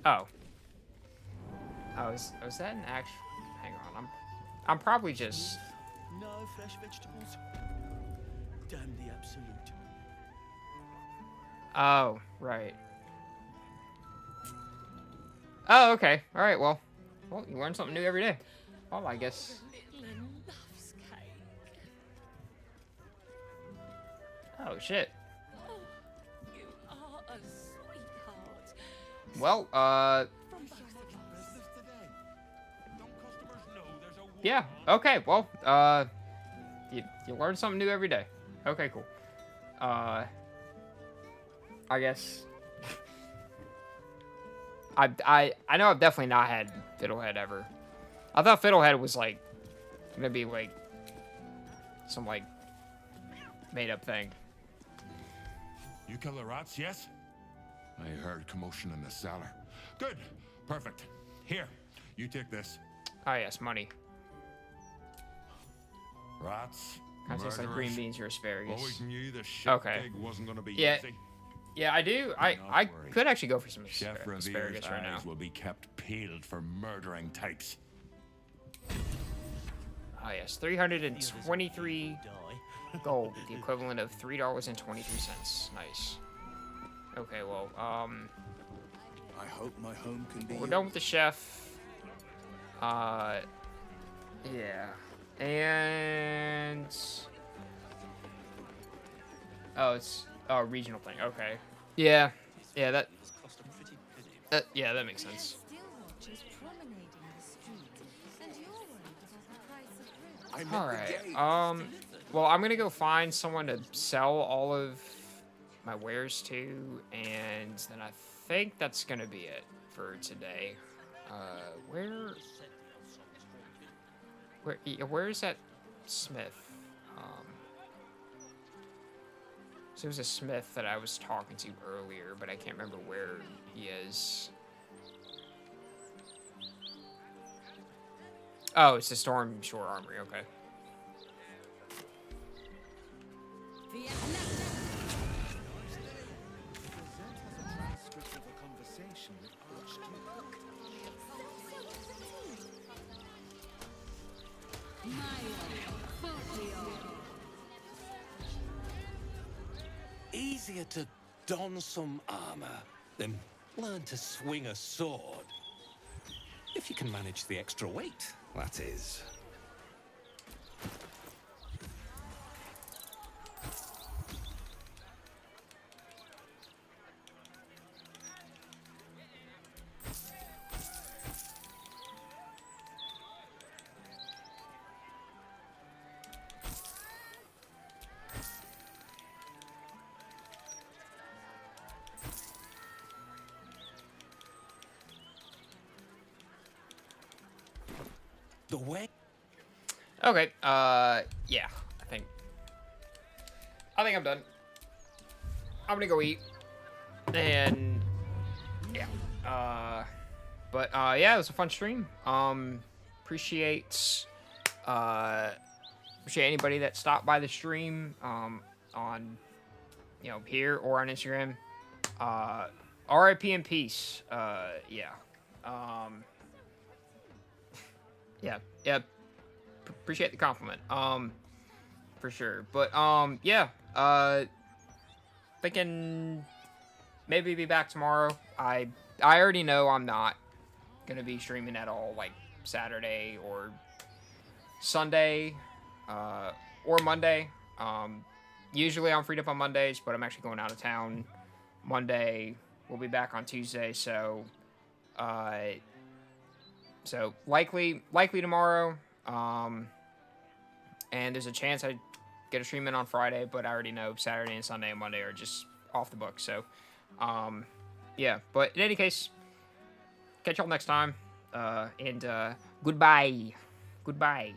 Oh. Oh, is that an actual? Hang on, I'm probably just. No fresh vegetables. Damn the absolute. Oh, right. Oh, okay. All right. Well, you learn something new every day. Well, I guess. Oh shit. Oh, you are a sweetheart. Well, yeah. Okay. Well, you learn something new every day. Okay, cool. I guess. I know I've definitely not had Fiddlehead ever. I thought Fiddlehead was like gonna be like some like made up thing. You kill the rats, yes? I heard commotion in the cellar. Good. Perfect. Here, you take this. Oh yes, money. Rats. Kind of tastes like green beans or asparagus. Always knew the chef gig wasn't gonna be easy. Yeah, I do. I could actually go for some Chef asparagus Revere's right now. eyes will be kept peeled for murdering types. Oh yes, 323 Gold, the equivalent of $3.23. Nice. Okay, well, I hope my home can be. we're done with the chef. Yeah. And oh, it's regional thing. Okay. Yeah. Yeah, that makes sense. All right. Well, I'm gonna go find someone to sell all of my wares to, and then I think that's gonna be it for today. Where's that smith? So there was a smith that I was talking to earlier, but I can't remember where he is. Oh, it's the Storm Shore Armory, okay. Easier to don some armor than learn to swing a sword. If you can manage the extra weight, that is. The way. Okay, yeah, I think I'm done. I'm gonna go eat, and yeah, yeah, it was a fun stream. Appreciate anybody that stopped by the stream, on, here or on Instagram. RIP in peace. Yeah. Yeah. Appreciate the compliment. For sure. But yeah. Thinking maybe be back tomorrow. I already know I'm not gonna be streaming at all, like Saturday or Sunday, or Monday. Usually I'm freed up on Mondays, but I'm actually going out of town Monday. We'll be back on Tuesday, so likely tomorrow. And there's a chance I get a stream in on Friday, but I already know Saturday and Sunday and Monday are just off the book. So, yeah. But in any case, catch y'all next time. And goodbye. Goodbye.